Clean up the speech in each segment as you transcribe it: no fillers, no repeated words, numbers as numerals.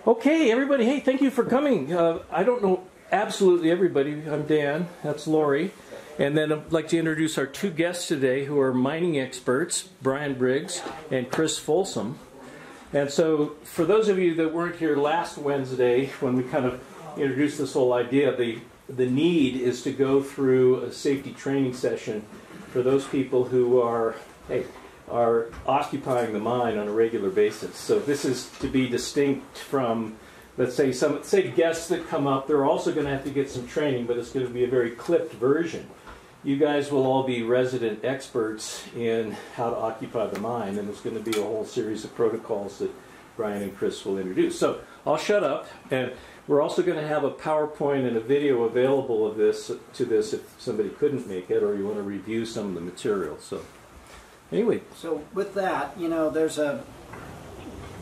Okay, everybody, hey, thank you for coming. I don't know absolutely everybody. I'm Dan, that's Lori. And then I'd like to introduce our two guests today who are mining experts, Brian Briggs and Chris Folsom. And so for those of you that weren't here last Wednesday when we kind of introduced this whole idea, the need is to go through a safety training session for those people who are occupying the mine on a regular basis. So this is to be distinct from, let's say guests that come up. They're also going to have to get some training, but it's going to be a very clipped version. You guys will all be resident experts in how to occupy the mine, and there's going to be a whole series of protocols that Brian and Chris will introduce. So I'll shut up, and we're also going to have a PowerPoint and a video available of this if somebody couldn't make it or you want to review some of the material. So anyway. So with that,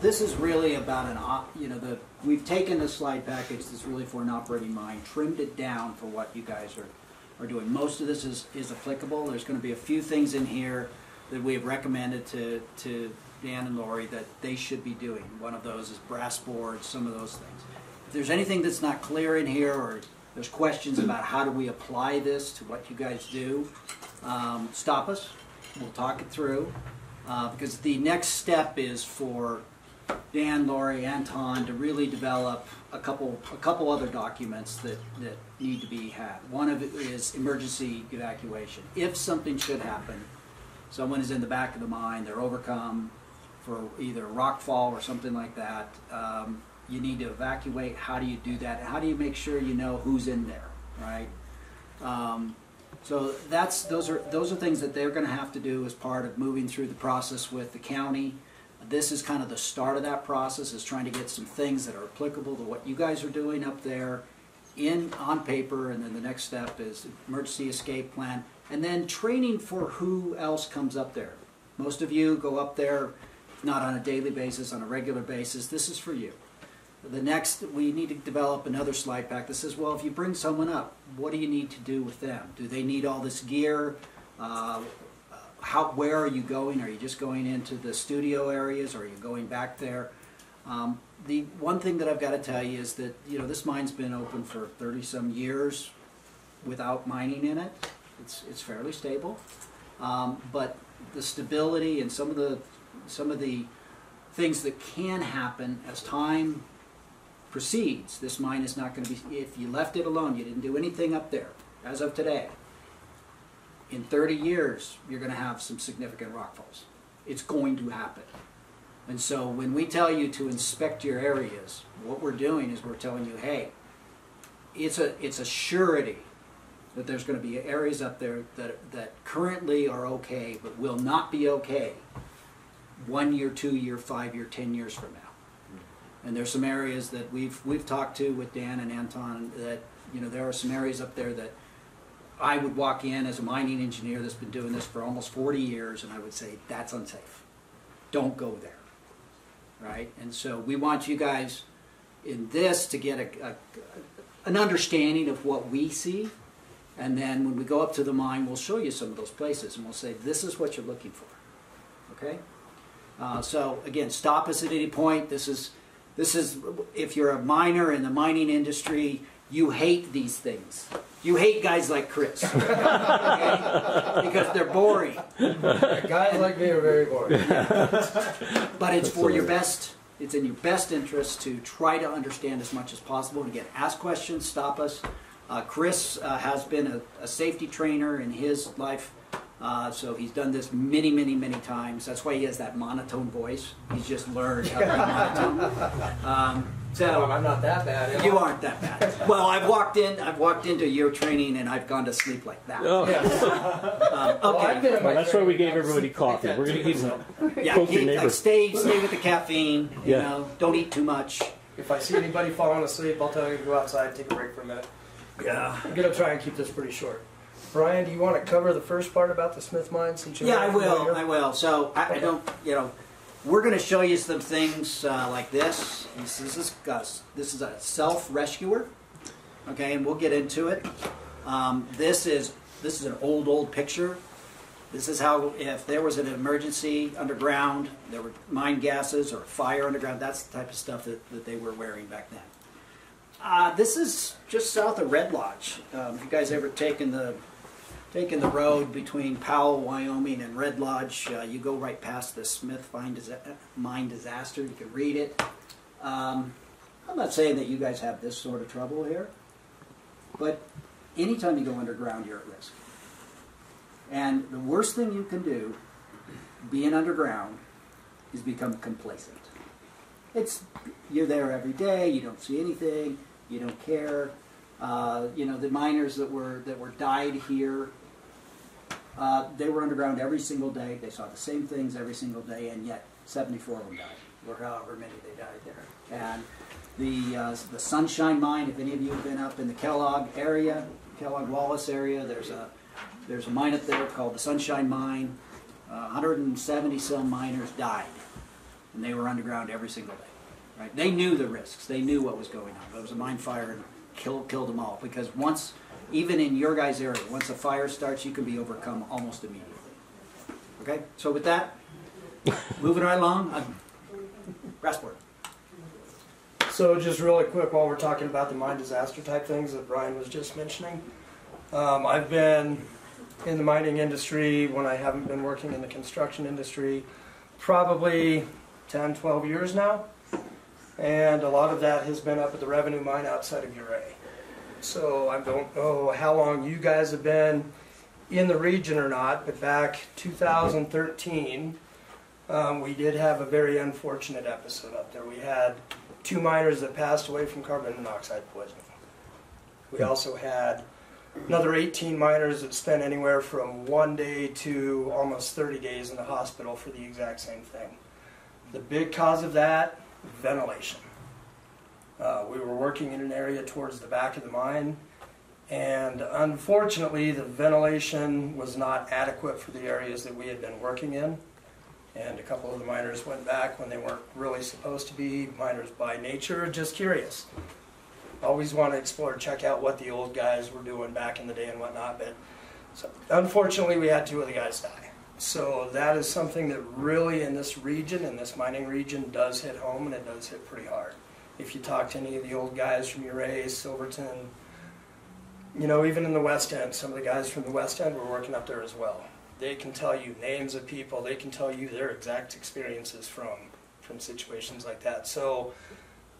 this is really about we've taken the slide package that's really for an operating mine, trimmed it down for what you guys are doing. Most of this is applicable. There's going to be a few things in here that we have recommended to Dan and Lori that they should be doing. One of those is brass boards, some of those things. If there's anything that's not clear in here or there's questions about how do we apply this to what you guys do, stop us. We'll talk it through because the next step is for Dan, Lori, Anton to really develop a couple other documents that need to be had. One of it is emergency evacuation. If something should happen, someone is in the back of the mine, they're overcome for either rock fall or something like that, you need to evacuate. How do you do that? How do you make sure you know who's in there, right? So those are things that they're going to have to do as part of moving through the process with the county. This is kind of the start of that process, is trying to get some things that are applicable to what you guys are doing up there on paper, and then the next step is emergency escape plan, and then training for who else comes up there. Most of you go up there, not on a daily basis, on a regular basis. This is for you. The next, we need to develop another slide pack that says, well, if you bring someone up, what do you need to do with them? Do they need all this gear? Where are you going? Are you just going into the studio areas, or are you going back there? The one thing that I've got to tell you is that this mine's been open for 30-some years without mining in it. It's fairly stable, but the stability and some of the things that can happen as time proceeds, this mine is not going to be, if you left it alone, you didn't do anything up there, as of today, in 30 years, you're going to have some significant rockfalls. It's going to happen. And so when we tell you to inspect your areas, what we're doing is we're telling you, hey, it's a surety that there's going to be areas up there that currently are okay, but will not be okay 1 year, 2 year, 5 year, 10 years from now. And there's some areas that we've talked to with Dan and Anton that there are some areas up there that I would walk in as a mining engineer that's been doing this for almost 40 years, and I would say that's unsafe. Don't go there, right? And so we want you guys in this to get an understanding of what we see, and then when we go up to the mine, we'll show you some of those places, and we'll say this is what you're looking for. Okay. So again, stop us at any point. This is if you're a miner in the mining industry, you hate these things. You hate guys like Chris, okay? Because they're boring. Guys like me are very boring. But it's for your best. It's in your best interest to try to understand as much as possible. And again, ask questions, stop us. Chris has been a safety trainer in his life. So he's done this many, many, many times. That's why he has that monotone voice. He's just learned how to be monotone. Well, I'm not that bad. You aren't that bad. Well, I've walked into your training and I've gone to sleep like that. Oh. Okay. Well, that's why we gave everybody coffee. We're going to keep them close to your neighbor. Stay with the caffeine. Don't eat too much. If I see anybody falling asleep, I'll tell you to go outside, take a break for a minute. Yeah. I'm going to try and keep this pretty short. Brian, do you want to cover the first part about the Smith mine? Since you're I will. So I don't, we're going to show you some things like this. This is a self-rescuer, okay, and we'll get into it. This is an old picture. This is how, if there was an emergency underground, there were mine gases or fire underground, that's the type of stuff that they were wearing back then. This is just south of Red Lodge. If you guys ever taken the road between Powell, Wyoming and Red Lodge, you go right past the Smith mine disaster. You can read it. I'm not saying that you guys have this sort of trouble here, but anytime you go underground, you're at risk. And the worst thing you can do, being underground, is become complacent. You're there every day. You don't see anything. You don't care. You know, the miners that were died here, they were underground every single day. They saw the same things every single day, and yet 74 of them died, or however many they died there. And the Sunshine Mine, if any of you have been up in the Kellogg area, Kellogg-Wallace area, there's a mine up there called the Sunshine Mine. 170 some miners died, and they were underground every single day. Right? They knew the risks. They knew what was going on. There was a mine fire and killed them all. Because once, even in your guys' area, once a fire starts, you can be overcome almost immediately. Okay. So with that, moving right along, Rassport. So just really quick, while we're talking about the mine disaster type things that Brian was just mentioning, I've been in the mining industry when I haven't been working in the construction industry probably 10, 12 years now. And a lot of that has been up at the Revenue Mine outside of Ouray. So I don't know how long you guys have been in the region or not, but back 2013, we did have a very unfortunate episode up there. We had 2 miners that passed away from carbon monoxide poisoning. We also had another 18 miners that spent anywhere from 1 day to almost 30 days in the hospital for the exact same thing. The big cause of that, ventilation. We were working in an area towards the back of the mine, and unfortunately the ventilation was not adequate for the areas that we had been working in. And a couple of the miners went back when they weren't really supposed to be. Miners by nature, just curious. Always want to explore, check out what the old guys were doing back in the day and whatnot. But so, unfortunately, we had 2 of the guys die. So that is something that really in this region, in this mining region, does hit home, and it does hit pretty hard. If you talk to any of the old guys from Ouray, Silverton, you know, even in the West End, some of the guys from the West End were working up there as well. They can tell you names of people. They can tell you their exact experiences from situations like that. So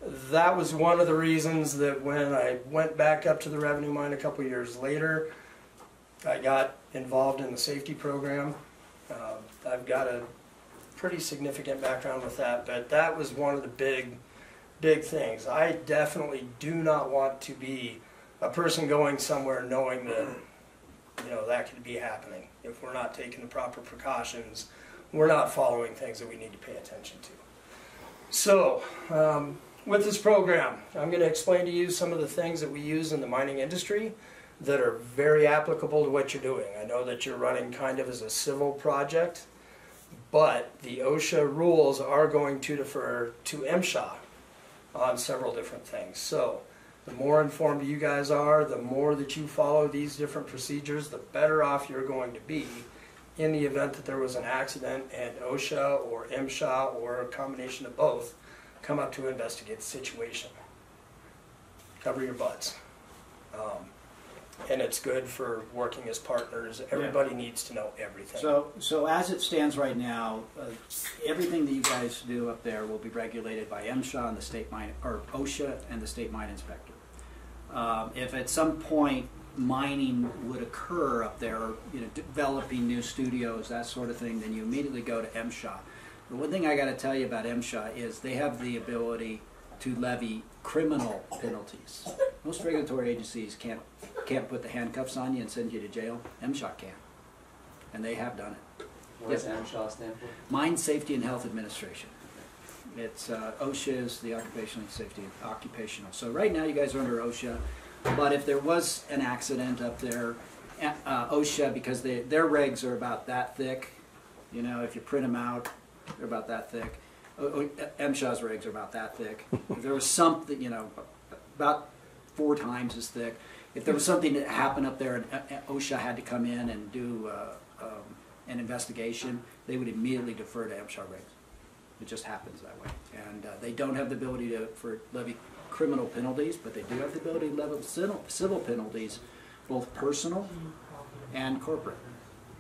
that was one of the reasons that when I went back up to the Revenue Mine a couple years later, I got involved in the safety program. I've got a pretty significant background with that, but that was one of the big things. I definitely do not want to be a person going somewhere knowing that, you know, that could be happening. If we're not taking the proper precautions, we're not following things that we need to pay attention to. So, with this program, I'm going to explain to you some of the things that we use in the mining industry that are very applicable to what you're doing. I know that you're running kind of as a civil project, but the OSHA rules are going to defer to MSHA on several different things. So the more informed you guys are, the more that you follow these different procedures, the better off you're going to be in the event that there was an accident and OSHA or MSHA or a combination of both come up to investigate the situation. Cover your butts. And it's good for working as partners. Everybody needs to know everything. So as it stands right now, everything that you guys do up there will be regulated by MSHA and the state mine, or OSHA and the state mine inspector. If at some point mining would occur up there, you know, developing new studios, that sort of thing, then you immediately go to MSHA. The one thing I got to tell you about MSHA is they have the ability to levy criminal penalties. Most regulatory agencies can't put the handcuffs on you and send you to jail. MSHA can, and they have done it. What does MSHA stand for? Mine Safety and Health Administration. It's OSHA is the occupational. So right now you guys are under OSHA, but if there was an accident up there, OSHA, because their regs are about that thick, you know, if you print them out, they're about that thick. MSHA's regs are about that thick. If there was something, you know, about 4 times as thick. If there was something that happened up there and OSHA had to come in and do an investigation, they would immediately defer to MSHA regs. It just happens that way. And they don't have the ability to levy criminal penalties, but they do have the ability to levy civil penalties, both personal and corporate.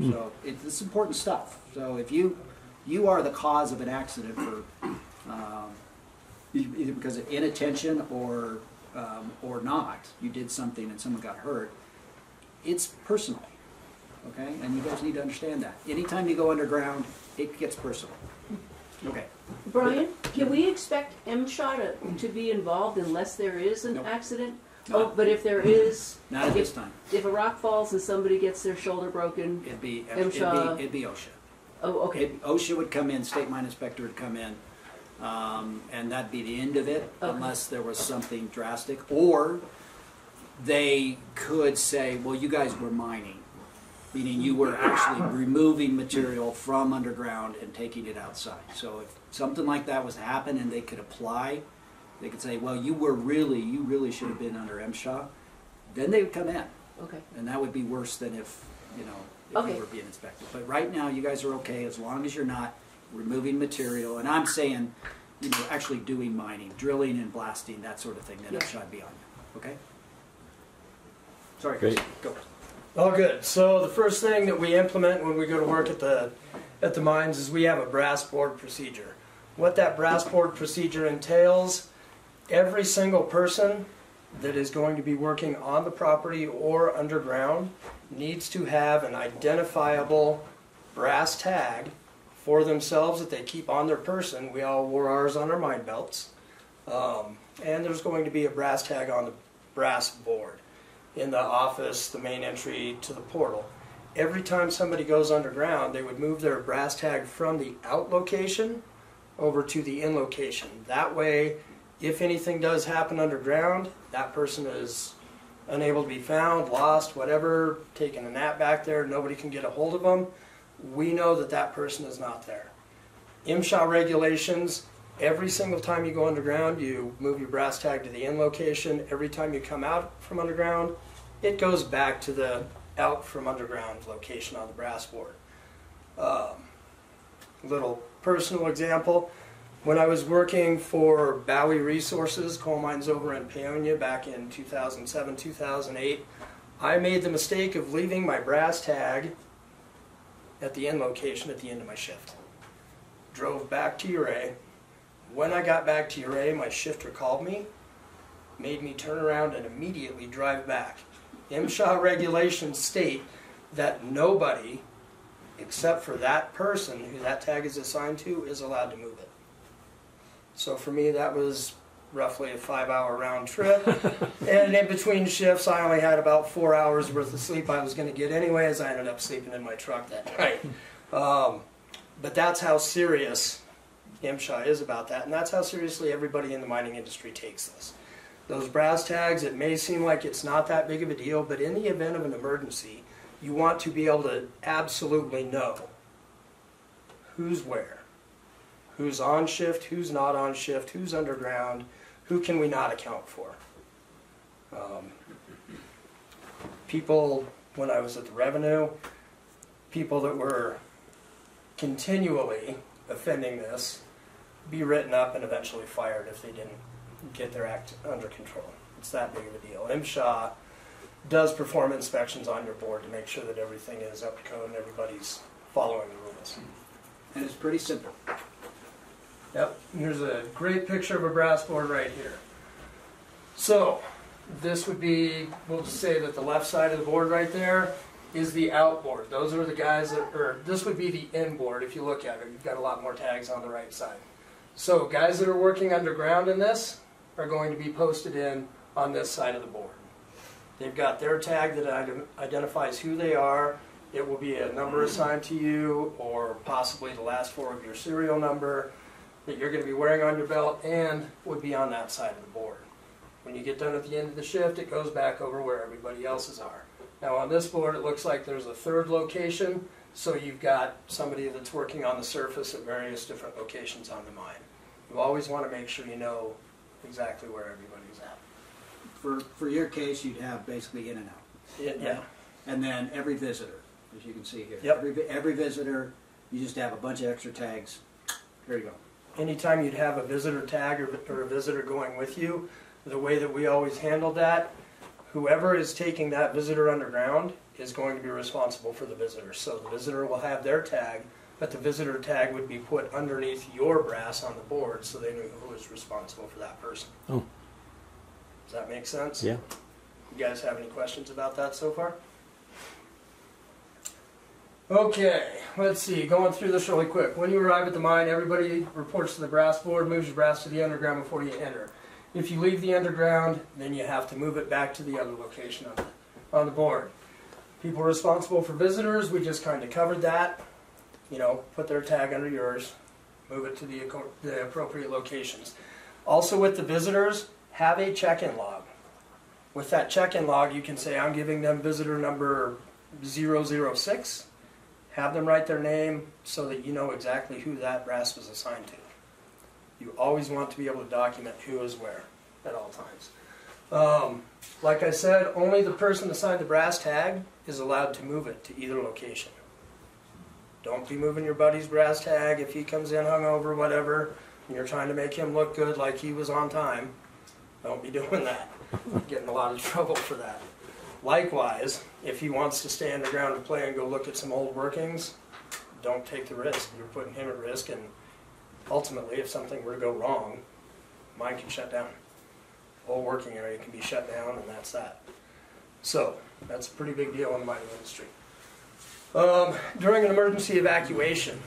So it's important stuff. So if you are the cause of an accident for either because of inattention or not, you did something and someone got hurt, it's personal. Okay, and you guys need to understand that. Anytime you go underground, it gets personal. Okay. Brian, can we expect MSHA to be involved unless there is an Nope. accident? No. Oh, but if there is, Not at this time. if a rock falls and somebody gets their shoulder broken, It'd be MSHA. it'd be OSHA. oh, okay. OSHA would come in, state mine inspector would come in, and that'd be the end of it, Okay. unless there was something drastic. Or they could say, well, you guys were mining, meaning you were actually removing material from underground and taking it outside. So if something like that was to happen and they could apply, they could say, well, you really should have been under MSHA, then they would come in. Okay. And that would be worse than if you Okay. were being inspected. But right now, you guys are okay as long as you're not removing material. And I'm saying, actually doing mining, drilling and blasting, that sort of thing, then Yeah. it should be on you. Okay? Sorry, Great. Chris. Go. All good. So the first thing that we implement when we go to work at the mines is we have a brass board procedure. What that brass board procedure entails, every single person that is going to be working on the property or underground needs to have an identifiable brass tag for themselves that they keep on their person. We all wore ours on our mine belts. And there's going to be a brass tag on the brass board in the office, the main entry to the portal. Every time somebody goes underground, they would move their brass tag from the out location over to the in location. That way, if anything does happen underground, that person is unable to be found, lost, whatever, taking a nap back there, nobody can get a hold of them. We know that that person is not there. MSHA regulations, every single time you go underground, you move your brass tag to the in location. Every time you come out from underground, it goes back to the out from underground location on the brass board. Little personal example, when I was working for Bowie Resources, coal mines over in Paonia back in 2007, 2008, I made the mistake of leaving my brass tag at the end location at the end of my shift. Drove back to Ouray. When I got back to Ouray, my shifter called me, made me turn around and immediately drive back. MSHA regulations state that nobody, except for that person who that tag is assigned to, is allowed to move it. So for me, that was roughly a 5-hour round trip. And in between shifts, I only had about 4 hours worth of sleep I was going to get anyway, as I ended up sleeping in my truck that night. But that's how serious MSHA is about that, and that's how seriously everybody in the mining industry takes this. Those brass tags, it may seem like it's not that big of a deal, but in the event of an emergency, you want to be able to absolutely know who's where, who's on shift, who's not on shift, who's underground, who can we not account for. People, when I was at the revenue, people that were continually offending this, be written up and eventually fired if they didn't get their act under control. It's that big of a deal. MSHA does perform inspections on your board to make sure that everything is up to code and everybody's following the rules. And it's pretty simple. Yep, and here's a great picture of a brass board right here. So, this would be, we'll just say that the left side of the board right there is the outboard. Those are the guys that, or this would be the inboard if you look at it. You've got a lot more tags on the right side. So, guys that are working underground in this are going to be posted in on this side of the board. They've got their tag that identifies who they are. It will be a number assigned to you, or possibly the last 4 of your serial number that you're going to be wearing on your belt, and would be on that side of the board. When you get done at the end of the shift, it goes back over where everybody else's are. Now on this board, it looks like there's a third location, so you've got somebody that's working on the surface at various different locations on the mine. You always want to make sure you know exactly where everybody's at. For your case, you'd have basically in and out. Yeah. And then every visitor as you can see here. Yep. Every visitor, you just have a bunch of extra tags. Here you go. Anytime you'd have a visitor tag or a visitor going with you, the way that we always handled that, whoever is taking that visitor underground is going to be responsible for the visitor. So the visitor will have their tag, but the visitor tag would be put underneath your brass on the board so they knew who was responsible for that person. Oh. Does that make sense? Yeah. You guys have any questions about that so far? Okay, let's see, going through this really quick. When you arrive at the mine, everybody reports to the brass board, moves your brass to the underground before you enter. If you leave the underground, then you have to move it back to the other location on the board. People responsible for visitors, we just kind of covered that. You know, put their tag under yours, move it to the appropriate locations. Also with the visitors, have a check-in log. With that check-in log, you can say, I'm giving them visitor number 006. Have them write their name so that you know exactly who that brass was assigned to. You always want to be able to document who is where at all times. Like I said, only the person assigned the brass tag is allowed to move it to either location. Don't be moving your buddy's brass tag if he comes in hungover, whatever, and you're trying to make him look good like he was on time. Don't be doing that. Get in a lot of trouble for that. Likewise, if he wants to stay underground and play and go look at some old workings, don't take the risk. You're putting him at risk, and ultimately, if something were to go wrong, mine can shut down. The whole working area can be shut down, and that's that. So, that's a pretty big deal in the mining industry. During an emergency evacuation,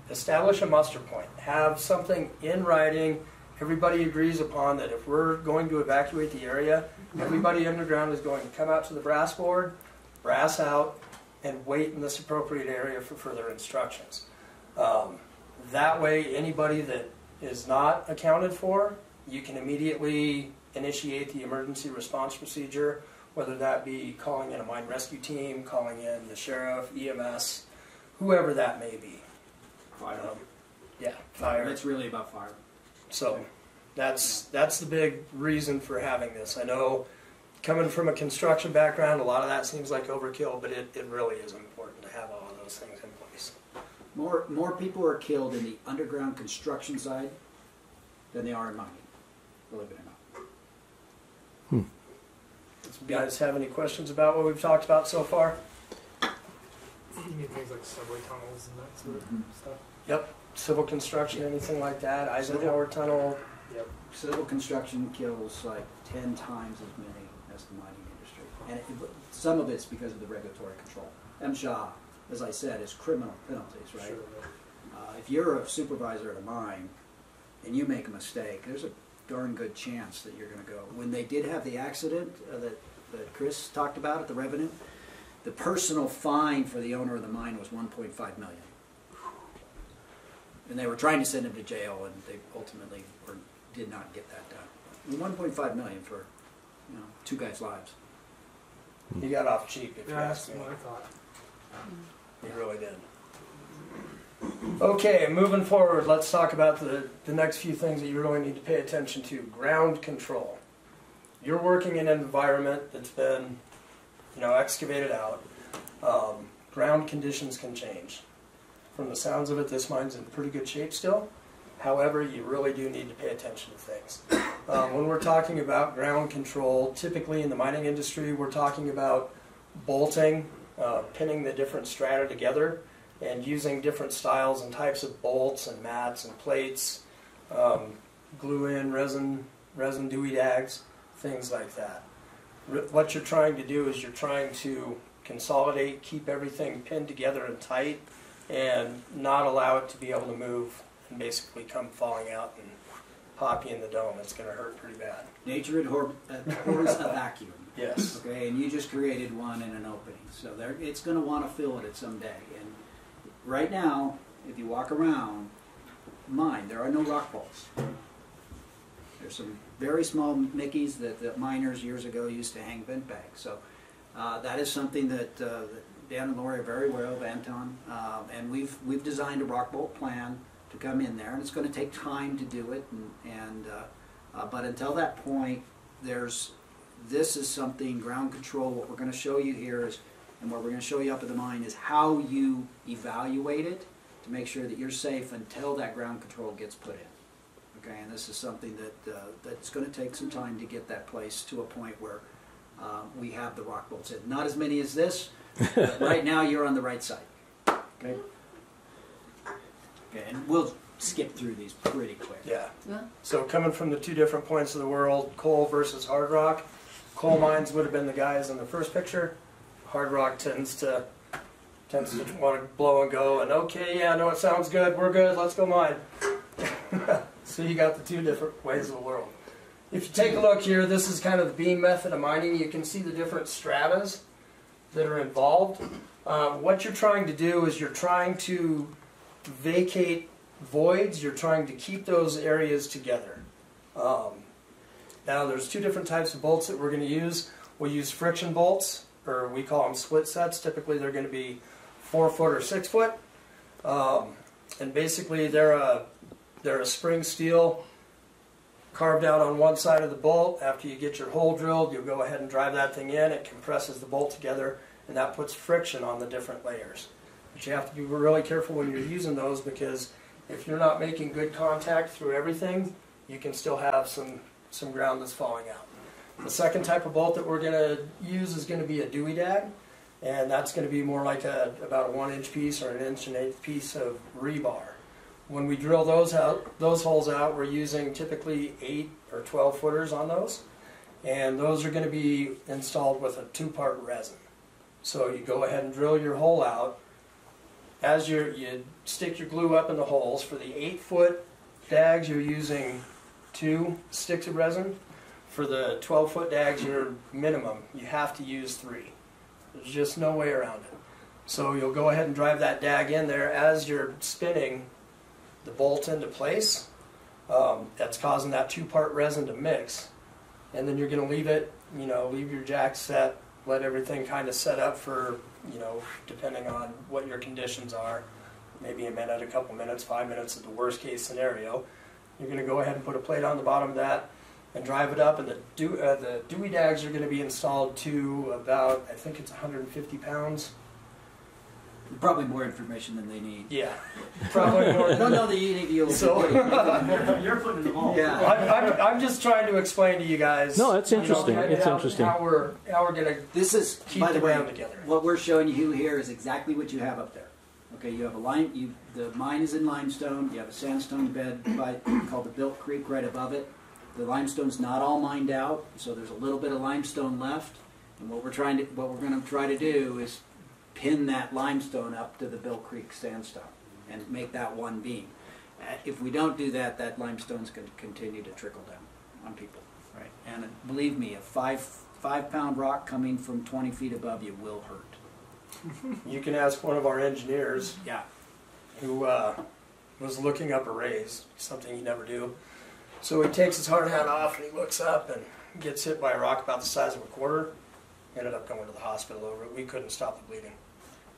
establish a muster point. Have something in writing. Everybody agrees upon that if we're going to evacuate the area, everybody underground is going to come out to the brass board, brass out, and wait in this appropriate area for further instructions. That way, anybody that is not accounted for, you can immediately initiate the emergency response procedure, whether that be calling in a mine rescue team, calling in the sheriff, EMS, whoever that may be. Fire. Yeah, fire. It's really about fire. So that's the big reason for having this. I know coming from a construction background, a lot of that seems like overkill, but it really is important to have all of those things in place. More people are killed in the underground construction side than they are in mining, believe it or not. You guys have any questions about what we've talked about so far? You mean things like subway tunnels and that sort of stuff? Yep. Civil construction, anything like that. Eisenhower Tunnel. Yep. Civil construction kills like 10 times as many as the mining industry. And some of it's because of the regulatory control. MSHA, as I said, is criminal penalties, right? Sure. If you're a supervisor at a mine and you make a mistake, there's a darn good chance that you're going to go. When they did have the accident that Chris talked about at the revenue, the personal fine for the owner of the mine was $1.5 million. And they were trying to send him to jail, and they ultimately did not get that done. $1.5 million for 2 guys' lives. You got off cheap, if you Yeah, ask that's me. what I thought. You really did. Okay, moving forward, let's talk about the next few things that you really need to pay attention to. Ground control. You're working in an environment that's been, excavated out. Ground conditions can change. From the sounds of it, this mine's in pretty good shape still. However, you really do need to pay attention to things. When we're talking about ground control, typically in the mining industry, we're talking about bolting, pinning the different strata together, and using different styles and types of bolts and mats and plates, glue-in, resin dewey dags, things like that. What you're trying to do is you're trying to consolidate, keep everything pinned together and tight, and not allow it to be able to move and basically come falling out and pop you in the dome. It's going to hurt pretty bad. Nature abhors a vacuum. Yes. Okay, and you just created one in an opening. So it's going to want to fill it at some day. And right now, if you walk around mine, there are no rock balls. There's some very small Mickeys that the miners years ago used to hang vent bags. So that is something that Dan and Lori are very aware of, Anton, and we've designed a rock bolt plan to come in there, and it's going to take time to do it. But until that point, this is something ground control. What we're going to show you here is And what we're going to show you up at the mine is how you evaluate it to make sure that you're safe until that ground control gets put in. Okay, and this is something that's going to take some time to get that place to a point where we have the rock bolts in. Not as many as this, but right now you're on the right side. Okay. Okay, and we'll skip through these pretty quick. Yeah. Yeah. So coming from the two different points of the world, coal versus hard rock, coal mines would have been the guys in the first picture. Hard rock tends to want to blow and go, and okay, yeah, no, it sounds good, we're good, let's go mine. So you got the two different ways of the world. If you take a look here, this is kind of the beam method of mining. You can see the different stratas that are involved. What you're trying to do is you're trying to vacate voids, you're trying to keep those areas together. Now there's two different types of bolts that we're going to use. We'll use friction bolts, or we call them split sets. Typically they're going to be 4 foot or 6 foot. And basically they're a spring steel carved out on one side of the bolt. After you get your hole drilled, you'll go ahead and drive that thing in. It compresses the bolt together, and that puts friction on the different layers. But you have to be really careful when you're using those, because if you're not making good contact through everything, you can still have some ground that's falling out. The second type of bolt that we're going to use is going to be a Dewey dag, and that's going to be more like about a 1-inch piece or an 1.1 piece of rebar. When we drill those holes out, we're using typically 8 or 12 footers on those, and those are going to be installed with a 2-part resin. So you go ahead and drill your hole out. As you stick your glue up in the holes, for the 8-foot dags you're using 2 sticks of resin. For the 12-foot dags, you're minimum, you have to use 3. There's just no way around it. So you'll go ahead and drive that dag in there as you're spinning the bolt into place. That's causing that 2-part resin to mix. And then you're going to leave it, leave your jack set, let everything kind of set up for, depending on what your conditions are, maybe a minute, a couple minutes, 5 minutes at the worst case scenario. You're going to go ahead and put a plate on the bottom of that and drive it up, and the Dewey dags are going to be installed to about, I think it's 150 pounds. Probably more information than they need. Yeah, probably more. I don't know that you need to You're putting them all. Yeah. I'm just trying to explain to you guys. No, it's interesting. It's how, interesting. How we're going to This is, keep by the the way, ground together. what we're showing you here is exactly what you have up there. Okay, you have a line. The mine is in limestone. You have a sandstone bed called the Bilk Creek right above it. The limestone's not all mined out, so there's a little bit of limestone left. And what we're going to try to do is pin that limestone up to the Bilk Creek sandstone and make that one beam. If we don't do that, that limestone's going to continue to trickle down on people. Right. And believe me, a 5-pound rock coming from 20 feet above you will hurt. You can ask one of our engineers. Yeah. Who was looking up a raise, something you never do. So he takes his hard hat off and he looks up and gets hit by a rock about the size of a quarter. Ended up going to the hospital over it. We couldn't stop the bleeding.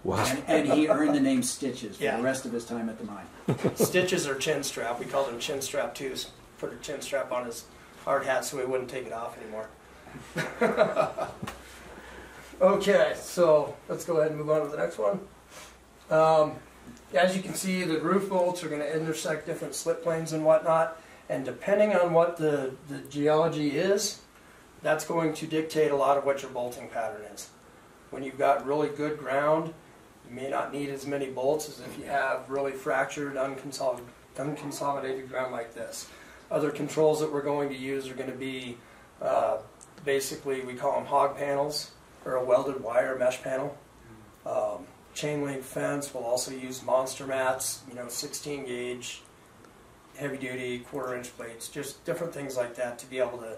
Wow. And he earned the name Stitches for Yeah. the rest of his time at the mine. Stitches are chin strap. We called him chin strap too. Put a chin strap on his hard hat so he wouldn't take it off anymore. Okay, so let's go ahead and move on to the next one. As you can see, the roof bolts are going to intersect different slip planes and whatnot, and depending on what the geology is, that's going to dictate a lot of what your bolting pattern is. When you've got really good ground, you may not need as many bolts as if you have really fractured, unconsolidated ground like this. Other controls that we're going to use are going to be basically, we call them hog panels, or a welded wire mesh panel. Chain link fence, we'll also use monster mats, 16 gauge, heavy duty, 1/4-inch plates, just different things like that to be able to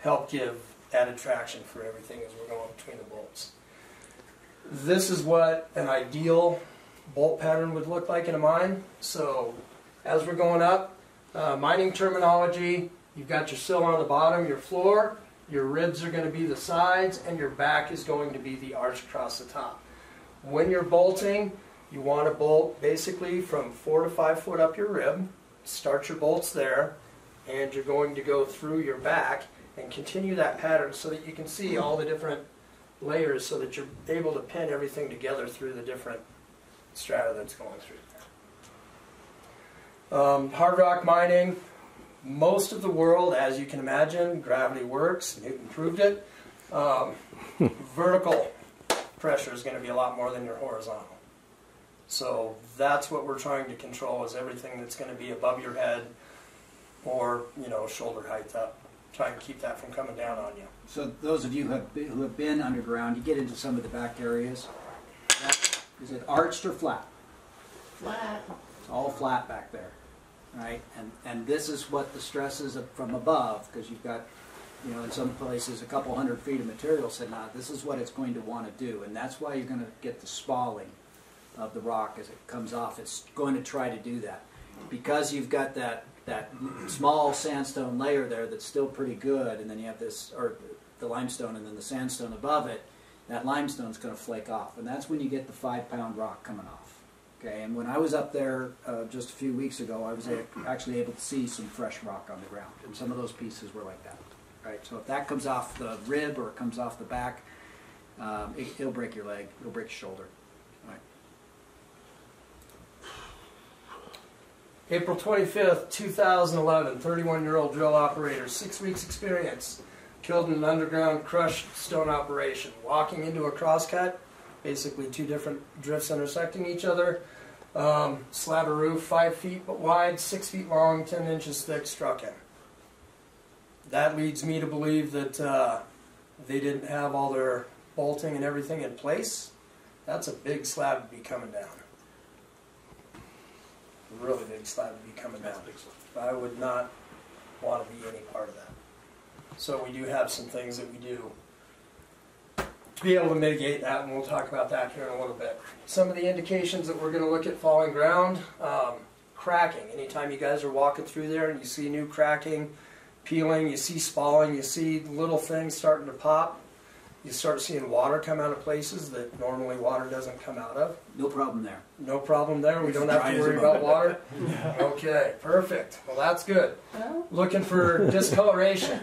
help give added traction for everything as we're going between the bolts. This is what an ideal bolt pattern would look like in a mine. So as we're going up, mining terminology, you've got your sill on the bottom, your floor, your ribs are going to be the sides, and your back is going to be the arch across the top. When you're bolting, you want to bolt basically from 4 to 5 foot up your rib, start your bolts there, and you're going to go through your back and continue that pattern so that you can see all the different layers so that you're able to pin everything together through the different strata that's going through there. Hard rock mining, most of the world, as you can imagine, gravity works. Newton proved it. Vertical pressure is going to be a lot more than your horizontal. So that's what we're trying to control, is everything that's going to be above your head or, shoulder height up. Try and keep that from coming down on you. So those of you who have been underground, you get into some of the back areas. Is it arched or flat? Flat. It's all flat back there, right? And this is what the stress is from above, because you've got, in some places a couple 100 feet of material sitting out. This is what it's going to want to do, and that's why you're going to get the spalling of the rock as it comes off. It's going to try to do that because you've got that small sandstone layer there that's still pretty good, and then you have this, or the limestone, and then the sandstone above it. That limestone's going to flake off, and that's when you get the 5-pound rock coming off. Okay, and when I was up there just a few weeks ago, I was actually able to see some fresh rock on the ground, and some of those pieces were like that. Right, so if that comes off the rib or it comes off the back, it'll break your leg, it'll break your shoulder. Right. April 25th, 2011, 31-year-old drill operator, 6 weeks experience, killed in an underground crushed stone operation, walking into a crosscut, basically 2 different drifts intersecting each other, slab of roof 5 feet wide, 6 feet long, 10 inches thick, struck him. That leads me to believe that they didn't have all their bolting and everything in place. That's a big slab to be coming down. A really big slab to be coming down. I would not want to be any part of that. So we do have some things that we do to be able to mitigate that, and we'll talk about that here in a little bit. Some of the indications that we're going to look at falling ground, cracking. Anytime you guys are walking through there and you see new cracking, peeling, you see spalling, you see little things starting to pop, you start seeing water come out of places that normally water doesn't come out of. No problem there. No problem there. We don't have to worry about water. Okay, perfect. Well, that's good. Looking for discoloration.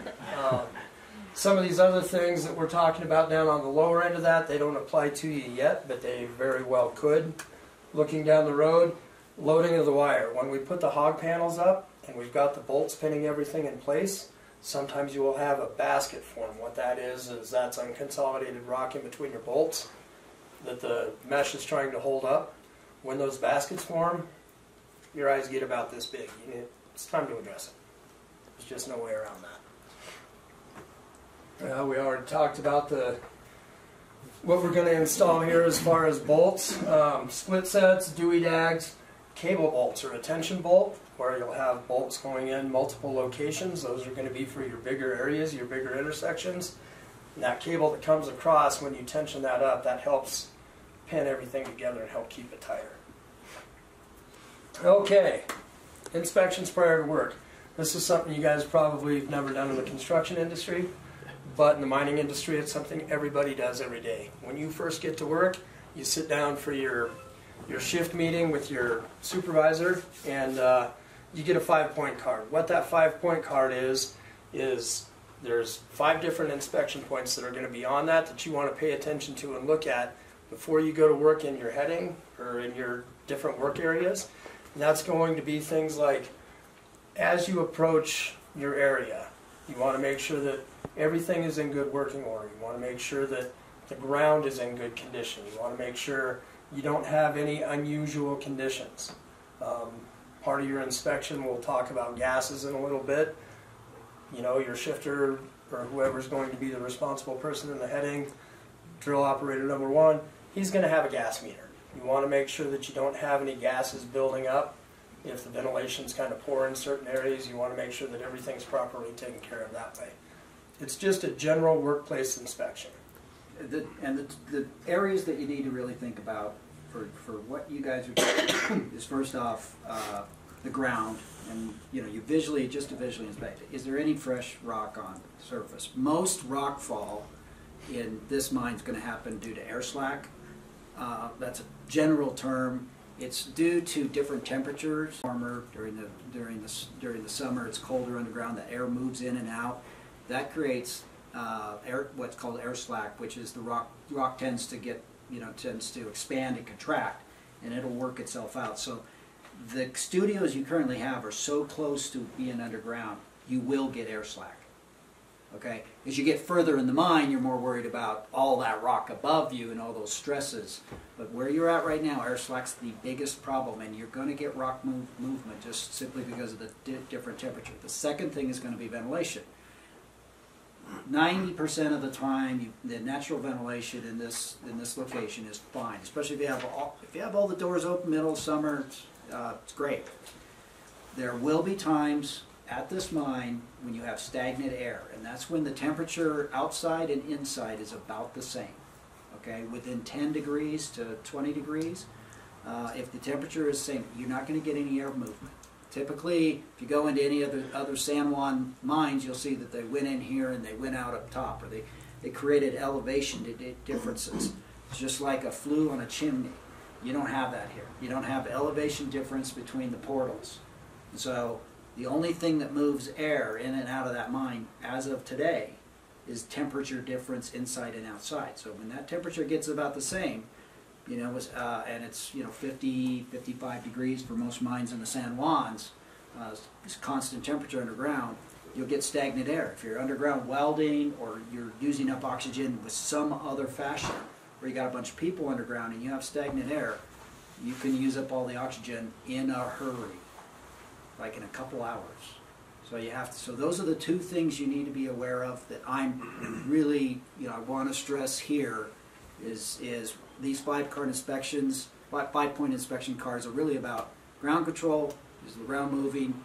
Some of these other things that we're talking about down on the lower end of that, they don't apply to you yet, but they very well could. Looking down the road, loading of the wire. When we put the hog panels up and we've got the bolts pinning everything in place, sometimes you will have a basket form. What that is that's unconsolidated rock in between your bolts that the mesh is trying to hold up. When those baskets form, your eyes get about this big. It's time to address it. There's just no way around that. We already talked about what we're going to install here as far as bolts. Split sets, Dewey dags, cable bolts or a tension bolt, where you'll have bolts going in multiple locations. Those are going to be for your bigger areas, your bigger intersections. And that cable that comes across, when you tension that up, that helps pin everything together and help keep it tighter. Okay, inspections prior to work. This is something you guys probably have never done in the construction industry, but in the mining industry it's something everybody does every day. When you first get to work, you sit down for your shift meeting with your supervisor, and you get a 5-point card. What that 5-point card is there's 5 different inspection points that are going to be on that you want to pay attention to and look at before you go to work in your heading or in your different work areas. And that's going to be things like, as you approach your area, you want to make sure that everything is in good working order. You want to make sure that the ground is in good condition. You want to make sure you don't have any unusual conditions. Part of your inspection, we'll talk about gases in a little bit. Your shifter or whoever's going to be the responsible person in the heading, drill operator number 1, he's going to have a gas meter. You want to make sure that you don't have any gases building up. If the ventilation's kind of poor in certain areas, you want to make sure that everything's properly taken care of that way. It's just a general workplace inspection. The areas that you need to really think about for what you guys are doing is, first off, the ground, and you visually inspect it. Is there any fresh rock on the surface? Most rock fall in this mine is going to happen due to air slack. That's a general term. It's due to different temperatures. Warmer during the summer, it's colder underground. The air moves in and out. That creates what's called air slack, which is the rock tends to get, tends to expand and contract, and it'll work itself out. So the studios you currently have are so close to being underground, you will get air slack. Okay? As you get further in the mine, you're more worried about all that rock above you and all those stresses. But where you're at right now, air slack's the biggest problem, and you're going to get rock movement just simply because of the different temperature. The second thing is going to be ventilation. 90% of the time, the natural ventilation in this location is fine, especially if you have all the doors open middle of summer. It's great. There will be times at this mine when you have stagnant air, and that's when the temperature outside and inside is about the same. Okay, within 10 degrees to 20 degrees, if the temperature is the same, you're not going to get any air movement. Typically, if you go into any other San Juan mines, you'll see that they went in here and they went out up top, or they created elevation differences. It's just like a flue on a chimney. You don't have that here. You don't have elevation difference between the portals. So the only thing that moves air in and out of that mine as of today is temperature difference inside and outside. So when that temperature gets about the same, and it's 50, 55 degrees for most mines in the San Juans, it's constant temperature underground, you'll get stagnant air. If you're underground welding or you're using up oxygen with some other fashion, where you got a bunch of people underground and you have stagnant air, you can use up all the oxygen in a hurry, like in a couple hours. So so those are the two things you need to be aware of that I'm really, I want to stress here is these 5-point inspection cards are really about ground control, is the ground moving,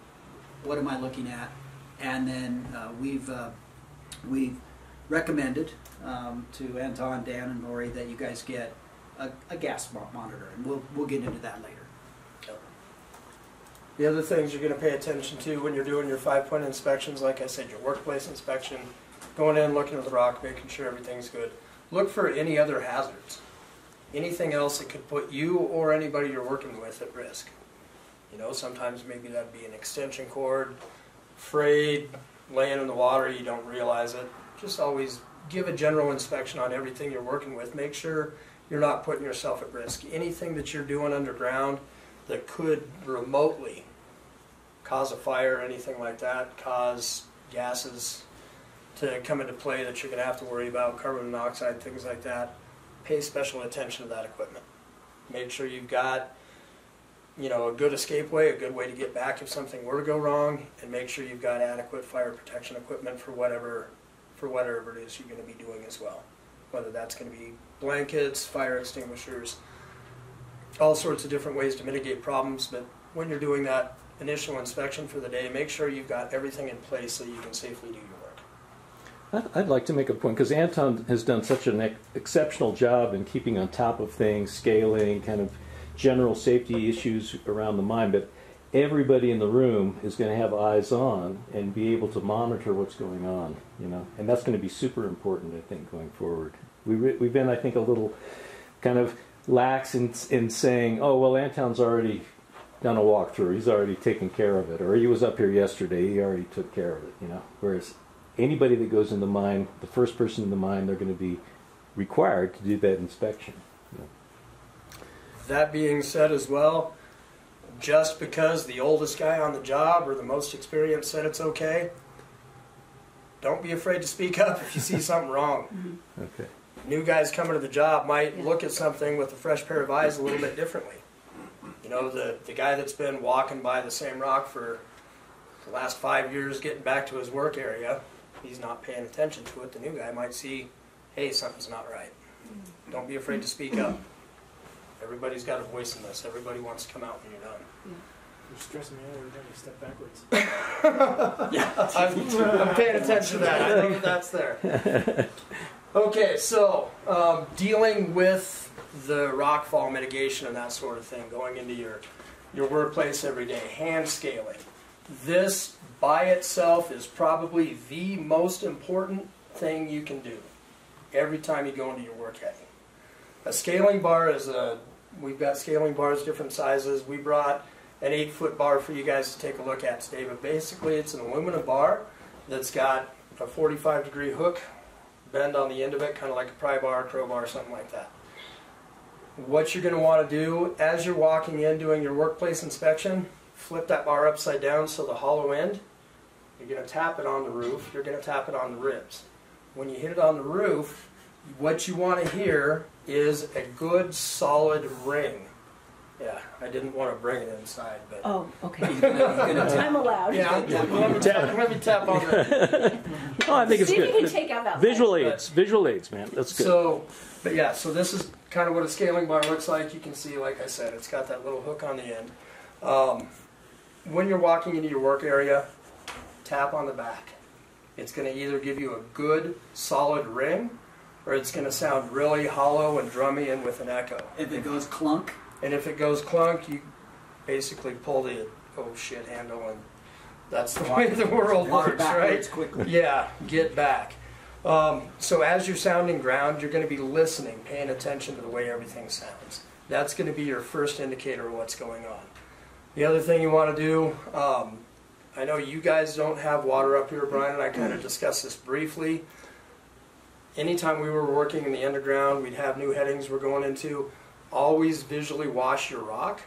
what am I looking at, and then we've recommended to Anton, Dan, and Lori that you guys get a gas monitor, and we'll get into that later. The other things you're going to pay attention to when you're doing your 5-point inspections, like I said, your workplace inspection, going in, looking at the rock, making sure everything's good. Look for any other hazards. Anything else that could put you or anybody you're working with at risk. Sometimes maybe that'd be an extension cord, frayed, laying in the water, you don't realize it. Just always give a general inspection on everything you're working with. Make sure you're not putting yourself at risk. Anything that you're doing underground that could remotely cause a fire or anything like that, cause gases to come into play that you're going to have to worry about, carbon monoxide, things like that, pay special attention to that equipment. Make sure you've got a good escape way, a good way to get back if something were to go wrong, and make sure you've got adequate fire protection equipment for whatever it is you're going to be doing as well. Whether that's going to be blankets, fire extinguishers, all sorts of different ways to mitigate problems. But when you're doing that initial inspection for the day, make sure you've got everything in place so you can safely do your work. I'd like to make a point, because Anton has done such an exceptional job in keeping on top of things, scaling, kind of general safety issues around the mine, but everybody in the room is going to have eyes on and be able to monitor what's going on, and that's going to be super important, I think, going forward. We've been, I think, a little kind of lax in saying, oh, well, Anton's already done a walkthrough, he's already taken care of it, or he was up here yesterday, he already took care of it, whereas anybody that goes in the mine, the first person in the mine, they're going to be required to do that inspection. That being said as well, just because the oldest guy on the job or the most experienced said it's okay, don't be afraid to speak up if you see something wrong. Okay. New guys coming to the job might look at something with a fresh pair of eyes a little bit differently. The guy that's been walking by the same rock for the last 5 years getting back to his work area, he's not paying attention to it. The new guy might see, hey, something's not right. Don't be afraid to speak up. Everybody's got a voice in this. Everybody wants to come out when you're done. You're stressing me out every time you step backwards. I'm paying attention to that. I know that's there. Okay, so dealing with the rockfall mitigation and that sort of thing, going into your workplace every day, hand scaling. This by itself is probably the most important thing you can do every time you go into your work heading. A scaling bar is we've got scaling bars, different sizes. We brought an 8-foot bar for you guys to take a look at today, but basically it's an aluminum bar that's got a 45-degree hook bend on the end of it, kind of like a pry bar, crowbar, something like that. What you're going to want to do as you're walking in doing your workplace inspection, flip that bar upside down so the hollow end, you're going to tap it on the roof, you're going to tap it on the ribs. When you hit it on the roof, what you want to hear is a good solid ring. Yeah, I didn't want to bring it inside, but... Oh, okay. Gonna I'm allowed. Yeah, let me tap on that. Oh, I think it's See if you can good. take out that Visual light. aids, man. That's good. So, but yeah, so this is kind of what a scaling bar looks like. You can see, like I said, it's got that little hook on the end. When you're walking into your work area, tap on the back. It's going to either give you a good, solid ring, or it's going to sound really hollow and drummy and with an echo. If it goes clunk, And if it goes clunk, you basically pull the oh shit handle, and that's the way the world walk works, backwards right? quickly. Yeah, get back. So as you're sounding ground, you're going to be listening, paying attention to the way everything sounds. That's going to be your first indicator of what's going on. The other thing you want to do, I know you guys don't have water up here, Brian, and I kind of discussed this briefly. Anytime we were working in the underground, we'd have new headings we're going into. Always visually wash your rock.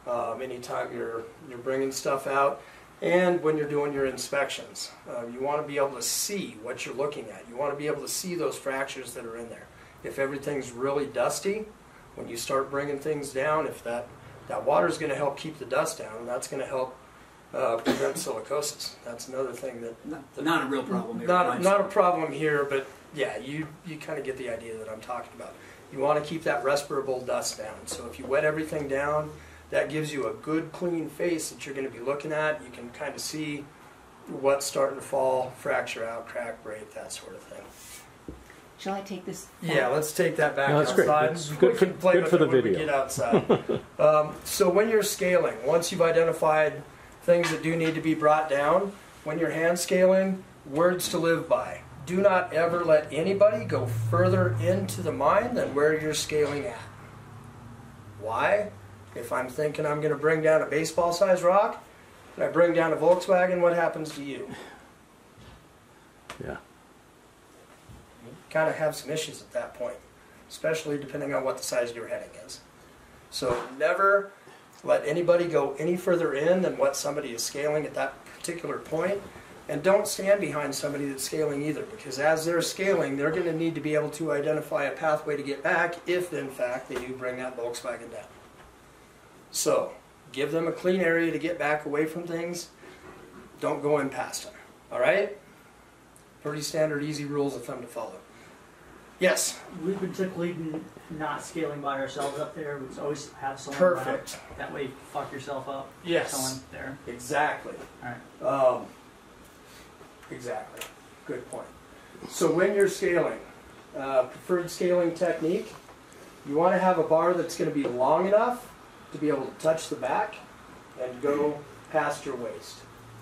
Anytime you're bringing stuff out, and when you're doing your inspections, you want to be able to see what you're looking at. You want to be able to see those fractures that are in there. If everything's really dusty, when you start bringing things down, if that water is going to help keep the dust down, and that's going to help prevent silicosis. That's another thing that Not a real problem here. not a problem here, but yeah, you kind of get the idea that I'm talking about. You want to keep that respirable dust down. So if you wet everything down, that gives you a good clean face that you're going to be looking at. You can kind of see what's starting to fall, fracture out, crack, break, that sort of thing. Shall I take this? Yeah, let's take that back No, that's great. outside. That's We good can play good with for it the when we video. get outside. So when you're scaling, once you've identified things that do need to be brought down, when you're hand scaling, words to live by. Do not ever let anybody go further into the mine than where you're scaling at. Why? If I'm thinking I'm going to bring down a baseball-sized rock, and I bring down a Volkswagen, what happens to you? Yeah. You kind of have some issues at that point, especially depending on what the size of your heading is. So never let anybody go any further in than what somebody is scaling at that particular point. And don't stand behind somebody that's scaling either, because as they're scaling, they're going to need to be able to identify a pathway to get back if, in fact, they do bring that Volkswagen down. So, give them a clean area to get back away from things. Don't go in past them. All right? Pretty standard, easy rules of thumb to follow. Yes? We've been typically not scaling by ourselves up there. We always have someone Perfect. around. That way you fuck yourself up. Yes. Someone there. Exactly. Alright. Exactly. Good point. So when you're scaling, preferred scaling technique, you want to have a bar that's going to be long enough to be able to touch the back and go past your waist.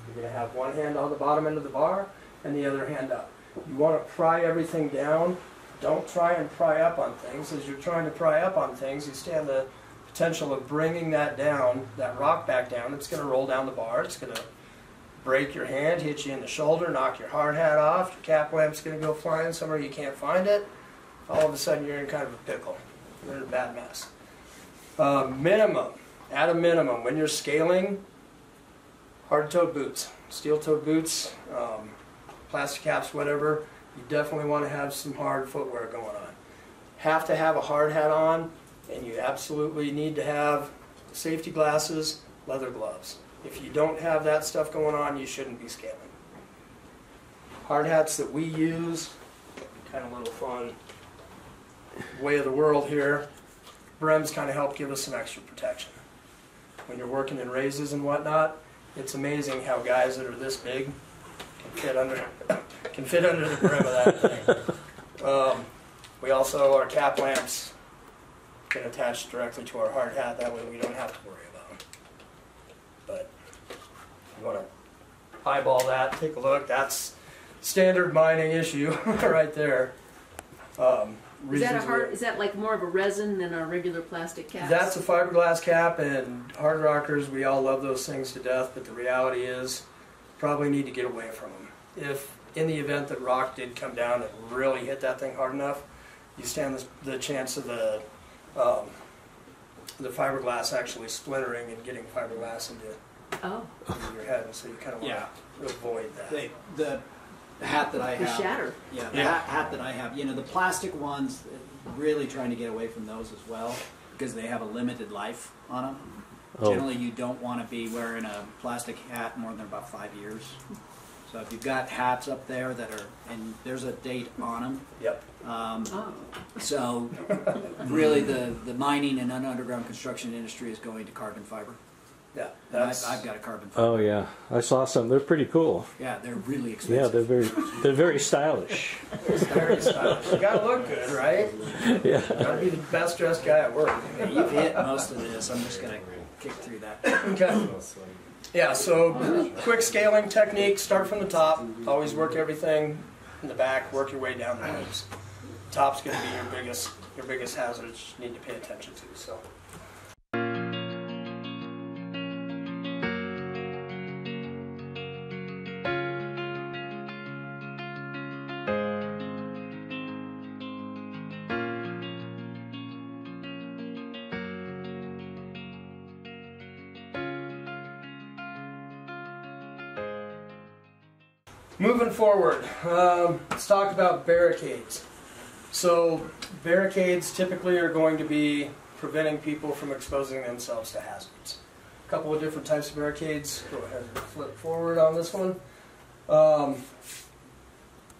You're going to have one hand on the bottom end of the bar and the other hand up. You want to pry everything down. Don't try and pry up on things. As you're trying to pry up on things, you stand the potential of bringing that down, that rock back down. It's going to roll down the bar. It's going to break your hand, hit you in the shoulder, knock your hard hat off. Your cap lamp's going to go flying somewhere you can't find it. All of a sudden, you're in kind of a pickle. You're in a bad mess. Minimum, at a minimum, when you're scaling, hard-toed boots, steel-toed boots, plastic caps, whatever. You definitely want to have some hard footwear going on. Have to have a hard hat on, and you absolutely need to have safety glasses, leather gloves. If you don't have that stuff going on, you shouldn't be scaling. Hard hats that we use, kind of a little fun way of the world here. Brems kind of help give us some extra protection. When you're working in raises and whatnot, it's amazing how guys that are this big can fit under the brim of that thing. We also, our cap lamps can attach directly to our hard hat. That way we don't have to worry about them. But you want to eyeball that, take a look. That's standard mining issue right there. Is that like more of a resin than our regular plastic caps? That's a fiberglass cap, and hard rockers, we all love those things to death, but the reality is probably need to get away from them. in the event that rock did come down and really hit that thing hard enough, you stand the chance of the fiberglass actually splintering and getting fiberglass into Oh, your head, and so you kind of want to avoid that. The hat that I the have. shatter. Yeah, the hat that I have. You know, the plastic ones, really trying to get away from those as well because they have a limited life on them. Oh. Generally, you don't want to be wearing a plastic hat more than about 5 years. So if you've got hats up there that are, and there's a date on them. Yep. Oh. So really the mining and underground construction industry is going to carbon fiber. Yeah, And I've got a carbon fiber. Oh yeah, I saw some. They're pretty cool. Yeah, they're really Yeah, expensive. they're very stylish. it's very stylish. You gotta look good, right? Yeah. Gotta be the best dressed guy at work. Yeah, you've hit most of this. I'm just going to kick through that. Okay. Yeah, so quick scaling technique, start from the top, always work everything in the back, work your way down the hoops. Top's gonna be your biggest hazard that you need to pay attention to, so. Moving forward, let's talk about barricades. So barricades typically are going to be preventing people from exposing themselves to hazards. A couple of different types of barricades. Go ahead and flip forward on this one.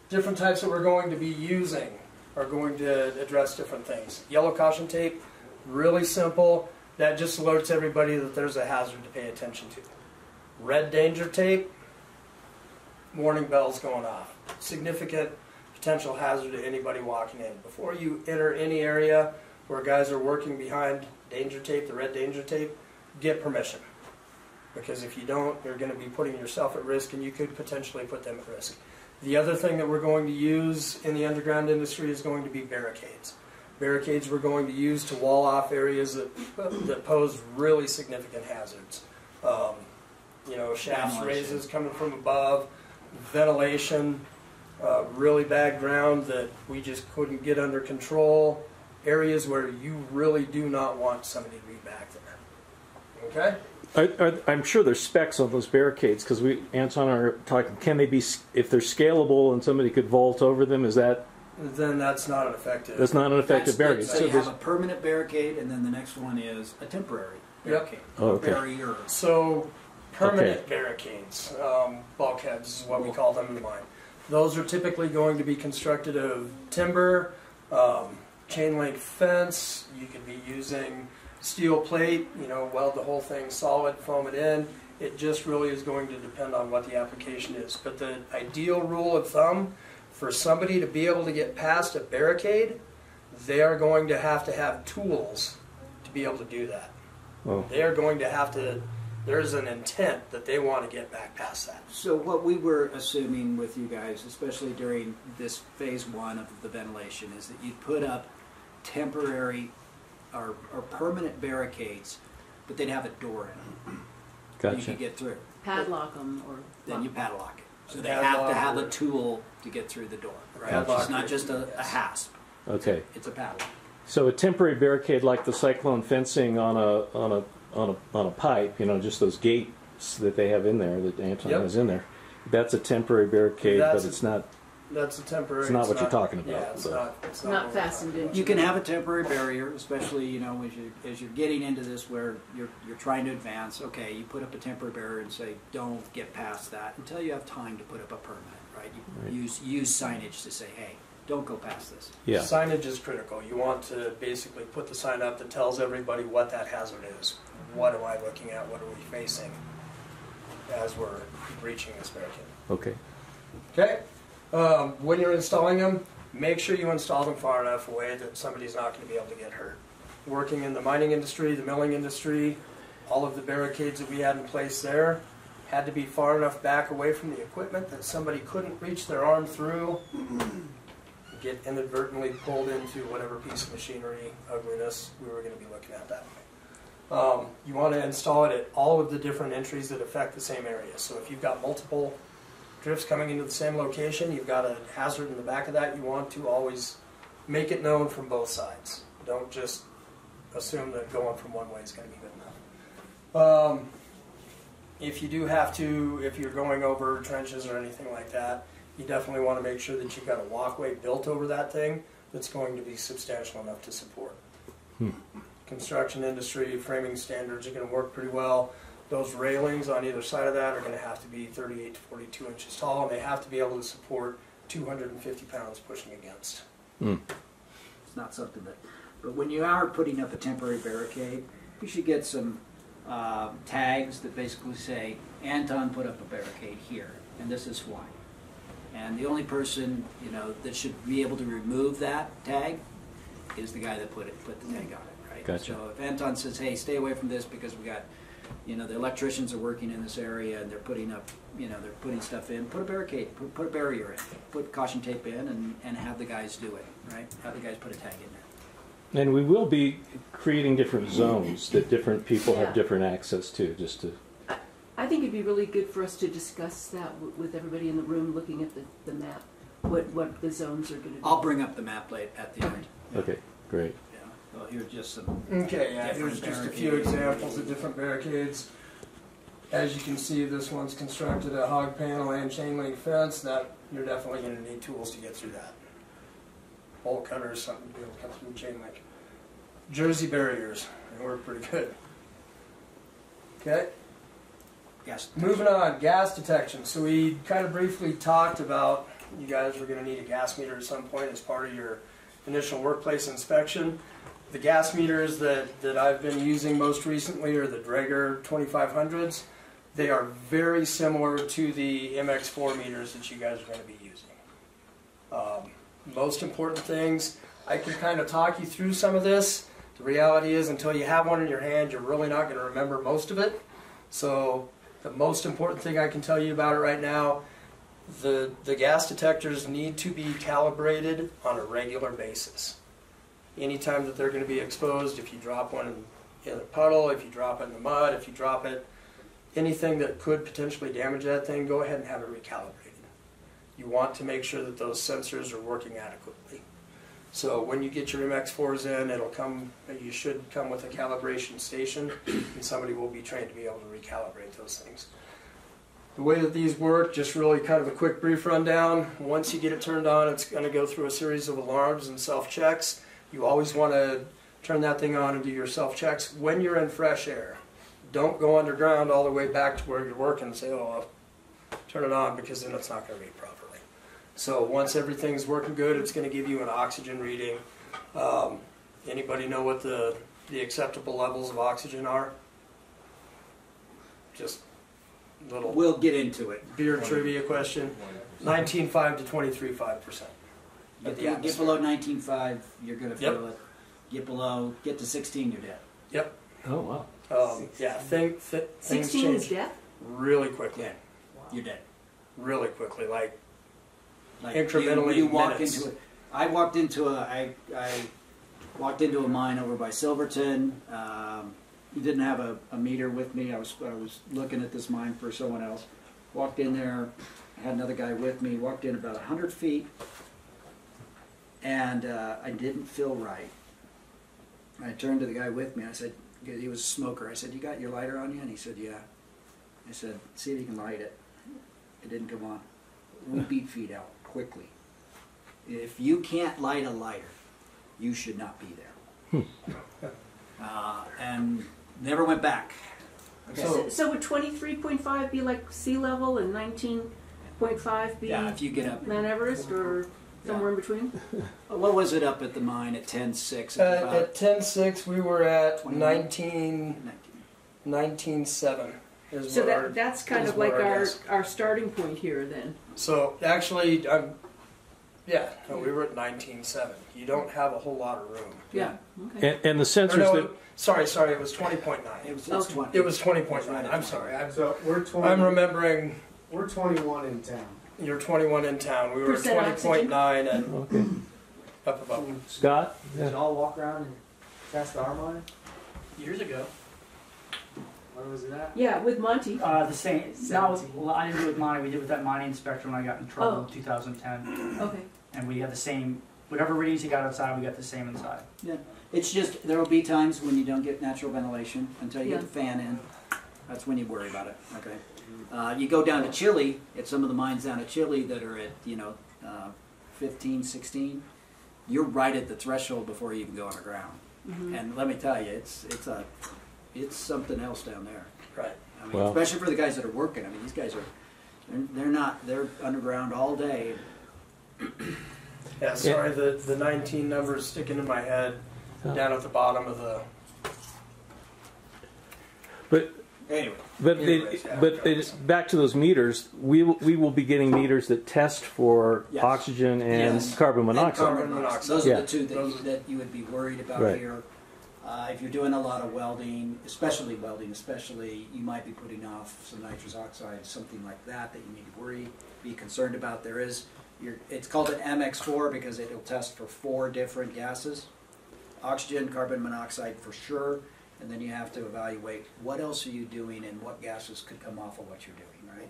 Different types that we're going to be using are going to address different things. Yellow caution tape, really simple. That just alerts everybody that there's a hazard to pay attention to. Red danger tape, warning bells going off. Significant potential hazard to anybody walking in. Before you enter any area where guys are working behind danger tape, the red danger tape, get permission. Because if you don't, you're going to be putting yourself at risk and you could potentially put them at risk. The other thing that we're going to use in the underground industry is going to be barricades. Barricades we're going to use to wall off areas that pose really significant hazards. You know, shafts raises coming from above, ventilation, really bad ground that we just couldn't get under control, areas where you really do not want somebody to be back there. Okay? I'm sure there's specs on those barricades because Anton and I are talking. Can they be, if they're scalable and somebody could vault over them? Is that? Then that's not an effective. That's not an effective barricade. So you have a permanent barricade, and then the next one is a temporary barricade. Oh, okay. Barrier. So permanent barricades, bulkheads is what we call them in the mine. Those are typically going to be constructed of timber, chain link fence. You could be using steel plate, you know, weld the whole thing solid, foam it in. It just really is going to depend on what the application is. But the ideal rule of thumb for somebody to be able to get past a barricade, they are going to have tools to be able to do that. Oh. They are going to have to, there's an intent that they want to get back past that. So what we were assuming with you guys, especially during this phase one of the ventilation, is that you'd put up temporary or permanent barricades, but they'd have a door in them. You Gotcha. could get through. Padlock them or. Then you padlock it. So they Padlock have to have or- a tool to get through the door, right? Padlock It's not or- just a yes. hasp. Okay. It's a padlock. So a temporary barricade like the cyclone fencing on a pipe, you know, just those gates that they have in there that Anton Yep. has in there. That's a temporary barricade, That's but it's not. That's a temporary. It's not what you're talking about, Yeah, it's but- not. It's Not what we're fastened talking into. You can have a temporary barrier, especially as you're getting into this where you're trying to advance. Okay, you put up a temporary barrier and say don't get past that until you have time to put up a permanent. Right? You use signage to say, hey, don't go past this. Yeah. Signage is critical. You want to basically put the sign up that tells everybody what that hazard is. What am I looking at? What are we facing as we're breaching this barricade? Okay. Okay. When you're installing them, make sure you install them far enough away that somebody's not going to be able to get hurt. Working in the mining industry, the milling industry, all of the barricades that we had in place there had to be far enough back away from the equipment that somebody couldn't reach their arm through, get inadvertently pulled into whatever piece of machinery ugliness we were going to be looking at that way. You want to install it at all of the different entries that affect the same area. So if you've got multiple drifts coming into the same location, you've got a hazard in the back of that, you want to always make it known from both sides. Don't just assume that going from one way is going to be good enough. If you do have to, if you're going over trenches or anything like that, you definitely want to make sure that you've got a walkway built over that thing that's going to be substantial enough to support. Construction industry framing standards are going to work pretty well. Those railings on either side of that are going to have to be 38 to 42 inches tall, and they have to be able to support 250 pounds pushing against. It's not something that, but when you are putting up a temporary barricade, you should get some tags that basically say, Anton put up a barricade here, and this is why. And the only person, you know, that should be able to remove that tag is the guy that put the tag on it, right? Gotcha. So if Anton says, hey, stay away from this because we got, you know, the electricians are working in this area and they're putting up, you know, they're putting stuff in, put a barricade, put a barrier in, put caution tape in and have the guys do it, right? Have the guys put a tag in there. And we will be creating different zones that different people have Yeah. different access to, just to... I think it'd be really good for us to discuss that with everybody in the room, looking at the map, what the zones are going to be. I'll bring up the map late at the end. Okay, great. Yeah. Well, here's just some. Okay, yeah, Different here's just a few barricades. examples of different barricades. As you can see, this one's constructed a hog panel and chain link fence. That you're definitely going to need tools to get through that. Bolt cutters, something to be able to cut through chain link. Jersey barriers, they work pretty good. Okay, Yes. moving on, gas detection. So we kind of briefly talked about you guys were going to need a gas meter at some point as part of your initial workplace inspection. The gas meters that I've been using most recently are the Draeger 2500s. They are very similar to the MX4 meters that you guys are going to be using. Most important things, I can kind of talk you through some of this. The reality is until you have one in your hand, you're really not going to remember most of it. So the most important thing I can tell you about it right now, the gas detectors need to be calibrated on a regular basis. Anytime that they're going to be exposed, if you drop one in a puddle, if you drop it in the mud, if you drop it, anything that could potentially damage that thing, go ahead and have it recalibrated. You want to make sure that those sensors are working adequately. So when you get your MX4s in, you should come with a calibration station, and somebody will be trained to be able to recalibrate those things. The way that these work, just really kind of a quick brief rundown. Once you get it turned on, it's going to go through a series of alarms and self-checks. You always want to turn that thing on and do your self-checks when you're in fresh air. Don't go underground all the way back to where you're working and say, oh, I'll turn it on, because then it's not going to read properly. So once everything's working good, it's going to give you an oxygen reading. Anybody know what the acceptable levels of oxygen are? Just little We'll get into it. beer trivia question. 19.5 to 23.5%. Get below 19.5, you're going to feel it. Get to 16, you're dead. Yep. Oh, wow. Yeah, things 16 is change death? really quickly. Dead. You're dead. Really quickly, like Like incrementally you walk minutes. into it. I walked into a mine over by Silverton. Didn't have a meter with me. I was looking at this mine for someone else. Walked in there, had another guy with me. Walked in about 100 feet, and I didn't feel right. I turned to the guy with me. I said, he was a smoker. I said, "You got your lighter on you?" And he said, "Yeah." I said, "See if you can light it." It didn't come on. We beat feet out quickly. If you can't light a lighter, you should not be there. And never went back. Okay. So would 23.5 be like sea level and 19.5 be Yeah, if you get up. Mount Everest, or somewhere in between? What was it up at the mine at 10.6? At 10.6, we were at 19. 19.7. So that's kind of like guess. our starting point here then. So actually, we were at 19.7. You don't have a whole lot of room. Yeah. Okay. And the sensors Or no, that... sorry, it was 20.9. It's Okay. 20. It was 20.9. I'm sorry. So we're 20. I'm remembering We're 21 in town. you're 21 in town. We were at Percent oxygen? 20.9 and Okay. up above. Scott? Did you all walk around and test our mine? Years ago. Where was it at? Yeah, with Monty. The same. No, 17. well, I didn't do it with mine. We did it with that mining inspector when I got in trouble Oh. in 2010, Okay. and we had the same. Whatever readings he got outside, we got the same inside. Yeah, it's just, there will be times when you don't get natural ventilation until you Yeah. get the fan in. That's when you worry about it, okay? You go down to Chile, at some of the mines down at Chile that are at, 15, 16, you're right at the threshold before you even go underground. Mhm. And let me tell you, it's something else down there. Right. I mean, Well- especially for the guys that are working. I mean, these guys they're underground all day. Yeah, sorry, the 19 numbers sticking in my head down at the bottom of the. But Anyway. Anyways, yeah, okay. back to those meters, we will be getting meters that test for Yes. oxygen and Yes. carbon And monoxide. carbon monoxide. Those are Yeah. the two Those are- that you would be worried about Right. here. If you're doing a lot of welding, especially you might be putting off some nitrous oxide, something like that you need to be concerned about. It's called an MX4 because it'll test for 4 different gases. Oxygen, carbon monoxide for sure, and then you have to evaluate what else are you doing and what gases could come off of what you're doing, right?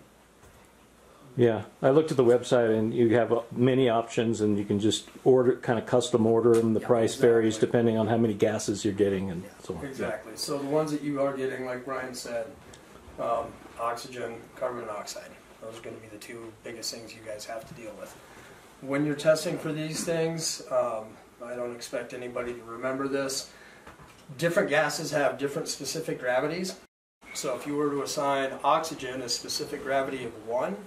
Yeah, I looked at the website and you have many options and you can just kind of custom order them. The Yeah, price varies exactly. depending on how many gases you're getting and so on. Exactly. So the ones that you are getting, like Brian said, oxygen, carbon monoxide. Those are going to be the 2 biggest things you guys have to deal with. When you're testing for these things, I don't expect anybody to remember this. Different gases have different specific gravities. So if you were to assign oxygen a specific gravity of 1,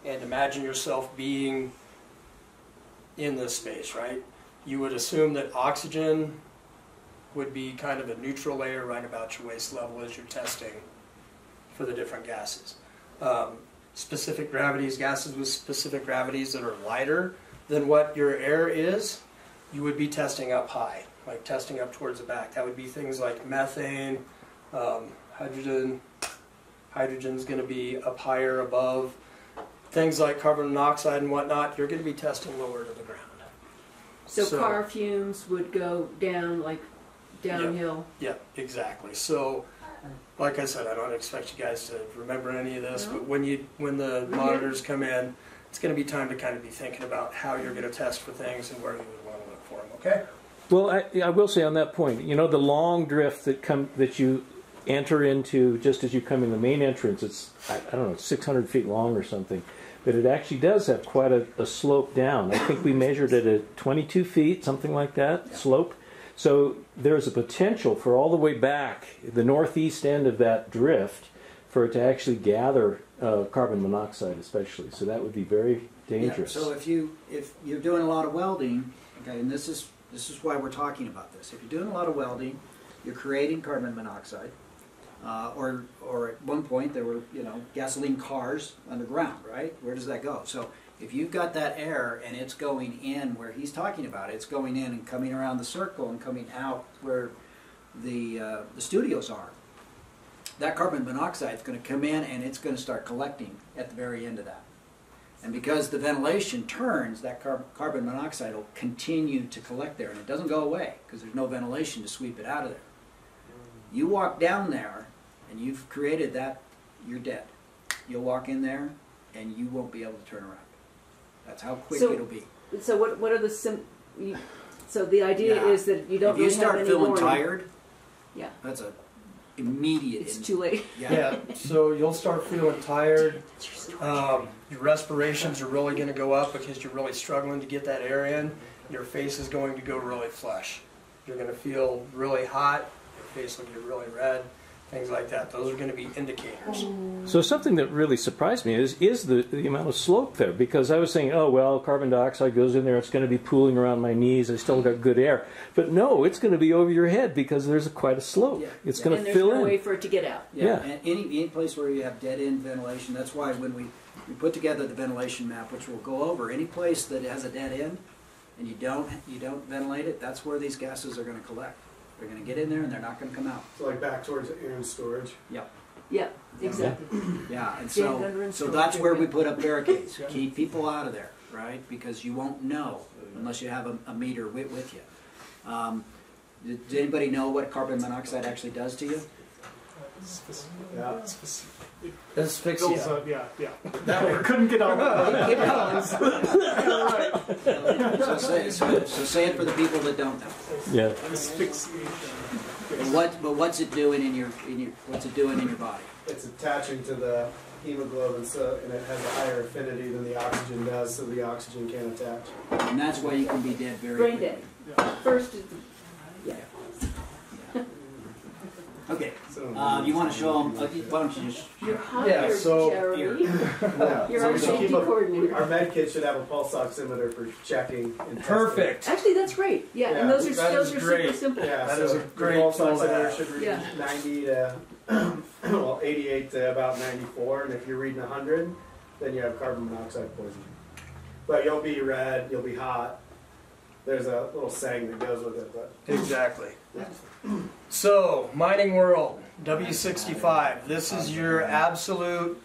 and imagine yourself being in this space, right? You would assume that oxygen would be kind of a neutral layer right about your waist level as you're testing for the different gases. Specific gravities, gases with specific gravities that are lighter than what your air is, you would be testing up high, like testing up towards the back. That would be things like methane, hydrogen. Hydrogen's going to be up higher above. Things like carbon monoxide and whatnot, you're going to be testing lower to the ground. So, So- car fumes would go down, like downhill. Yeah, exactly. So, like I said, I don't expect you guys to remember any of this, No. but when the monitors come in, it's going to be time to kind of be thinking about how you're going to test for things and where you would want to look for them. Okay? Well, I will say on that point, the long drift that you enter into just as you come in the main entrance, it's, I don't know, 600 feet long or something. But it actually does have quite a slope down. I think we measured it at 22 feet, something like that, slope. So there's a potential for all the way back, the northeast end of that drift, for it to actually gather carbon monoxide especially. So that would be very dangerous. Yeah, so if you're doing a lot of welding, okay, and this is why we're talking about this. If you're doing a lot of welding, you're creating carbon monoxide. Or at one point there were gasoline cars underground, right? Where does that go? So if you've got that air and it's going in where he's talking about, it's going in and coming around the circle and coming out where the studios are. That carbon monoxide is going to come in and it's going to start collecting at the very end of that. And because the ventilation turns, that carbon monoxide will continue to collect there, and it doesn't go away because there's no ventilation to sweep it out of there. You walk down there, and you've created that, you're dead. You'll walk in there, and you won't be able to turn around. That's how quick So- it'll be. So what are the so the idea Yeah. is that you don't If you really have start any feeling warning. tired, Yeah, that's a immediate. it's too late. Yeah, so you'll start feeling tired. Your respirations are really going to go up because you're really struggling to get that air in. Your face is going to go really flush. You're going to feel really hot. Your face will get really red. Things like that. Those are going to be indicators. So something that really surprised me is the amount of slope there, because I was saying, oh, well, carbon dioxide goes in there, it's going to be pooling around my knees, I still got good air. But no, it's going to be over your head because there's quite a slope. Yeah. It's Yeah. going And to there's fill no in. way for it to get out. Yeah. And any place where you have dead end ventilation, that's why when we put together the ventilation map, which we'll go over, any place that has a dead end and you don't ventilate it, that's where these gases are going to collect. They're going to get in there and they're not going to come out. So like back towards air and storage. Yep. Yeah, exactly. Yeah, and Stand under so and so store that's where we area. put up barricades. Yeah. Keep people out of there, right? Because you won't know unless you have a meter with you. Does anybody know what carbon monoxide actually does to you? Yeah. Asphyxia. Yeah. That couldn't get on. So say it for the people that don't know. Yeah. Asphyxiation. But what's it doing in your what's it doing in your body? It's attaching to the hemoglobin, and it has a higher affinity than the oxygen does, so the oxygen can't attach. And that's why you can be dead very Brain quickly. dead. First is, yeah. Okay. So, You want to show them? Why don't you just? You're hot Yeah, here, so- Jeremy. yeah. You're So our we should safety keep a- coordinator. Our med kit should have a pulse oximeter for checking and testing. Perfect. Actually, that's great. Yeah, and Yeah, those that are is super great. simple. Yeah, That so is a the great pulse tool to oximeter have. should read Yeah. 90 to well 88 to about 94, and if you're reading 100, then you have carbon monoxide poisoning. But you'll be red, you'll be hot. There's a little saying that goes with it, but Exactly. So, mining world, W65. This is your absolute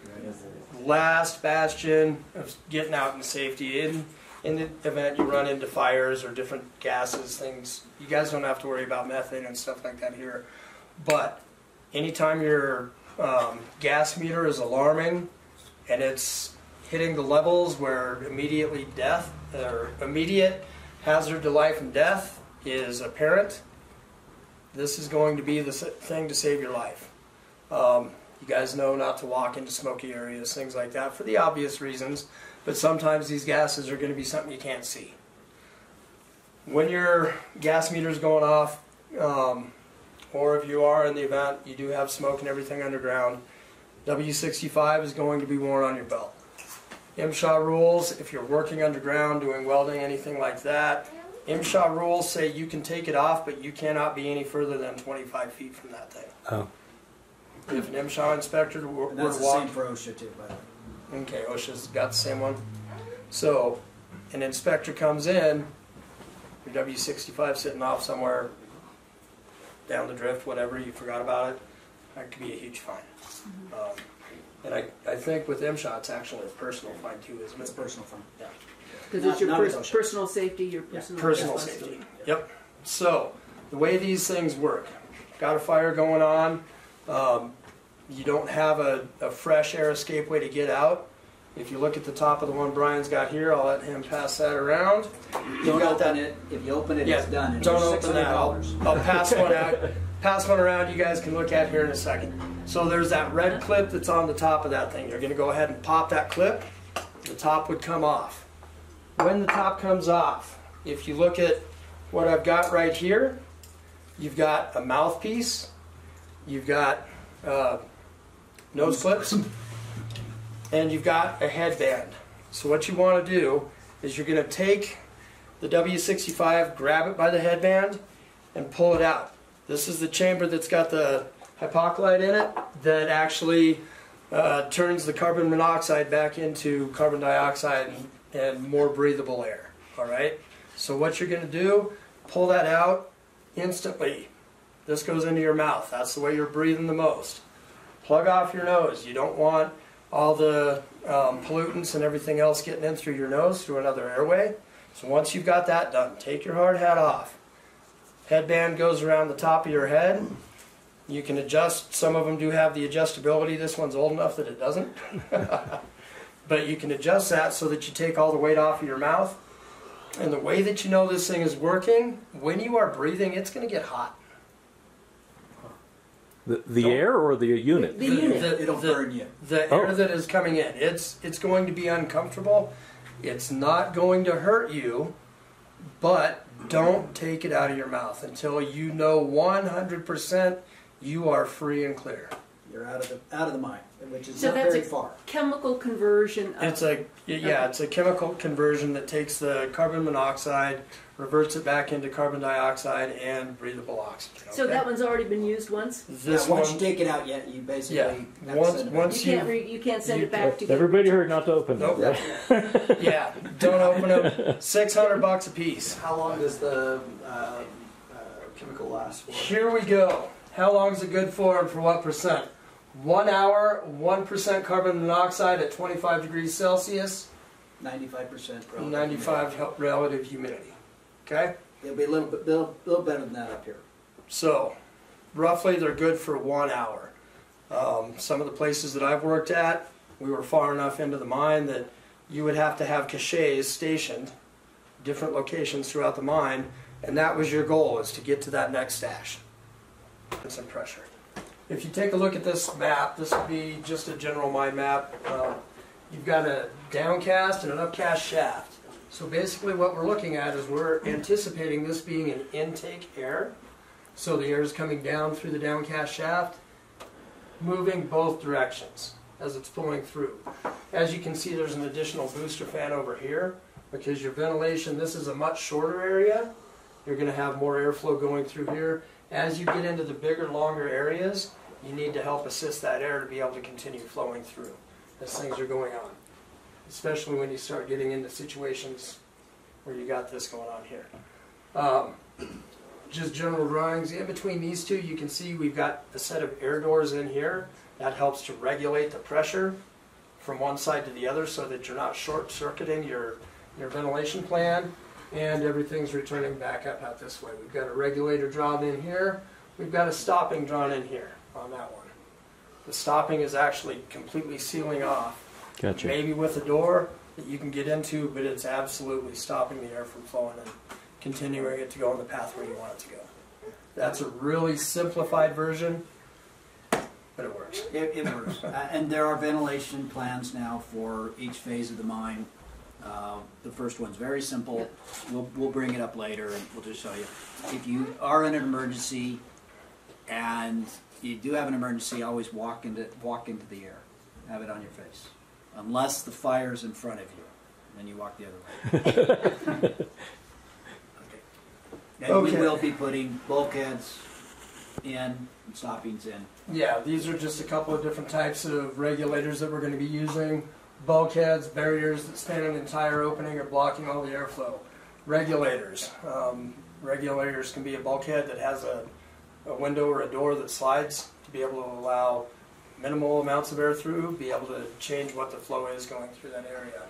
last bastion of getting out in safety. In the event you run into fires or different gases, things, you guys don't have to worry about methane and stuff like that here. But anytime your gas meter is alarming and it's hitting the levels where immediately death or immediate hazard to life and death is apparent, this is going to be the thing to save your life. You guys know not to walk into smoky areas, things like that, for the obvious reasons, but sometimes these gases are going to be something you can't see. When your gas meter is going off, or if you are in the event you do have smoke and everything underground, W65 is going to be worn on your belt. MSHA rules, if you're working underground, doing welding, anything like that, MSHA rules say you can take it off, but you cannot be any further than 25 feet from that thing. Oh. If an MSHA inspector were And to that's the walk... same for OSHA too, by the way. Okay, OSHA's got the same one. So, an inspector comes in, your W65 sitting off somewhere down the drift, whatever, you forgot about it, that could be a huge fine. And I think with MSHA, it's actually a personal fine too, isn't It's it? personal fun. Yeah. Because it's your Not with OSHA. personal safety, your personal Personal responsibility. safety. Yep. So, the way these things work, got a fire going on, you don't have a fresh air escape way to get out. If you look at the top of the one Brian's got here, I'll let him pass that around. Don't open it. If you open it, it's done. And Don't it's open that. $600. I'll pass one out. Pass one around. You guys can look at here in a second. So there's that red clip that's on the top of that thing. You're going to go ahead and pop that clip. The top would come off. When the top comes off, if you look at what I've got right here, you've got a mouthpiece. You've got nose clips. And you've got a headband. So what you want to do is you're going to take the W65, grab it by the headband, and pull it out. This is the chamber that's got the hypochlite in it that actually turns the carbon monoxide back into carbon dioxide and more breathable air. All right? So what you're going to do, pull that out instantly. This goes into your mouth. That's the way you're breathing the most. Plug off your nose. You don't want all the pollutants and everything else getting in through your nose through another airway. So once you've got that done, take your hard hat off. Headband goes around the top of your head. You can adjust. Some of them do have the adjustability. This one's old enough that it doesn't. But you can adjust that so that you take all the weight off of your mouth. And the way that you know this thing is working, when you are breathing, it's going to get hot. The air or the unit? The unit. It'll burn you. The air that is coming in, it's going to be uncomfortable. It's not going to hurt you, but don't take it out of your mouth until you know 100% you are free and clear. You're out of the mine, which is So not that's very a far. chemical conversion of... It's a chemical conversion that takes the carbon monoxide, reverts it back into carbon dioxide and breathable oxygen. So okay? that one's already been used once? This Once one, you take it out, you basically yeah. have to Once send it back. once You can't send it back to get... Everybody heard not to open Nope. that, right? yeah, don't open them. $600 a piece. How long does the chemical last for? Here we go. How long is it good for and for what percent? 1 hour, 1% carbon monoxide at 25 degrees Celsius, 95% relative. 95 relative humidity. Okay? It'll be a little better than that up here. So, roughly they're good for 1 hour. Some of the places that I've worked at, we were far enough into the mine that you would have to have caches stationed, different locations throughout the mine, and that was your goal, is to get to that next stash. Put some pressure. If you take a look at this map, this would be just a general mine map. You've got a downcast and an upcast shaft. So basically what we're looking at is we're anticipating this being an intake air. So the air is coming down through the downcast shaft, moving both directions as it's flowing through. As you can see, there's an additional booster fan over here because your ventilation, this is a much shorter area. You're going to have more airflow going through here. As you get into the bigger, longer areas, you need to help assist that air to be able to continue flowing through as things are going on. Especially when you start getting into situations where you got this going on here. Just general drawings. In between these two, you can see we've got a set of air doors in here. That helps to regulate the pressure from one side to the other so that you're not short-circuiting your ventilation plan, and everything's returning back up out this way. We've got a regulator drawn in here. We've got a stopping drawn in here on that one. The stopping is actually completely sealing off. Gotcha. Maybe with a door that you can get into, but it's absolutely stopping the air from flowing and continuing it to go on the path where you want it to go. That's a really simplified version, but it works. It works. And there are ventilation plans now for each phase of the mine. The first one's very simple. We'll bring it up later and we'll just show you. If you are in an emergency and you do have an emergency, always walk into the air. Have it on your face. Unless the fire's in front of you. Then you walk the other way. Okay. And we will be putting bulkheads in and stoppings in. Yeah, these are just a couple of different types of regulators that we're going to be using. Bulkheads, barriers that span an entire opening or blocking all the airflow. Regulators. Regulators can be a bulkhead that has a window or a door that slides to be able to allow minimal amounts of air through, be able to change what the flow is going through that area.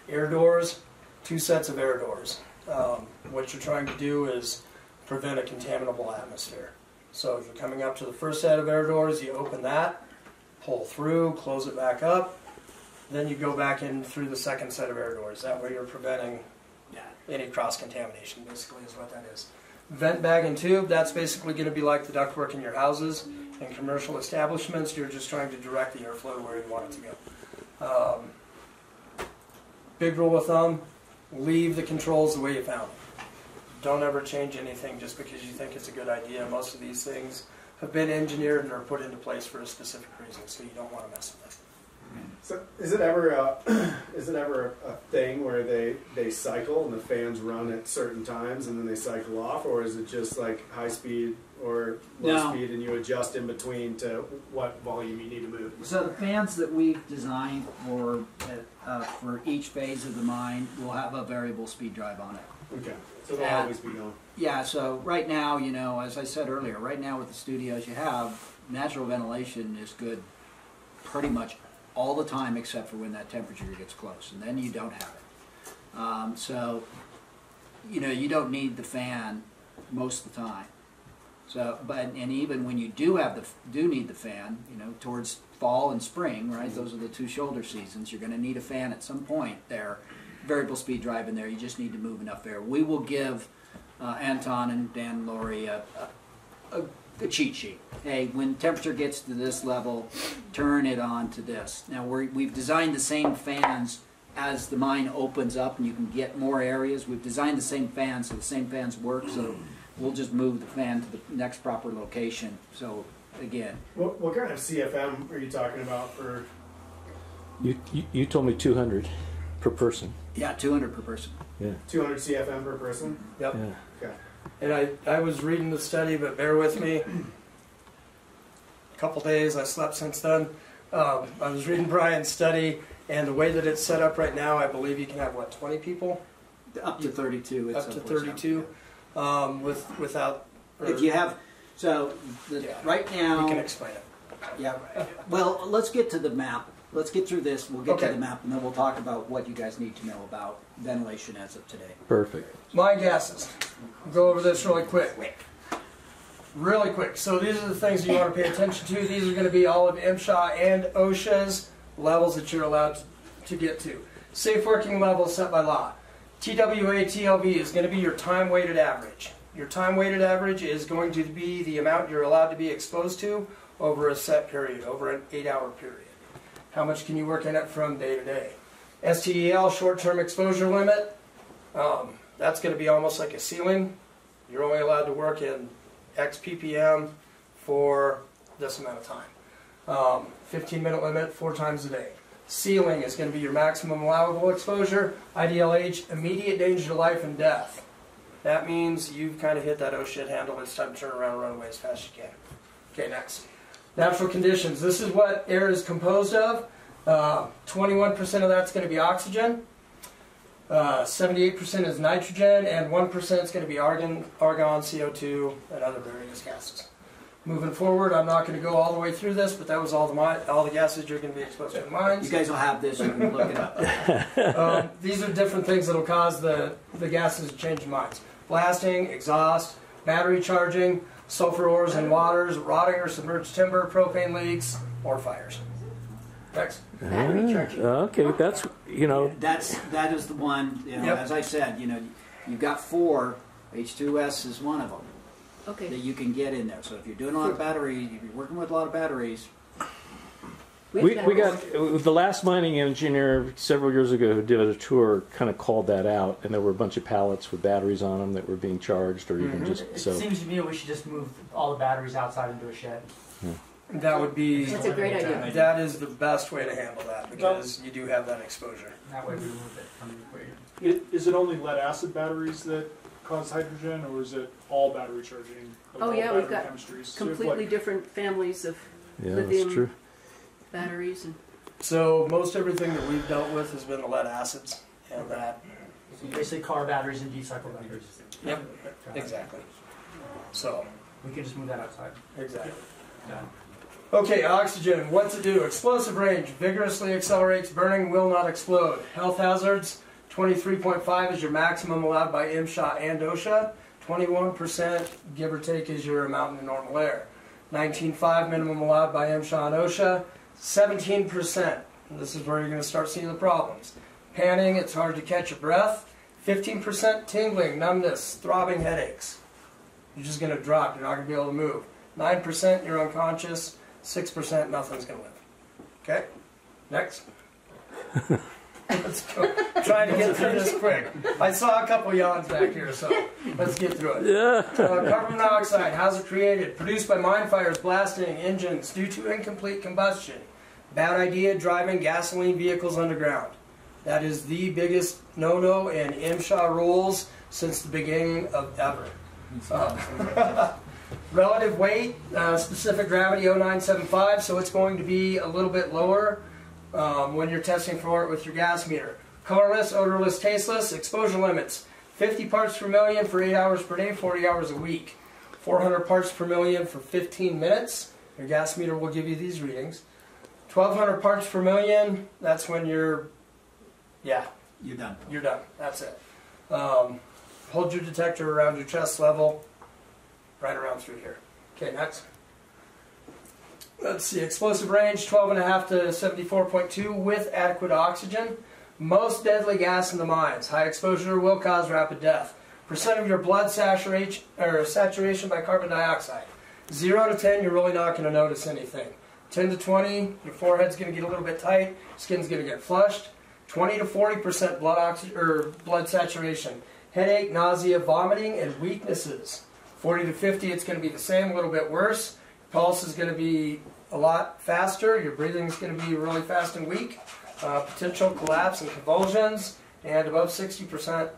Air doors, 2 sets of air doors. What you're trying to do is prevent a contaminable atmosphere. So if you're coming up to the first set of air doors, you open that, pull through, close it back up, then you go back in through the second set of air doors. That way you're preventing any cross-contamination, basically is what that is. Vent bag and tube, that's basically going to be like the ductwork in your houses and commercial establishments. You're just trying to direct the airflow where you want it to go. Big rule of thumb, leave the controls the way you found them. Don't ever change anything just because you think it's a good idea. Most of these things have been engineered and are put into place for a specific reason, so you don't want to mess with it. So is it ever a thing where they cycle and the fans run at certain times and then they cycle off, or is it just like high speed or low speed and you adjust in between to what volume you need to move? So the fans that we've designed for each phase of the mine will have a variable speed drive on it. Okay, so they'll always be going. Yeah, so right now, you know, as I said earlier, right now with the studios you have, natural ventilation is good pretty much all the time except for when that temperature gets close, and then you don't have it. So, you know, you don't need the fan most of the time. So, and even when you do need the fan, you know, towards fall and spring, right? Those are the 2 shoulder seasons. You're going to need a fan at some point there. Variable speed drive in there. You just need to move enough air. We will give Anton and Dan and Lori a cheat sheet. Hey, when temperature gets to this level, turn it on to this. Now we've designed the same fans as the mine opens up and you can get more areas. We've designed the same fans so the same fans work, so we'll just move the fan to the next proper location. So again. What kind of CFM are you talking about for? You told me 200 per person. Yeah, 200 per person. Yeah. 200 CFM per person? Yep. Yeah. Okay. And I was reading the study, but bear with me. A couple days, I slept since then. I was reading Brian's study, and the way that it's set up right now, I believe you can have, what, 20 people? Up to 32. Up to 32. Without... If you have... So, right now... You can explain it. Yeah. Well, let's get to the map. Let's get through this. We'll get to the map, and then we'll talk about what you guys need to know about ventilation as of today. Perfect. Mine gases. We'll go over this really quick. really quick. So these are the things you want to pay attention to. These are going to be all of MSHA and OSHA's levels that you're allowed to get to. Safe working levels set by law. TWA TLV is going to be your time-weighted average. Your time-weighted average is going to be the amount you're allowed to be exposed to over a set period, over an 8-hour period. How much can you work in it from day to day? STEL, short-term exposure limit, that's going to be almost like a ceiling. You're only allowed to work in X ppm for this amount of time. 15-minute limit, 4 times a day. Ceiling is going to be your maximum allowable exposure. IDLH, immediate danger to life and death. That means you've kind of hit that oh shit handle. It's time to turn around and run away as fast as you can. Okay, next. Natural conditions. This is what air is composed of. 21% of that's going to be oxygen. 78% is nitrogen, and 1% is going to be argon, CO2, and other various gases. Moving forward, I'm not going to go all the way through this, but that was all the gases you're going to be exposed to in mines. You guys will have this, you can look it up. These are different things that will cause the gases to change in mines. Blasting, exhaust, battery charging, sulfur ores and waters, rotting or submerged timber, propane leaks, or fires. Next. Battery charging. Okay, that's, That is the one, Yep. as I said, you've got 4, H2S is one of them that Okay. you can get in there. So if you're doing a lot of batteries, if you're working with a lot of batteries, we got the last mining engineer several years ago who did a tour kind of called that out, and there were a bunch of pallets with batteries on them that were being charged, or even just It so. seems to me we should just move all the batteries outside into a shed. That would be. That's a great idea. That is the best way to handle that because you do have that exposure. That way we remove it from the equation. Is it only lead acid batteries that cause hydrogen, or is it all battery charging? Like Oh, all yeah, we've battery got chemistries? So if, Completely like, different families of Yeah, that's lithium true. batteries and So most everything that we've dealt with has been the lead acids and that. So basically car batteries and D-cycle batteries. Yep, exactly. So, We can just move that outside. exactly. Done. Okay, oxygen, what to do? Explosive range, vigorously accelerates, burning, will not explode. Health hazards, 23.5 is your maximum allowed by MSHA and OSHA. 21%, give or take, is your amount in normal air. 19.5 minimum allowed by MSHA and OSHA. 17%, and this is where you're going to start seeing the problems. Panning, it's hard to catch your breath. 15% tingling, numbness, throbbing headaches. You're just going to drop, you're not going to be able to move. 9%, you're unconscious. 6%, nothing's going to live. Okay? Next. Let's go. Trying to get through this quick. I saw a couple yawns back here, so let's get through it. Yeah. Carbon monoxide, how's it created? Produced by mine fires, blasting, engines, due to incomplete combustion. Bad idea, driving gasoline vehicles underground. That is the biggest no-no in MSHA rules since the beginning of ever. Relative weight, specific gravity 0975, so it's going to be a little bit lower when you're testing for it with your gas meter. Colorless, odorless, tasteless, exposure limits. 50 parts per million for 8 hours per day, 40 hours a week. 400 parts per million for 15 minutes. Your gas meter will give you these readings. 1,200 parts per million, that's when you're you're done. done. That's it. Hold your detector around your chest level, right around through here. Okay, next. Let's see, explosive range, 12.5 to 74.2 with adequate oxygen. Most deadly gas in the mines. High exposure will cause rapid death. Percent of your blood saturation by carbon dioxide. 0 to 10, you're really not going to notice anything. 10 to 20, your forehead's going to get a little bit tight, skin's going to get flushed. 20 to 40% blood saturation. Headache, nausea, vomiting, and weaknesses. 40 to 50, it's going to be the same, a little bit worse. Pulse is going to be a lot faster. Your breathing is going to be really fast and weak. Potential collapse and convulsions. And above 60%,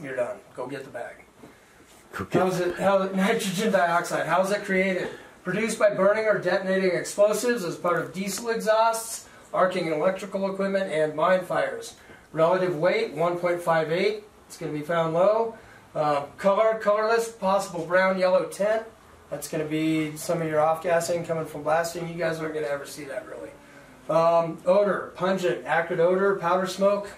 you're done. Go get the bag. Nitrogen dioxide, how is it created? Produced by burning or detonating explosives as part of diesel exhausts, arcing electrical equipment, and mine fires. Relative weight, 1.58. It's going to be found low. Colorless, possible brown, yellow tint. That's going to be some of your off-gassing coming from blasting. You guys aren't going to ever see that really. Odor, pungent, acrid odor, powder smoke.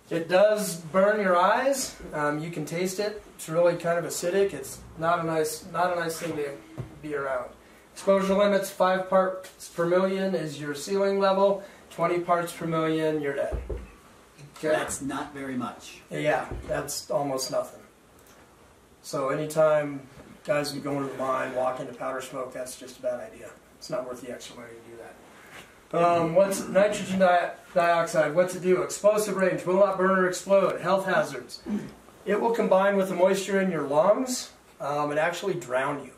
It does burn your eyes. You can taste it. It's really kind of acidic. It's not a nice thing to be around. Exposure limits: 5 parts per million is your ceiling level. 20 parts per million, you're dead. Okay. That's not very much. Yeah, that's almost nothing. So anytime guys would go into the mine, walk into powder smoke, that's just a bad idea. It's not worth the extra money to do that. What's nitrogen dioxide? What's it do? Explosive range, will not burn or explode. Health hazards. It will combine with the moisture in your lungs and actually drown you.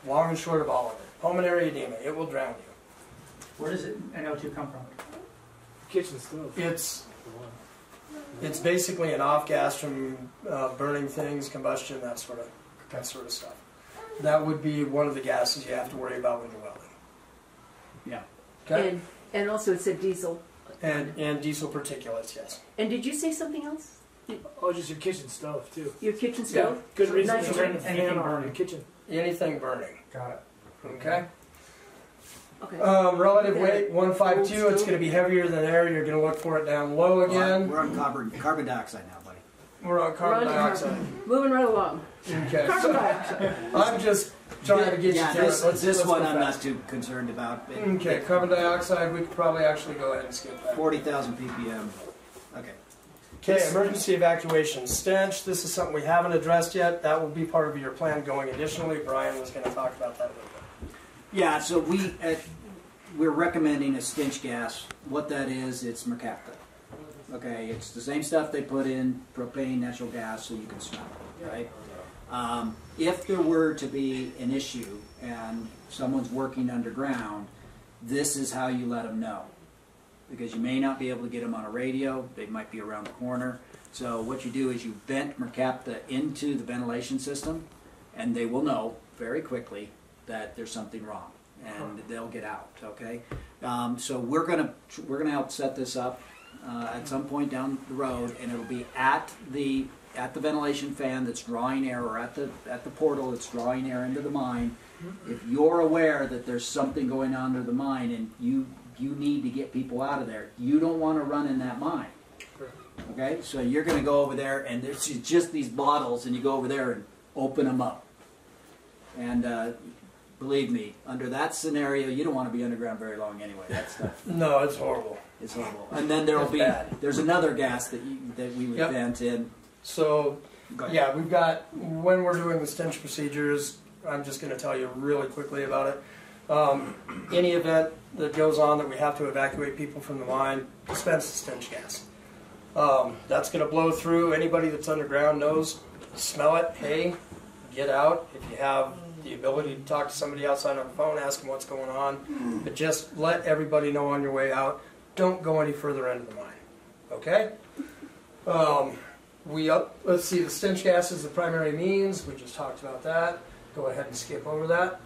Long and short of all of it. Pulmonary edema, it will drown you. Where does it NO2 come from? Kitchen stove. It's basically an off gas from burning things, combustion, that sort of stuff. That would be one of the gases you have to worry about when you're welding. Yeah. Okay. And also it said diesel. And diesel particulates, yes. And did you say something else? Oh, just your kitchen stove too. Your kitchen stove? Good reason to Nitrogen. turn the fan on in your kitchen. Anything burning. Got it. Okay. Okay. Relative Yeah. weight 152. It's going to be heavier than air. You're going to look for it down low again. We're on carbon dioxide now, buddy. We're on carbon dioxide. Moving right along. Okay. Carbon dioxide. I'm just trying to get Yeah, you through it. this Let's one go I'm not fast. too concerned about. Okay, carbon dioxide. We could probably actually go ahead and skip that. 40,000 ppm. Okay. Okay, emergency evacuation. Stench. This is something we haven't addressed yet. That will be part of your plan going additionally. Brian was going to talk about that a little bit. Yeah, so we're recommending a stench gas. What that is, it's mercapta. Okay, it's the same stuff they put in propane, natural gas, so you can smell it, right? If there were to be an issue and someone's working underground, this is how you let them know. Because you may not be able to get them on a radio, they might be around the corner. So what you do is you vent mercapta into the ventilation system, and they will know very quickly that there's something wrong, and they'll get out. Okay, so we're gonna help set this up at some point down the road, and it'll be at the ventilation fan that's drawing air, or at the portal that's drawing air into the mine. If you're aware that there's something going on under the mine, and you need to get people out of there, you don't want to run in that mine. Okay, so you're going to go over there, and there's just these bottles, and you go over there and open them up. And believe me, under that scenario, you don't want to be underground very long anyway. That stuff No, it's horrible. is horrible. And then there's another gas that we would vent in. So, Go ahead. yeah, we've got, when we're doing the stench procedures, I'm just going to tell you really quickly about it. Any event that goes on that we have to evacuate people from the mine, dispense the stench gas. That's going to blow through. Anybody that's underground knows, smell it, hey, get out. If you have the ability to talk to somebody outside on the phone, ask them what's going on. But just let everybody know on your way out. Don't go any further into the mine. Okay? Let's see, the stench gas is the primary means. We just talked about that. Go ahead and skip over that.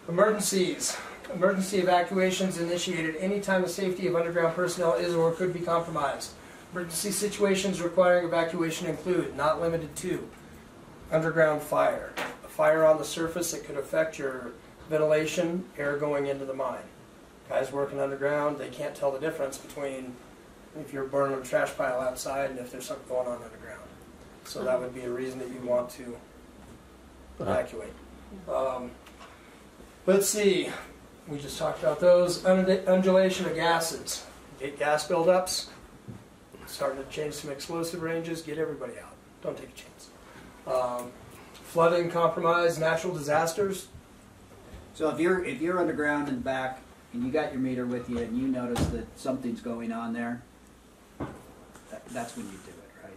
Emergencies. Emergency evacuations initiated anytime the safety of underground personnel is or could be compromised. Emergency situations requiring evacuation include, not limited to, underground fire. A fire on the surface that could affect your ventilation, air going into the mine. Guys working underground, they can't tell the difference between if you're burning a trash pile outside and if there's something going on underground. So that would be a reason that you want to evacuate. Let's see, we just talked about those. Undulation of gases. Get gas buildups. Starting to change some explosive ranges. Get everybody out. Don't take a chance. Flooding, compromise, natural disasters. So if you're underground in the back and you got your meter with you and you notice that something's going on there, that's when you do it, right?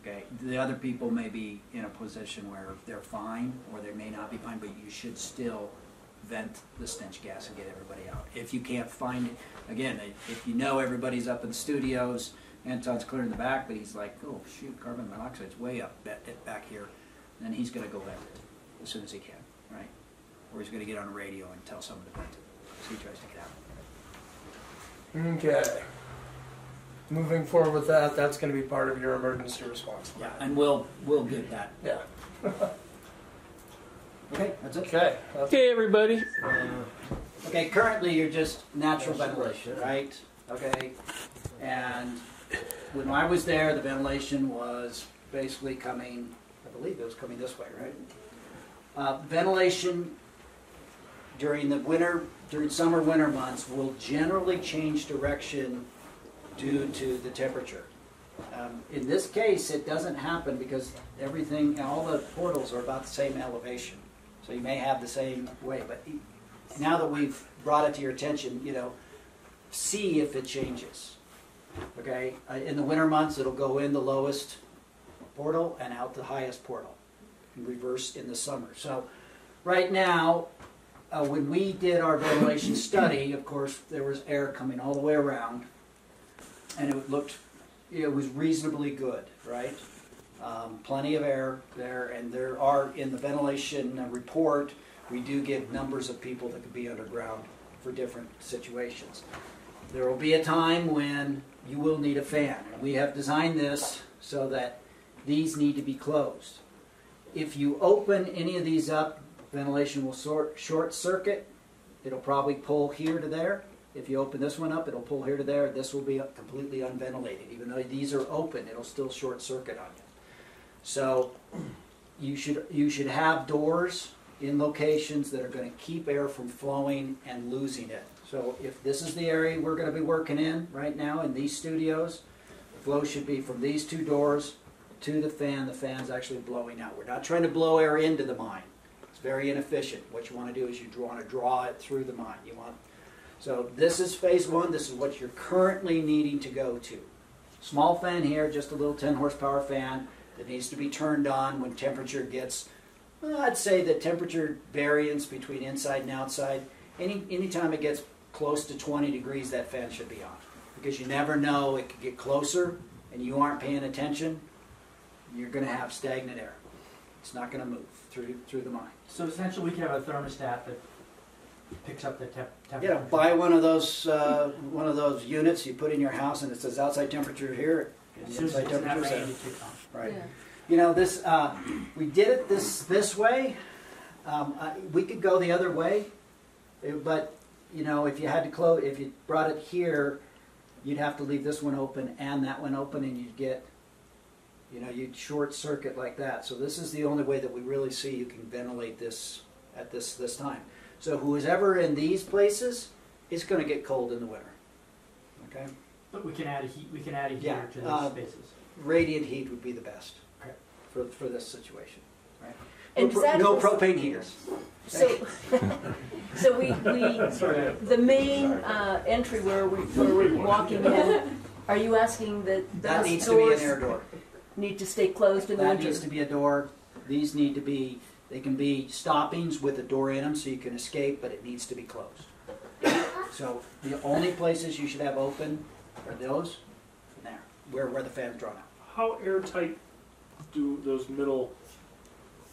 Okay. The other people may be in a position where they're fine, or they may not be fine, but you should still vent the stench gas and get everybody out. If you can't find it, again, if you know everybody's up in the studios, Anton's clearing the back, but he's like, oh shoot, carbon monoxide's way up back here, then he's going to go vent it as soon as he can, right? Or he's going to get on the radio and tell someone to vent it, so he tries to get out. Okay. Moving forward with that, that's going to be part of your emergency response plan. Yeah, and we'll get that. Yeah. Okay, that's it. Okay. Okay, everybody. Okay, currently you're just natural ventilation, right? okay? And when I was there, the ventilation was basically coming, I believe it was coming this way, right? Ventilation during summer, winter months will generally change direction due to the temperature. In this case, it doesn't happen because all the portals are about the same elevation. So you may have the same way, but now that we've brought it to your attention, see if it changes. Okay? In the winter months, it'll go in the lowest portal and out the highest portal. And reverse in the summer. So right now, when we did our ventilation study, of course, there was air coming all the way around, and it was reasonably good, right? Plenty of air there, and there are, in the ventilation report, we do give numbers of people that could be underground for different situations. There will be a time when you will need a fan. We have designed this so that these need to be closed. If you open any of these up, ventilation will short circuit. It'll probably pull here to there. If you open this one up, it'll pull here to there. This will be completely unventilated. Even though these are open, it'll still short circuit on you. So you should have doors in locations that are going to keep air from flowing and losing it. So if this is the area we're going to be working in right now in these studios, the flow should be from these two doors to the fan. The fan's actually blowing out. We're not trying to blow air into the mine. It's very inefficient. What you want to do is you want to draw it through the mine. So this is phase one. This is what you're currently needing to go to. Small fan here, just a little 10 horsepower fan that needs to be turned on when temperature gets, I'd say the temperature variance between inside and outside, anytime it gets close to 20 degrees, that fan should be on. Because you never know, it could get closer and you aren't paying attention, you're going to have stagnant air. It's not going to move through the mine. So essentially we can have a thermostat that picks up the temperature. Yeah, buy one of those units you put in your house, and it says outside temperature here, and As the soon as inside it's in that temperature range, there. it kicks on. Right. Yeah. This we did it this way. We could go the other way, but if you had to close, if you brought it here, you'd have to leave this one open and that one open, and you'd get, you'd short circuit like that. So this is the only way that we really see you can ventilate this at this time. So who's ever in these places, it's going to get cold in the winter. Okay. But we can add a heat. We can add a heater Yeah, to those spaces. Radiant heat would be the best Okay. for this situation. Right. And does that No also- propane heaters. So, so the main entry where we're walking in, are you asking that That those needs to be an doors air door. need to stay closed in the That winter? needs to be a door. These need to be, they can be stoppings with a door in them so you can escape, but it needs to be closed. So the only places you should have open are those and there, where the fan's drawn out. How airtight do those middle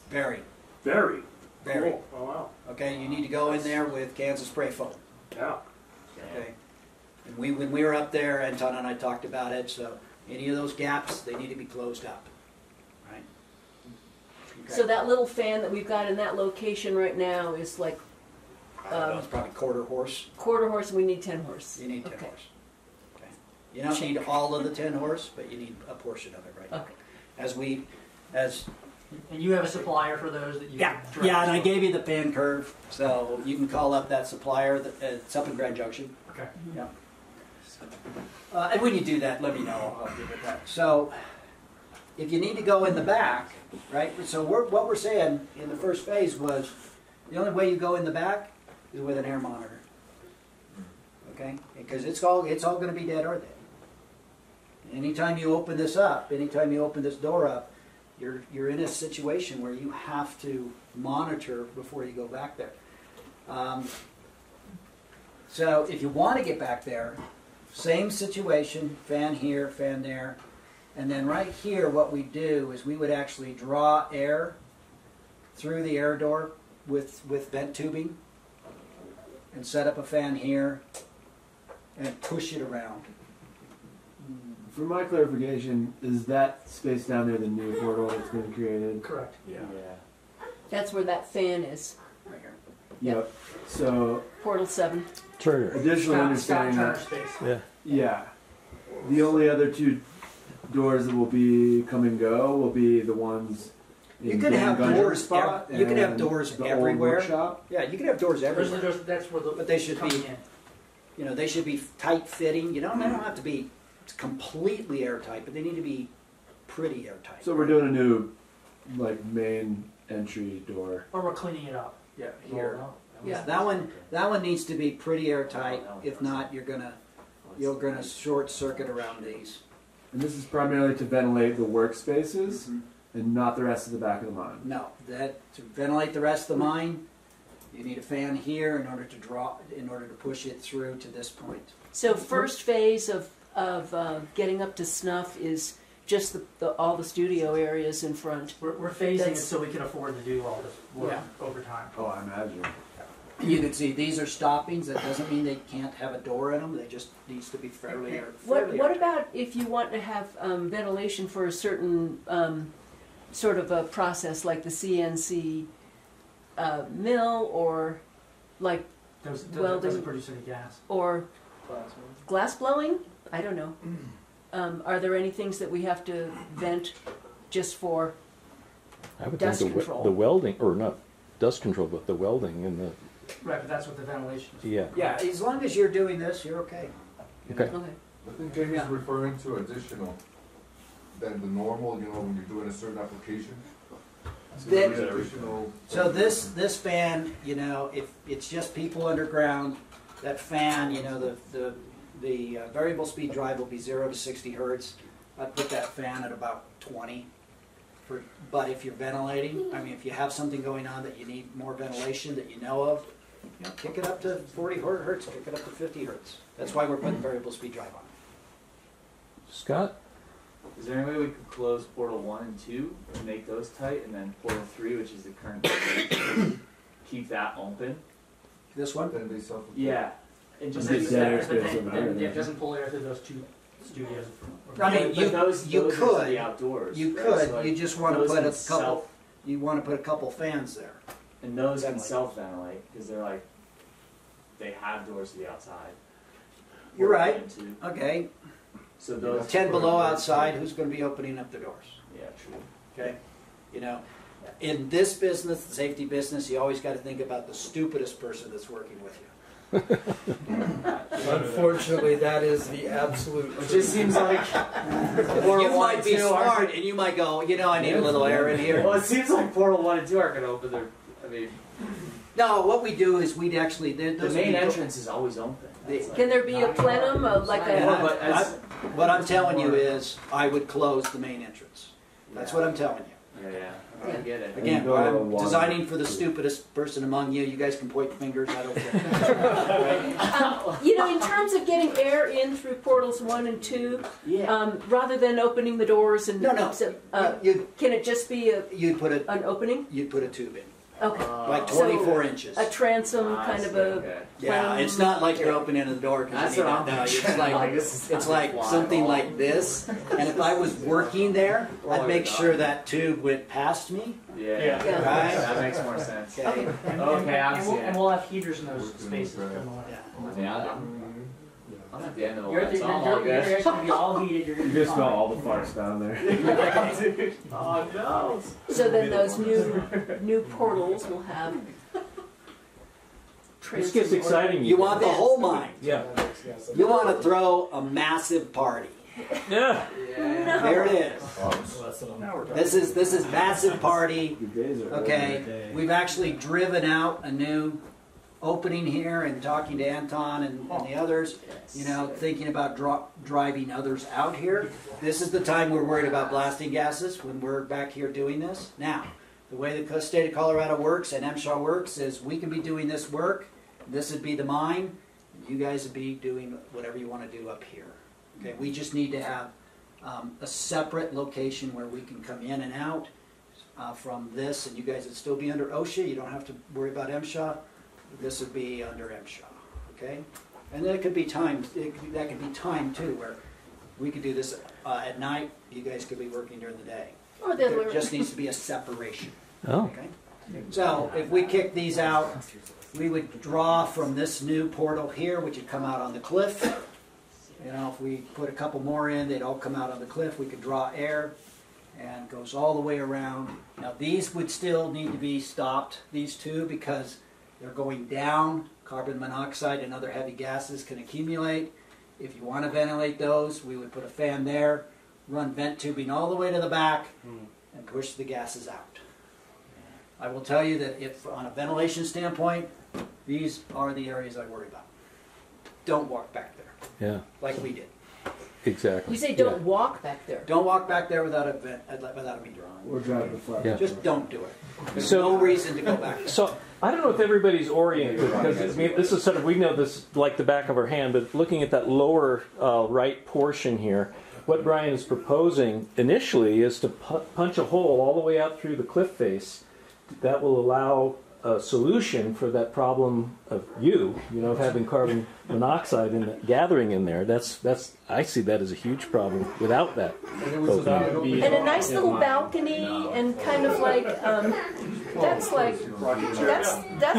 Very, vary? very. Cool. Oh wow. Okay, you need to go in there with cans of spray foam. Yeah. Okay. And when we were up there, Anton and I talked about it, so any of those gaps, they need to be closed up. Right? Okay. So that little fan that we've got in that location right now is like I don't know, it's probably quarter horse. quarter horse, and we need 10 horse. You need 10 Okay. horse. Okay. You don't need all of the 10 horse, but you need a portion of it right now. Okay. And you have a supplier for those that you Yeah, direct yeah, and I to? gave you the fan curve, so you can call up that supplier. It's up in Grand Junction. Okay. Yeah. And when you do that, let me know. I'll help you with that. So, if you need to go in the back, right? So what we're saying in the first phase was the only way you go in the back is with an air monitor. Okay? Because it's all going to be dead or dead. Anytime you open this up, anytime you open this door up, you're in a situation where you have to monitor before you go back there. So if you want to get back there, same situation, fan here, fan there, and then right here what we do is we would actually draw air through the air door with vent tubing and set up a fan here and push it around. For my clarification, is that space down there the new portal that's been created? Correct. Yeah. That's where that fan is. Right here. Yep. So Portal 7. Turner. additionally Scott understanding Turner that, space. Yeah. yeah, the only other two doors that will be come and go will be the ones in You could Dan have Gunter's doors spot you could have and doors the old everywhere. workshop. Yeah, you can have doors everywhere. That's where the. But they should be- coming in. You know, they should be tight fitting. You know, they don't have to be completely airtight, but they need to be pretty airtight. So we're doing a new, like, main entry door. Or we're cleaning it up. Yeah, here. Well, Yeah, that one needs to be pretty airtight. If not, you're gonna short circuit around these. And this is primarily to ventilate the workspaces and not the rest of the back of the mine. No, to ventilate the rest of the mine, you need a fan here in order to push it through to this point. So first phase of getting up to snuff is just all the studio areas in front. We're phasing it That's- so we can afford to do all this work over time. Oh, I imagine. You can see these are stoppings. That doesn't mean they can't have a door in them. They just needs to be fairly What airtight. about if you want to have ventilation for a certain sort of a process like the CNC mill or like Doesn't produce any gas. or glass blowing? I don't know. Are there any things that we have to vent just for? I would Dust think control. the welding, or not dust control, but the welding and the, Right, but that's what the ventilation is. yeah. Yeah, as long as you're doing this, you're okay. Okay. Okay. I think Jamie's referring to additional than the normal, you know, when you're doing a certain application. So That- there's additional. So this fan, you know, if it's just people underground, that fan, you know, the variable speed drive will be 0 to 60 hertz. I'd put that fan at about 20. But if you're ventilating, I mean, if you have something going on that you need more ventilation that you know of, you know, kick it up to 40 hertz, kick it up to 50 hertz. That's why we're putting variable speed drive on. Scott? Is there any way we could close portal 1 and 2 and make those tight, and then portal 3, which is the current keep that open? This one? Then they self. Yeah. And just Just dead But airspace over there. it doesn't pull air through those two studios. I mean, But those you are could. the outdoors. You right? could, So, like, you just want to those put a can couple, self- you want to put a couple fans there. and those can Ventilate. self-ventilate because they're like they have doors to the outside. You're Portal right. 1 and 2. Okay, So those. 10 below outside, who's going to be opening up the doors? Yeah, true. Okay, you know, in this business, the safety business, you always got to think about the stupidest person that's working with you. Unfortunately, that is the absolute. It just seems like You might be smart, and you might go, you know, I need a little air in here. Well, it seems like portal 1 and 2 aren't going to open their. I mean, No, what we do is we'd actually the those main would be- entrance is always open. That's like- Can there be a plenum, like And a? but as- what I'm telling you is, I would close the main entrance. That's what I'm telling you. Yeah. I get it. Again, go to I'm one. designing for the stupidest person among you. You guys can point fingers. I don't care. You know, in terms of getting air in through portals 1 and 2, Yeah. rather than opening the doors and No. can it just be You'd put an opening? a tube in, Okay. like So, 24 inches. A transom, kind of a. Okay. Yeah, it's not like you're opening the door because That's you need what I'm that. No, thinking. it's like This is it's not like fly something at all. like this. And if I was working there, I'd make sure that tube went past me. Yeah. Yeah. Right? That makes more sense. Okay. Okay, I'm seeing and it. we'll have heaters in those spaces. Come on. Yeah. Yeah, I'm at the end of the You're, line, at the, so I'm all you're, you're good. actually gonna be all heated. You're gonna You be just smell fine. all the farts down there. Oh no! So then those new portals will have. This gets transom or- exciting. You want the whole mine. Yeah. You want to throw a massive party. Yeah. There it is. This is massive party. Your days are Okay, we've actually driven out a new opening here and talking to Anton and the others, you know, thinking about driving others out here. This is the time we're worried about blasting gases when we're back here doing this. Now, the way the state of Colorado works and MSHA works is we can be doing this work, this would be the mine, and you guys would be doing whatever you want to do up here. Okay, we just need to have a separate location where we can come in and out from this, and you guys would still be under OSHA. You don't have to worry about MSHA. This would be under MSHA, okay? And then it could be timed. That could be timed too, where we could do this at night. You guys could be working during the day. Or then There we're- just needs to be a separation, Oh. okay? So if we kick these out, we would draw from this new portal here, which would come out on the cliff. You know, if we put a couple more in, they'd all come out on the cliff. We could draw air, and goes all the way around. Now these would still need to be stopped, these two, because they're going down. Carbon monoxide and other heavy gases can accumulate. If you want to ventilate those, we would put a fan there, run vent tubing all the way to the back, and push the gases out. I will tell you that if, on a ventilation standpoint, these are the areas I worry about. Don't walk back there, Yeah, like we did. exactly. You say don't walk back there. Don't walk back there without a vent, without a meter on. Or drive the flat. Yeah. Just don't do it. There's So- no reason to go back there. So I don't know if everybody's oriented, because I mean, this is sort of, we know this like the back of our hand, but looking at that lower right portion here, what Brian is proposing initially is to punch a hole all the way out through the cliff face. That will allow a solution for that problem of of having carbon monoxide gathering in there. That's I see that as a huge problem without that. And a nice little balcony and kind of like that's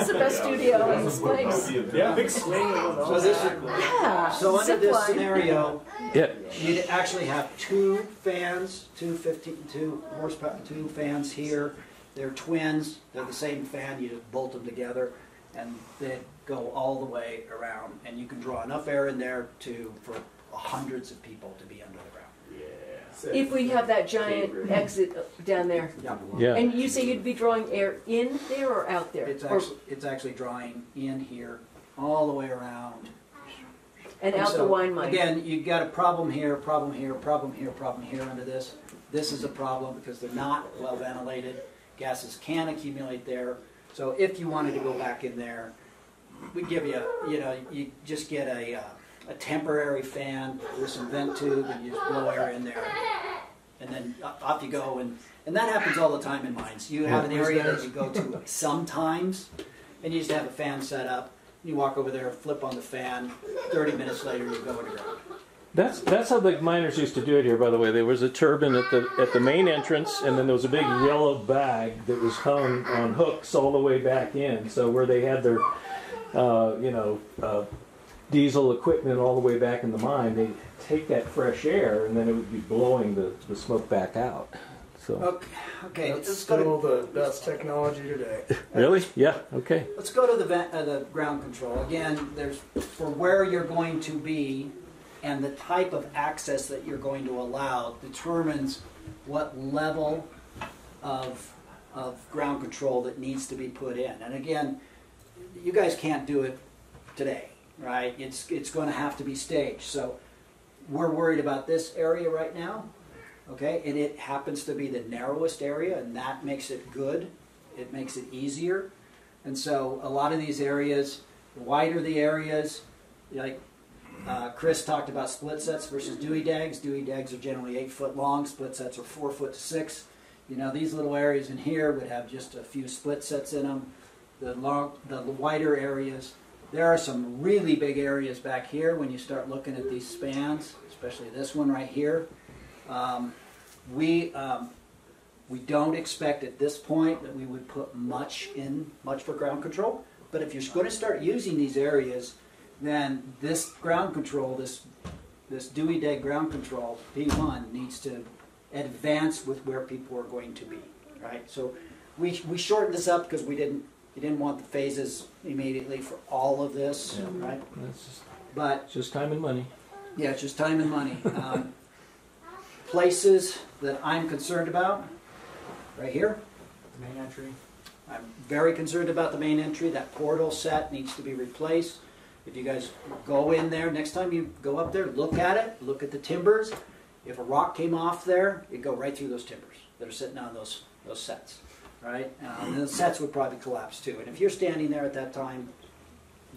the best studio in this place. Yeah, big swing. So this is, Yeah. so under zip this line. scenario, Yeah, you'd actually have two fans, two horsepower, two fans here. They're twins. They're the same fan. You just bolt them together, and they go all the way around. And you can draw enough air in there for hundreds of people to be under the ground. If we have that giant exit down there. Yeah. yeah. And you say you'd be drawing air in there or out there? It's actually drawing in here, all the way around. And out the so, wine mine. Again, you've got a problem here, problem here, problem here, problem here under this. This is a problem because they're not well ventilated. Gases can accumulate there. So if you wanted to go back in there, we give you, you just get a temporary fan with some vent tube, and you just blow air in there, and then off you go. And that happens all the time in mines. You have an area that you go to sometimes, and you just have a fan set up. You walk over there, flip on the fan. 30 minutes later, you go underground. That's how the miners used to do it here. By the way, there was a turbine at the main entrance, and then there was a big yellow bag that was hung on hooks all the way back in. So where they had their, diesel equipment all the way back in the mine, they take that fresh air, and then it would be blowing the smoke back out. So Okay. That's Let's go still the best technology today. really, yeah, okay. Let's go to the ground control. Again, there's for where you're going to be and the type of access that you're going to allow determines what level of ground control that needs to be put in. And again, you guys can't do it today, right? It's going to have to be staged. So we're worried about this area right now, okay? And it happens to be the narrowest area, and that makes it good. It makes it easier. And so a lot of these areas, the wider the areas, like Chris talked about split sets versus Dewey Dags. Dewey Dags are generally 8 foot long. Split sets are 4 foot to 6. These little areas in here would have just a few split sets in them. The wider areas. There are some really big areas back here when you start looking at these spans, especially this one right here. We don't expect at this point that we would put much for ground control. But if you're going to start using these areas, then this ground control, this Dewey Dag ground control, P1, needs to advance with where people are going to be, right? So we shortened this up because we didn't want the phases immediately for all of this, right? It's just time and money. Yeah, it's just time and money. Places that I'm concerned about, right here. The main entry. I'm very concerned about the main entry. That portal set needs to be replaced. If you guys go in there, next time you go up there, look at it, look at the timbers. If a rock came off there, it'd go right through those timbers that are sitting on those sets, right? And the sets would probably collapse too. And if you're standing there at that time,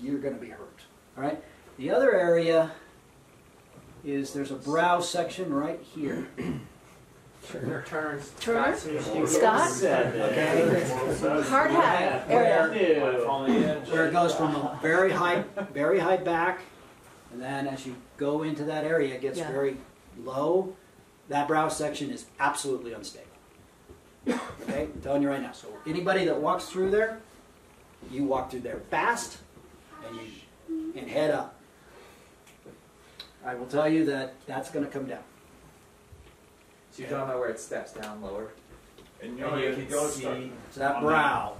you're going to be hurt, all right? The other area is there's a brow section right here. Turner. Turner? Scott? Scott? Okay. Hard hat area. Where it goes from a very high back, and then as you go into that area, it gets very low. That brow section is absolutely unstable. Okay, I'm telling you right now. So anybody that walks through there, you walk through there fast and head up. I will tell you that that's going to come down. So you're talking about where it steps down lower? And you it can goes see It's that brow,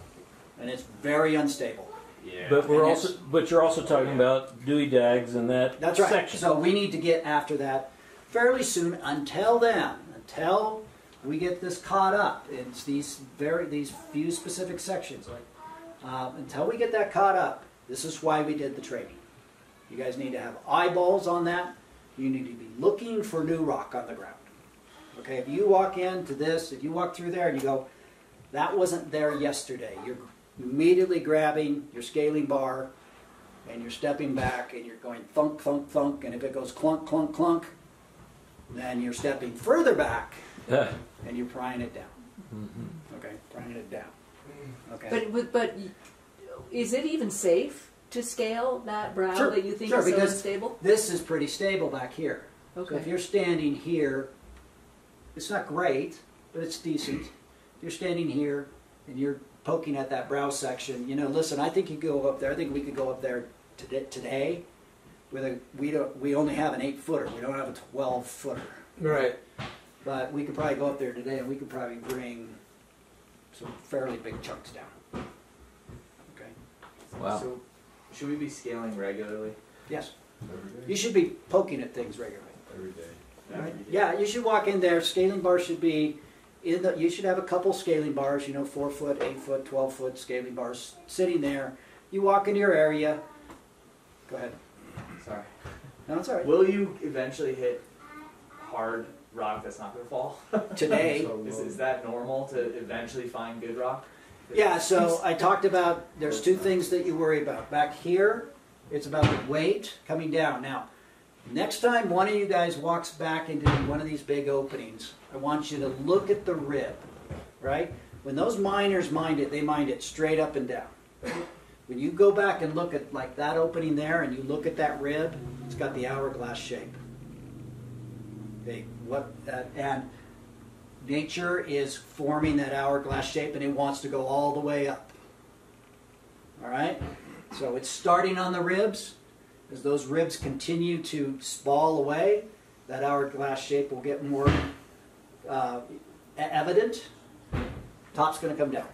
and it's very unstable. Yeah. But And you're also talking about Dewey Dags and that That's right. section. So we need to get after that fairly soon. Until then, until we get this caught up, it's these few specific sections. Until we get that caught up, this is why we did the training. You guys need to have eyeballs on that. You need to be looking for new rock on the ground. Okay, if you walk into this, if you walk through there and you go, that wasn't there yesterday, you're immediately grabbing your scaling bar and you're stepping back and you're going thunk, thunk, thunk, and if it goes clunk, clunk, clunk, then you're stepping further back and you're prying it down. Okay, prying it down. Okay. But is it even safe to scale that brow Sure, that you think sure, is so because unstable? This is pretty stable back here. So if Okay. you're standing here, it's not great, but it's decent. If you're standing here and you're poking at that brow section, listen, I think you go up there. I think we could go up there today. We only have an 8-footer. We don't have a 12-footer. Right. But we could probably go up there today and we could probably bring some fairly big chunks down. Okay. Wow. So should we be scaling regularly? Yes. Every day? You should be poking at things regularly. Every day. Right? Yeah, you should walk in there. Scaling bar should be you should have a couple scaling bars, 4-foot, 8-foot, 12-foot scaling bars sitting there. You walk into your area. Go ahead. Sorry. No, it's all right. Will you eventually hit hard rock that's not going to fall? Today. Is that normal to eventually find good rock? Yeah, so I talked about there's two things that you worry about. Back here, it's about the weight coming down. Now, next time one of you guys walks back into one of these big openings, I want you to look at the rib, right? When those miners mined it, they mined it straight up and down. When you go back and look at like that opening there and you look at that rib, it's got the hourglass shape. Okay, and nature is forming that hourglass shape and it wants to go all the way up. All right? So it's starting on the ribs. As those ribs continue to spall away, that hourglass shape will get more evident. Top's going to come down.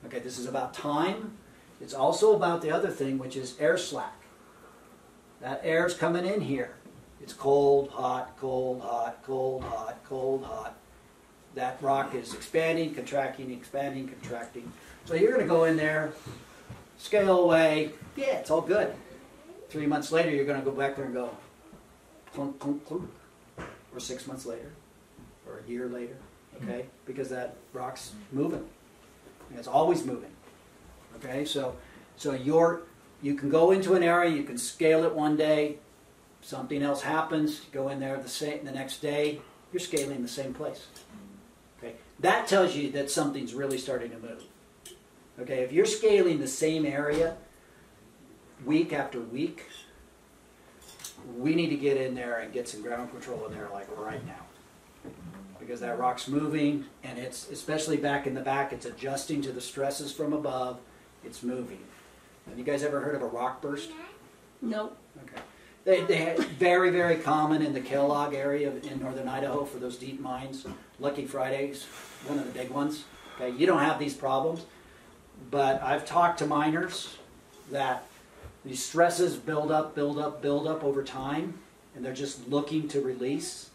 Okay, this is about time. It's also about the other thing, which is air slack. That air's coming in here. It's cold, hot, cold, hot, cold, hot, cold, hot. That rock is expanding, contracting, expanding, contracting. So you're going to go in there, scale away. Yeah, it's all good. 3 months later, you're going to go back there and go clunk, clunk, clunk. Or 6 months later, or a year later, okay? Because that rock's moving. And it's always moving. Okay, so you can go into an area, you can scale it one day, something else happens, you go in there the next day, you're scaling the same place. Okay, that tells you that something's really starting to move. Okay, if you're scaling the same area week after week, we need to get in there and get some ground control in there like right now. Because that rock's moving, and it's, especially back in the back, it's adjusting to the stresses from above, it's moving. Have you guys ever heard of a rock burst? No. Okay. They very, very common in the Kellogg area in northern Idaho for those deep mines. Lucky Friday's one of the big ones. Okay, you don't have these problems, but I've talked to miners that these stresses build up, build up, build up over time, and they're just looking to release.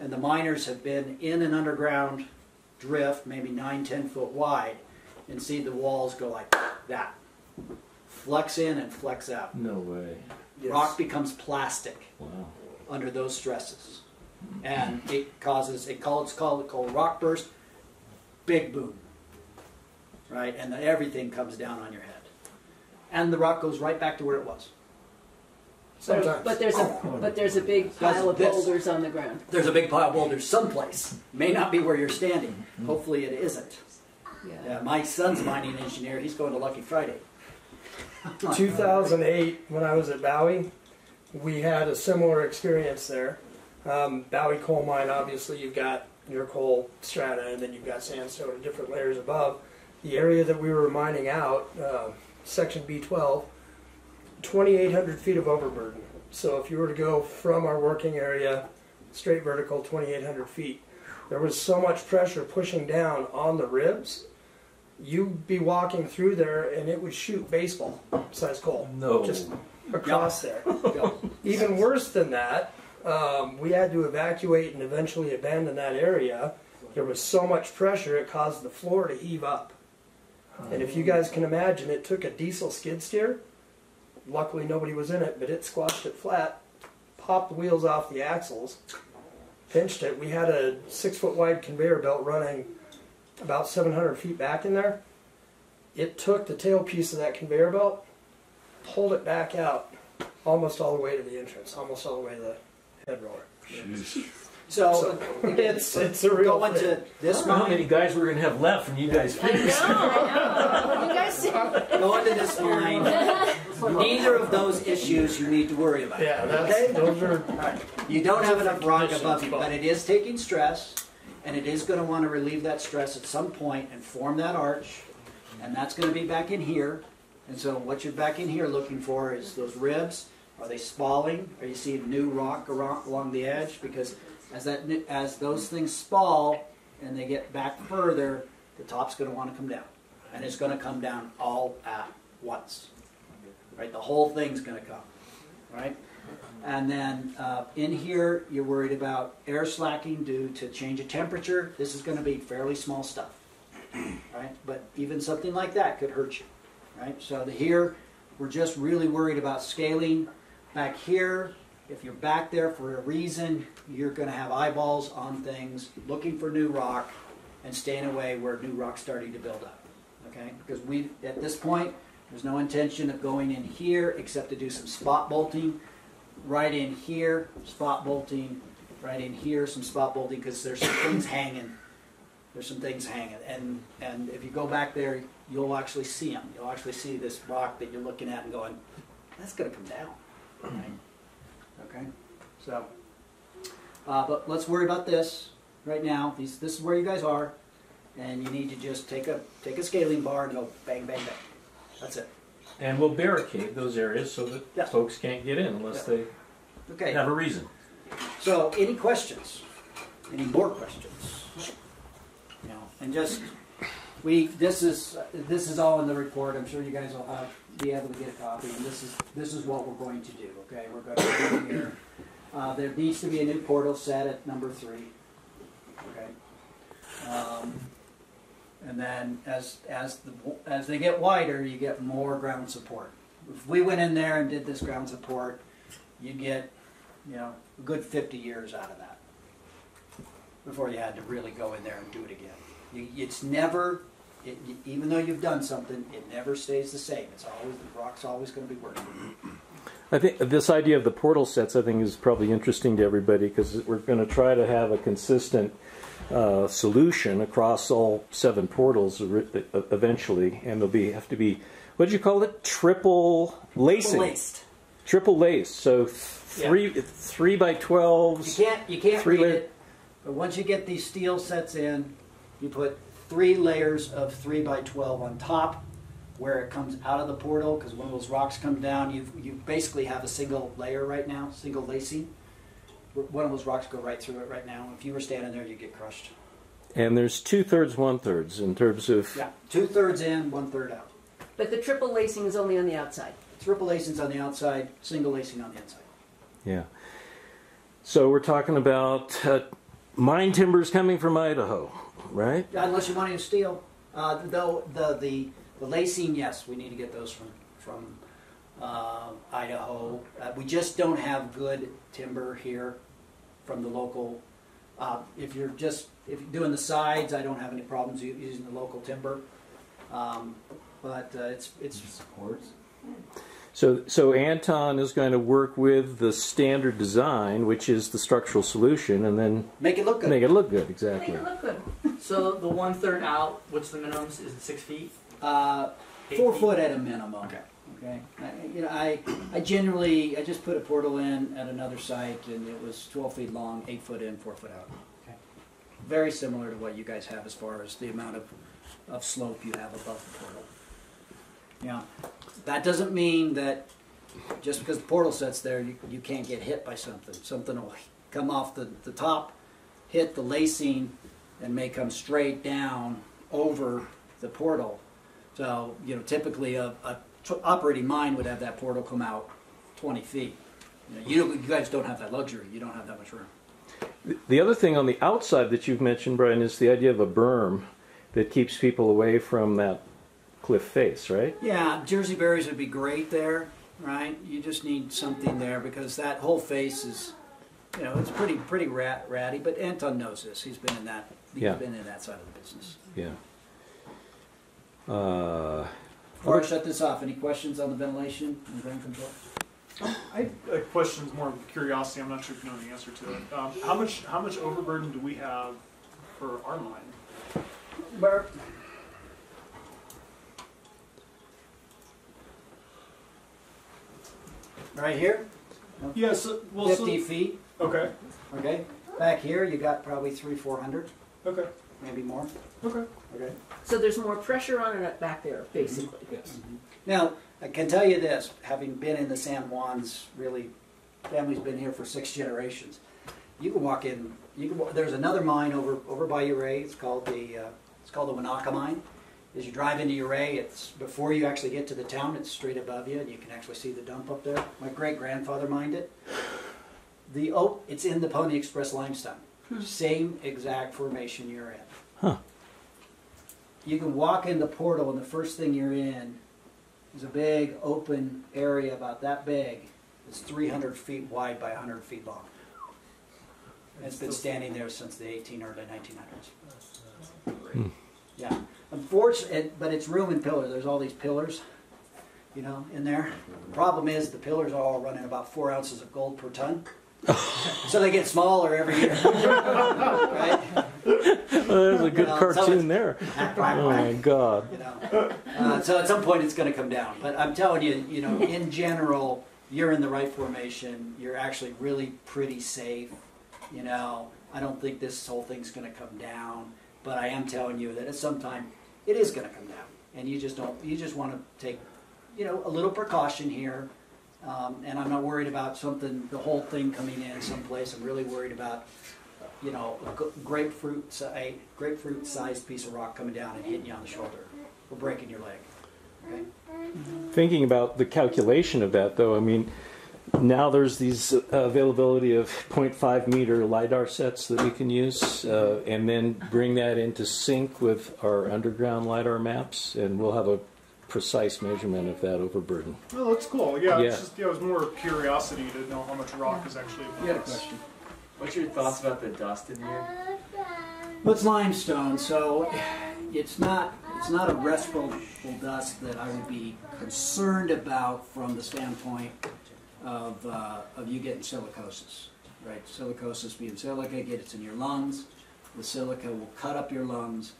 And the miners have been in an underground drift, maybe 9-10 foot wide, and see the walls go like that. Flex in and flex out. No way. Rock becomes plastic Wow. under those stresses. And it causes, it's called rock burst, big boom. Right? And then everything comes down on your head. And the rock goes right back to where it was. Sometimes. But there's a big pile of boulders on the ground. There's a big pile of boulders someplace. May not be where you're standing. Hopefully it isn't. Yeah. My son's a mining engineer. He's going to Lucky Friday. 2008, when I was at Bowie, we had a similar experience there. Bowie coal mine, obviously, you've got your coal strata, and then you've got sandstone and different layers above. The area that we were mining out, section B12, 2,800 feet of overburden. So if you were to go from our working area straight vertical 2,800 feet, there was so much pressure pushing down on the ribs, you'd be walking through there and it would shoot baseball size coal just across there. Even worse than that, we had to evacuate and eventually abandon that area. There was so much pressure it caused the floor to heave up. And if you guys can imagine, it took a diesel skid steer. Luckily nobody was in it, but it squashed it flat, popped the wheels off the axles, pinched it. We had a 6-foot wide conveyor belt running about 700 feet back in there. It took the tailpiece of that conveyor belt, pulled it back out almost all the way to the entrance, almost all the way to the head roller. So It's a real going thing. to this How many mine, guys we're going to have left when you guys finish? I know. You guys. going to this mine, neither of those issues you need to worry about. Yeah, Okay? those are You don't have enough rock conditions, above you, but- but it is taking stress, and it is going to want to relieve that stress at some point and form that arch, and that's going to be back in here. And so what you're back in here looking for is those ribs. Are they spalling? Are you seeing new rock along the edge? Because as those things spall and they get back further, the top's going to want to come down, and it's going to come down all at once. Right, the whole thing's going to come. Right. And then in here, you're worried about air slacking due to change of temperature. This is going to be fairly small stuff, right? But even something like that could hurt you, right? So here, we're just really worried about scaling. Back here, if you're back there for a reason, you're going to have eyeballs on things, looking for new rock, and staying away where new rock's starting to build up, okay? Because at this point, there's no intention of going in here except to do some spot bolting. Right in here, spot bolting. Right in here, some spot bolting, because there's some things hanging. There's some things hanging, and if you go back there, you'll actually see them. You'll actually see this rock that you're looking at and going, that's going to come down. Right? Okay, so, but let's worry about this right now. This is where you guys are, and you need to just take a scaling bar and go bang, bang, bang. That's it. And we'll barricade those areas so that Yeah. folks can't get in unless they Okay. have a reason. So, any questions? Any more questions? You know, and just this is all in the report. I'm sure you guys will be able to get a copy. And this is what we're going to do. Okay, we're going to go in here. There needs to be a new portal set at number 3. Okay. And then as they get wider, you get more ground support. If we went in there and did this ground support, you get, a good 50 years out of that before you had to really go in there and do it again. It's never, even though you've done something, it never stays the same. It's always, the rock's always going to be working. I think this idea of the portal sets, I think, is probably interesting to everybody because we're going to try to have a consistent solution across all 7 portals eventually, and there'll have to be, what did you call it? Triple lacing. Triple laced. So 3 by 12s. You can't read layer. it, but once you get these steel sets in, you put 3 layers of 3 by 12 on top where it comes out of the portal, because when those rocks come down, you basically have a single layer right now, single lacing. One of those rocks go right through it right now. If you were standing there, you'd get crushed. And there's 2/3, 1/3 in terms of... Yeah, 2/3 in, 1/3 out. But the triple lacing is only on the outside. Triple lacing's on the outside, single lacing on the inside. Yeah. So we're talking about mine timbers coming from Idaho, right? Yeah, unless you want to use steel. Though the lacing, yes, we need to get those from Idaho. We just don't have good timber here from the local. If you're doing the sides, I don't have any problems using the local timber. But it's supports. So Anton is going to work with the standard design, which is the structural solution, and then make it look good. Make it look good, exactly. Make it look good. So the 1/3 out, what's the minimum? Is it 6 feet? 4 foot at a minimum. Okay. I generally just put a portal in at another site, and it was 12 feet long, 8 foot in, 4 foot out. Okay. very similar to what you guys have as far as the amount of slope you have above the portal. Yeah, that doesn't mean that just because the portal sits there, you can't get hit by something. Something will come off the top, hit the lacing, and may come straight down over the portal. So, you know, typically a operating mine would have that portal come out 20 feet. You know, you guys don't have that luxury. You don't have that much room. The other thing on the outside that you've mentioned, Brian, is the idea of a berm that keeps people away from that cliff face, right? Yeah, Jersey berries would be great there, right? You just need something there because that whole face is, you know, it's pretty ratty. But Anton knows this. He's been in that. He's been in that side of the business. Yeah. Before I shut this off, any questions on the ventilation and drain control? I have a question, more of curiosity. I'm not sure if you know the answer to it. How much overburden do we have for our mine? Bert. Right here? Yeah, so, 50 feet. Okay. Okay. Back here, you got probably 300-400. Okay. Maybe more. Okay. Okay. So there's more pressure on it back there, basically. Yes. Now, I can tell you this, having been in the San Juans, really, family's been here for 6 generations. You can walk in. There's another mine over by Ouray. It's called the Wanaka Mine. As you drive into Ouray, it's before you actually get to the town. It's straight above you, and you can actually see the dump up there. My great grandfather mined it. It's in the Pony Express limestone. Same exact formation you're in. Huh. You can walk in the portal, and the first thing you're in is a big open area about that big. It's 300 feet wide by 100 feet long. And it's been standing there since the early 1900s. Yeah. Unfortunately, but it's room and pillar. There's all these pillars, you know, in there. The problem is the pillars are all running about 4 ounces of gold per ton. So they get smaller every year. Right? There's a good cartoon there. Oh my God. You know. So at some point it's going to come down. But I'm telling you, you know, in general, you're in the right formation. You're actually really pretty safe. You know, I don't think this whole thing's going to come down. But I am telling you that at some time it is going to come down. And you just want to take, you know, a little precaution here. And I'm not worried about the whole thing coming in someplace. I'm really worried about, you know, a grapefruit-sized piece of rock coming down and hitting you on the shoulder or breaking your leg. Okay? Thinking about the calculation of that, though, I mean, now there's these availability of 0.5 meter LiDAR sets that we can use, and then bring that into sync with our underground LiDAR maps, and we'll have a precise measurement of that overburden. Oh, that's cool. Yeah, Yeah. It's just, it was more curiosity to know how much rock is actually. You had a question. What's your thoughts about the dust in here? Well, it's limestone, so it's not a respirable dust that I would be concerned about from the standpoint of you getting silicosis, right? Silicosis being silica gets in your lungs. The silica will cut up your lungs,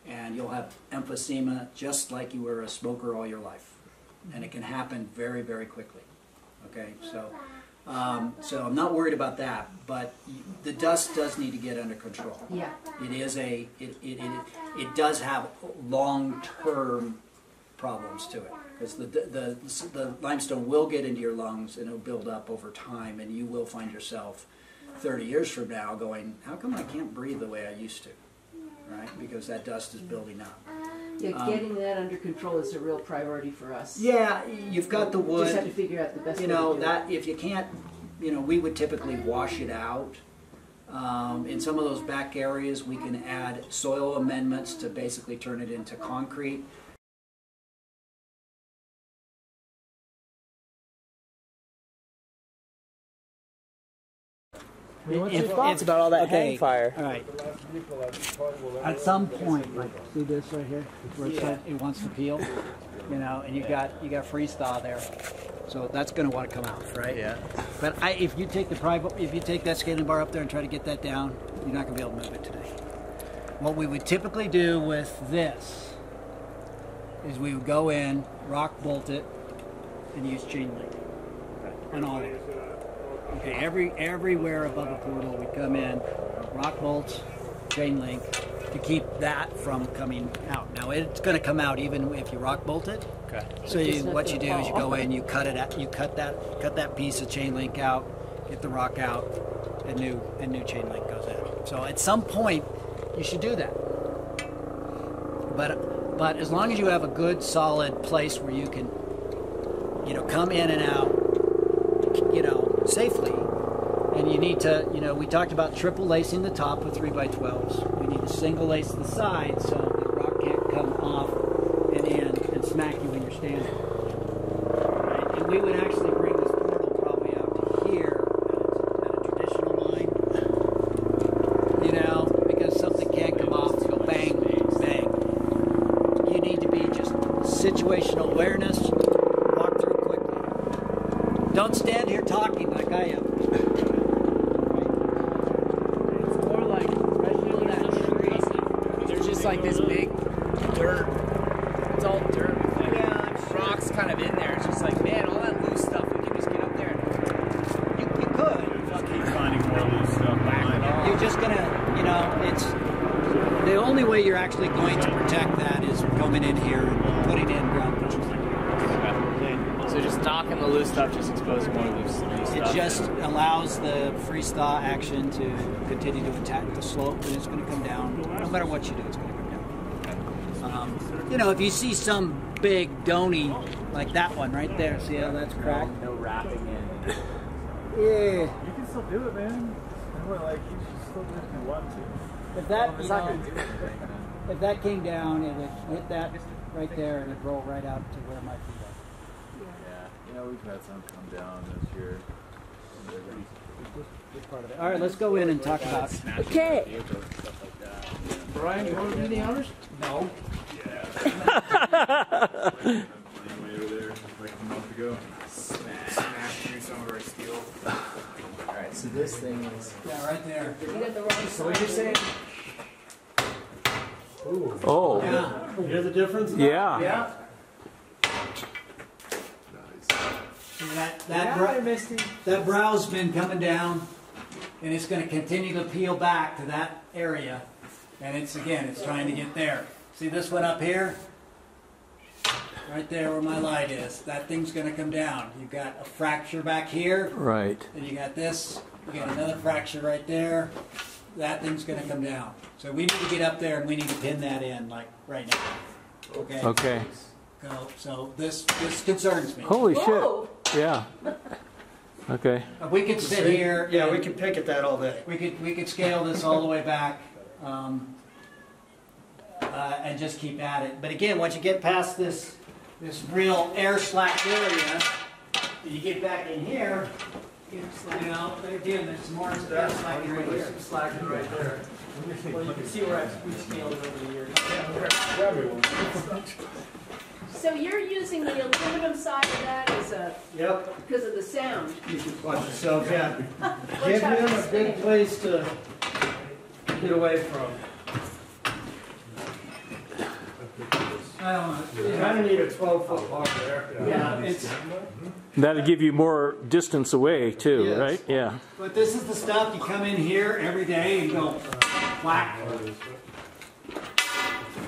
and you'll have emphysema just like you were a smoker all your life, and it can happen very, very quickly. Okay, so I'm not worried about that, but the dust does need to get under control. Yeah. It does have long-term problems to it, because the limestone will get into your lungs and it'll build up over time, and you will find yourself 30 years from now going, how come I can't breathe the way I used to? Right? Because that dust is building up. Yeah, getting that under control is a real priority for us. Yeah, you've got the wood. Just have to figure out the best way You know, to do that if you can't, you know, we would typically wash it out. In some of those back areas, we can add soil amendments to basically turn it into concrete. It's about all that hang fire. All right. At some point, like see this right here, where it wants to peel, you know, and you got freeze thaw there, so that's going to want to come out, right? Yeah. But if you take that scaling bar up there and try to get that down, you're not going to be able to move it today. What we would typically do with this is we would go in, rock bolt it, and use chain link on all of it. Okay, everywhere above a portal we come in, rock bolts, chain link to keep that from coming out. Now it's going to come out even if you rock bolt it. Okay. So what you do is you go in, you cut that piece of chain link out, get the rock out, and new chain link goes in. So at some point you should do that. But as long as you have a good solid place where you can, come in and out, safely, and you need to, we talked about triple lacing the top with 3x12s. We need to single lace the sides so the rock can't come off and in and smack you when you're standing. Right? And we would actually bring this portal probably out to here at a traditional mine, because something can come off and go bang, bang. You need to be just situational awareness. Walk through quickly. Don't stand here talking like I am. It's more like right below that tree. There's just like this big dirt. It's all dirt with like rocks kind of in there. It's just like, man, all that loose stuff. We can just get up there and You could. Just keep finding more loose stuff. You're just gonna, it's the only way you're actually going to protect that is coming in here and putting in ground control. so just knocking the loose stuff, just exposing more loose It stuff. just allows the freeze thaw action to continue to attack the slope, and it's going to come down. No matter what you do, it's going to come down. If you see some big doney like that one right there, see how that's cracked? No wrapping in. Yeah. You can still do it, man. You should still do it if you want to. If that, It's not going to do anything. if that came down, it would hit that right there, and it'd roll right out to where my feet are. Yeah, we've had some come down this year. Part of it. All right, let's go in and talk about. Okay. Brian, you want to do the honors? No. Way over there, like a month ago. Smash through some of our steel. Alright, so this thing is. Yeah, right there. You got the wrong So what you're saying? Oh, Yeah. You hear the difference? yeah. Yeah. That brow's been coming down, and it's going to continue to peel back to that area, and it's trying to get there. See this one up here? Right there where my light is. That thing's going to come down. You've got a fracture back here, Right. and you got this. You got another fracture right there. That thing's going to come down. So we need to get up there, and we need to pin that in, like right now. Okay. Okay. So this concerns me. Holy Whoa. shit. Yeah. Okay. We could sit here. Yeah, we and can pick at that all day. we could scale this all the way back, and just keep at it. But again, once you get past this real air slack area, you get back in here. Again, there's some more air slack right here. Some slack right there. Well, you can see where we scaled it over the years. So you're using the aluminum side of that as Yep. because of the sound. You should watch yourself. Yeah. Watch Give how him it's a good spinning. place to get away from. I don't know. You kind of need a 12-foot bar there. Yeah, it's. That'll give you more distance away too, Yes. right? Yeah. But this is the stuff you come in here every day and go whack.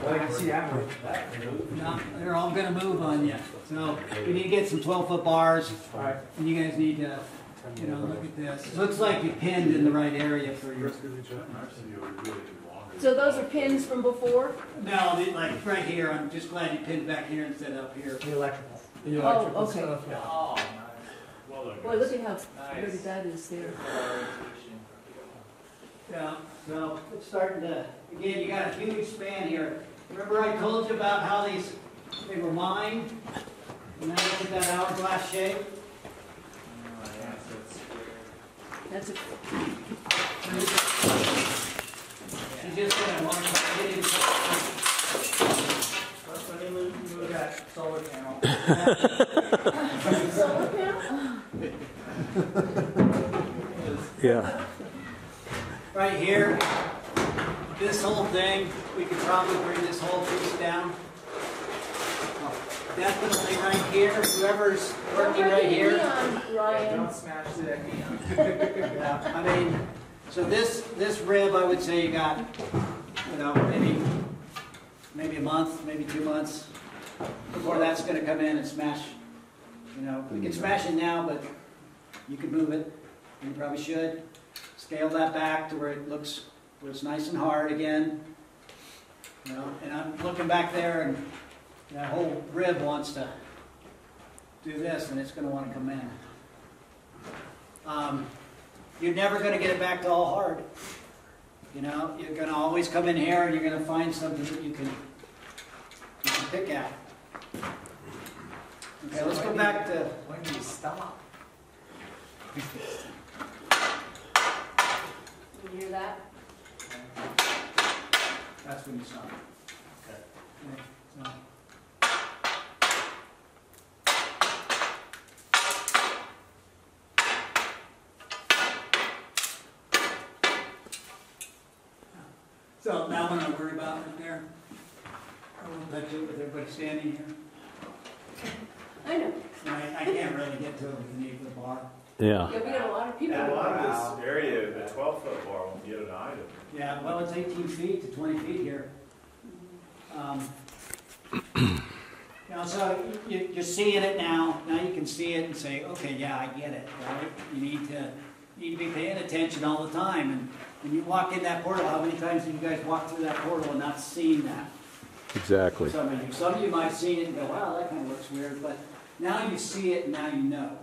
I can see that one. No, they're all going to move on you. So we need to get some 12-foot bars, and you guys need to, look at this. Looks like you pinned in the right area for your. So those are pins from before? No, like right here. I'm just glad you pinned back here instead of up here. The electrical. The Oh, electrical okay. stuff. Yeah. Oh, Boy, look at how pretty that is there. Yeah, so it's starting to, again, you got a huge span here. Remember I told you about how they were mined? And then look at that hourglass shape? That's a, You just gotta watch it get into Let me move that solar panel. solar panel? Yeah. right here. This whole thing, we could probably bring this whole piece down. Definitely right here, whoever's working right here. Ryan. Don't smash the neon. Yeah, I mean, So this rib, I would say you got, you know, maybe a month, maybe 2 months before that's going to come in and smash. You know, you can smash it now, but you can move it. And you probably should scale that back to where it's nice and hard again. You know, and I'm looking back there, and that whole rib wants to do this, and it's going to want to come in. You're never going to get it back to all hard. You know, you're going to always come in here, and you're going to find something that you can pick at. Okay, let's go back to. When do you stop? You hear that? That's when you stop. Okay. So. So that one I worry about right there. I won't touch it with everybody standing here. I know. I can't really get to it with the knee for the bar. Yeah. Yeah, we got a lot of people. And a lot of this area, the 12-foot bar won't get an item. Yeah, well, it's 18 feet to 20 feet here. You know, so you're seeing it now. Now you can see it and say, okay, yeah, I get it. Right? You need to be paying attention all the time. And when you walk in that portal, how many times have you guys walked through that portal and not seen that? Exactly. Some of you might have seen it and go, wow, that kind of looks weird. But now you see it and now you know.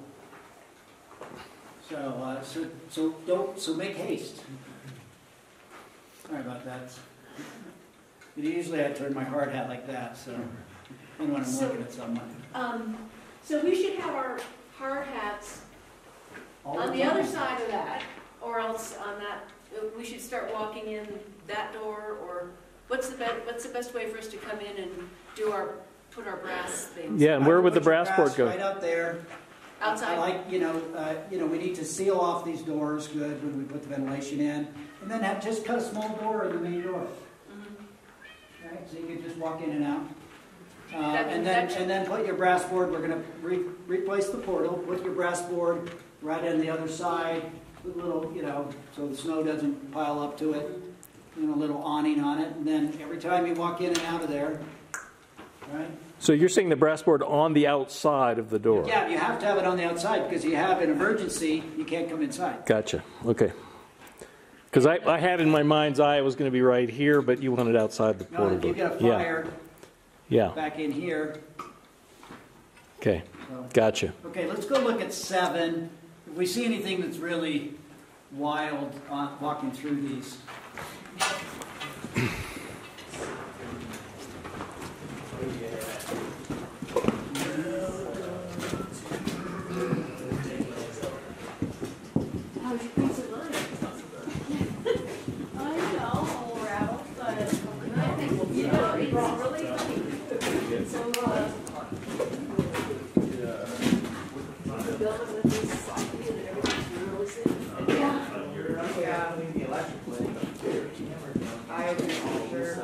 So make haste. Sorry about that. Usually I turn my hard hat like that, so when I'm looking at someone. So we should have our hard hats on the other side of that, or else on that. We should start walking in that door, or what's the best way for us to come in and put our brass things? Yeah, and where would the brass board go? Right out there. Outside. We need to seal off these doors good when we put the ventilation in, and then just cut a small door in the main door. Mm-hmm. Right, so you can just walk in and out. And then put your brass board. We're going to replace the portal. Put your brass board right on the other side, with a little, so the snow doesn't pile up to it. A little awning on it, and then every time you walk in and out of there, right? So you're saying the brass board on the outside of the door? Yeah, you have to have it on the outside because you have an emergency, you can't come inside. Gotcha. Okay. Because I had in my mind's eye it was going to be right here, but you want it outside the portal. No, if you get a fire back in here. Okay. So. Gotcha. Okay, let's go look at 7. If we see anything that's really wild walking through these. How's your peace of mind? I know, all rattled, but I think, it's really funny. So, building with this softly and everything's really safe. Yeah, the electric plate. I agree, sure.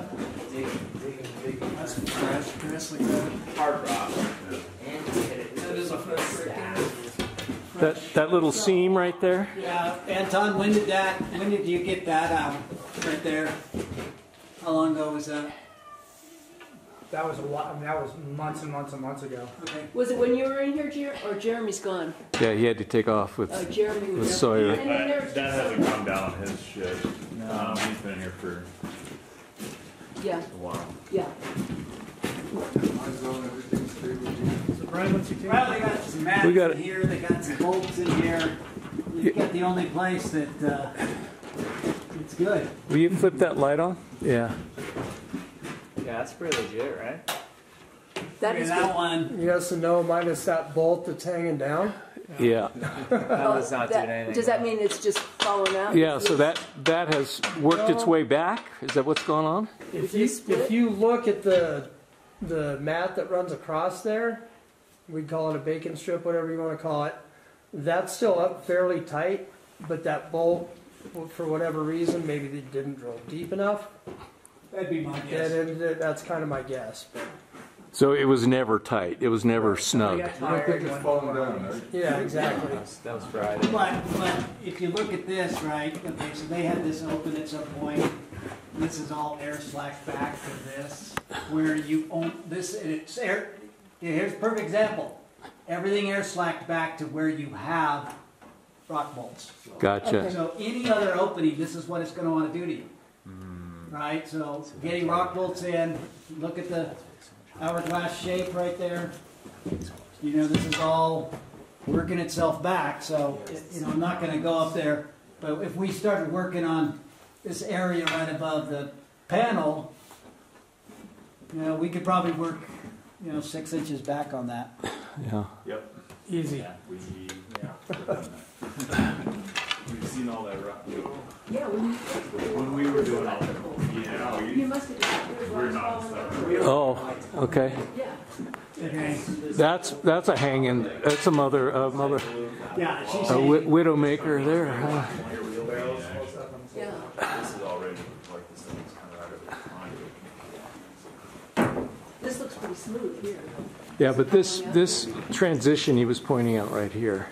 That's Chris, like that. Hard rock. That is a That little seam right there? Yeah, Anton, when did you get that out right there? How long ago was that? That was a lot. I mean, that was months and months and months ago. Okay. Was it when you were in here, or Jeremy's gone? Yeah, he had to take off with, Jeremy was Sawyer. And then there's That hasn't come down on his shit. He's been here for yeah, a while. yeah. So Brian, what's your take? Well, they got some mats We got in here, they got some bolts in here. You've got the only place that it's good. Will you flip that light on? Yeah. Yeah, that's pretty legit, right? That is that one. Yes and no, minus that bolt that's hanging down. Yeah. That was not doing anything. Does that mean it's just falling out? Yeah, so that has worked its way back? Is that what's going on? If you look at the mat that runs across there, we'd call it a bacon strip, whatever you want to call it, that's still up fairly tight, but that bolt, for whatever reason, maybe they didn't drill deep enough. That'd be my guess. And that's kind of my guess. But So it was never tight. It was never snug. You don't think it's falling down, right? Yeah, exactly. That was Friday. But if you look at this, right, okay, so they had this open at some point. This is all air slacked back to this, where you own this, and it's air. Here's a perfect example. Everything air slacked back to where you have rock bolts. Gotcha. So any other opening, this is what it's going to want to do to you. Right? So getting rock bolts in, look at the hourglass shape right there. You know, this is all working itself back. So, you know, I'm not going to go up there. But if we started working on this area right above the panel, you know, we could probably work, you know, 6 inches back on that. Yeah. Yep. Easy. We've seen all that rock. Yeah, When we were doing all that, you must have done we're not stuff. Oh, okay. Yeah. Okay. That's a hanging. That's a mother Yeah, she's widowmaker there. Huh? Yeah. This is already like this thing's kind of out of it. This looks pretty smooth here. Yeah, but this transition he was pointing out right here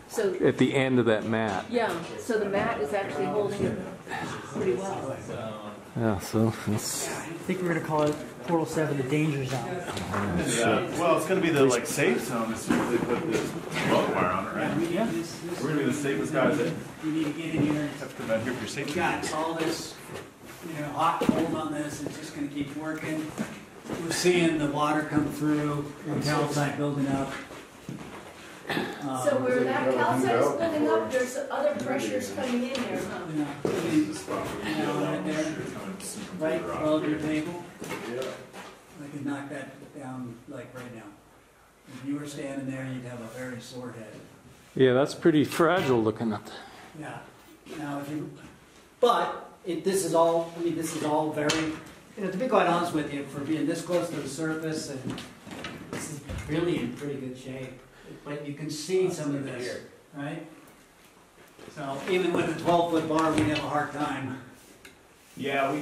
So, at the end of that mat. yeah, so the mat is actually holding it pretty well. Yeah, so it's. I think we're going to call it Portal 7 the danger zone. Well, it's going to be the like safe zone as soon as they put this barbed wire on it, right? Yeah. We're going to be the safest guys that You need to get in here. have to come out here for We safety. got all this, you know, hot cold on this. It's just going to keep working. We're seeing the water come through, the calcite building up. So where that calcite is building up, there's other pressures coming in there, huh? You know, right there, right above your table. I could knock that down like right now. If you were standing there, you'd have a very sore head. Yeah, that's pretty fragile looking up. Yeah. Now, if you, but this is all. I mean, this is all very. You know, to be quite honest with you, for being this close to the surface, and this is really in pretty good shape. But you can see some of this, right? So even with a 12-foot bar, we have a hard time. Yeah,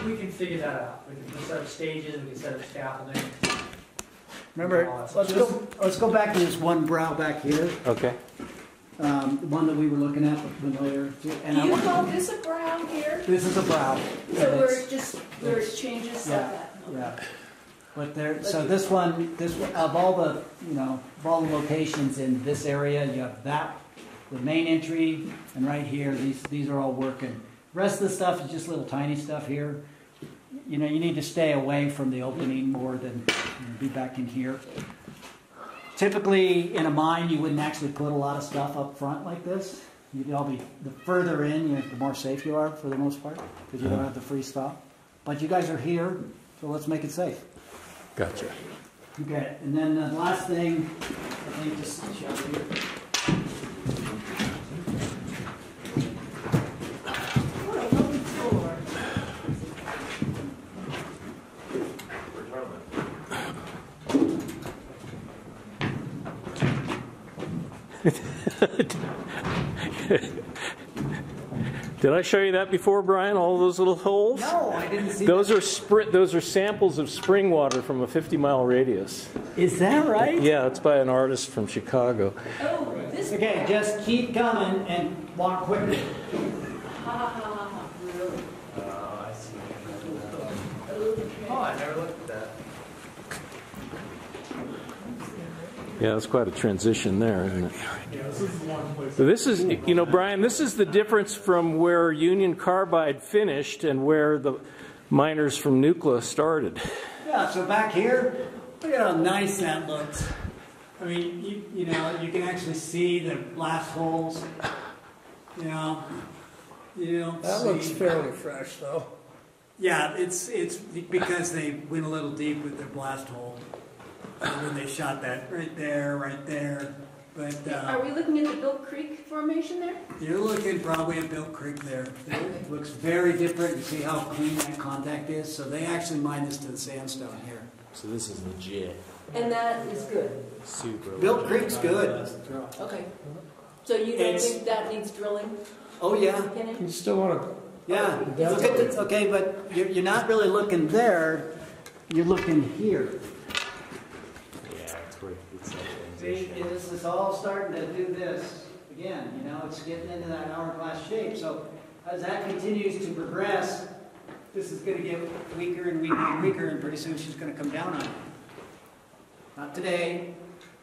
we can figure that out. We can set up stages, we can set up scaffolding. Remember, let's go back to this one brow back here. Okay. The one that we were looking at earlier. And Do you call this a brow here? this is a brow. So where it changes like that? Yeah. But there, so this one, of all the, you know, of all the locations in this area, you have that, the main entry, and right here, these are all working. The rest of the stuff is just little tiny stuff here. You know, you need to stay away from the opening more than be back in here. Typically, in a mine, you wouldn't actually put a lot of stuff up front like this. You'd all be, the further in, you know, the more safe you are for the most part, because you don't have the free stuff. But you guys are here, so let's make it safe. Gotcha. Okay, and then the last thing, I think just show you. What a lovely floor. Did I show you that before, Brian? All those little holes? No, I didn't see Those are samples of spring water from a 50-mile radius. Is that right? Yeah, it's by an artist from Chicago. Oh, this. Okay, just keep coming and walk quickly. Ha ha ha ha. Really? I see. Okay. Oh, I never looked at that. Yeah, it's quite a transition there, isn't it? So this is, you know, Brian, this is the difference from where Union Carbide finished and where the miners from Nucla started. Yeah, so back here, look at how nice that looks. I mean, you know, you can actually see the blast holes. You know, That looks fairly fresh, though. Yeah, it's because they went a little deep with their blast hole. When they shot that right there. But Are we looking at the Bilk Creek formation there? you're looking probably at Bilk Creek there. It looks very different. You see how clean that contact is? So they actually mined this to the sandstone here. So this is legit. And that is good. Super. Bilk Creek's good. Okay. So you don't It's- think that needs drilling? Oh yeah. Kenny? You still want to. Yeah. Look at the, okay, but you're not really looking there. you're looking here. Yeah, it's where it's See, this is all starting to do this again. You know, it's getting into that hourglass shape. So as that continues to progress, this is going to get weaker and weaker and weaker, and pretty soon she's going to come down on it. Not today,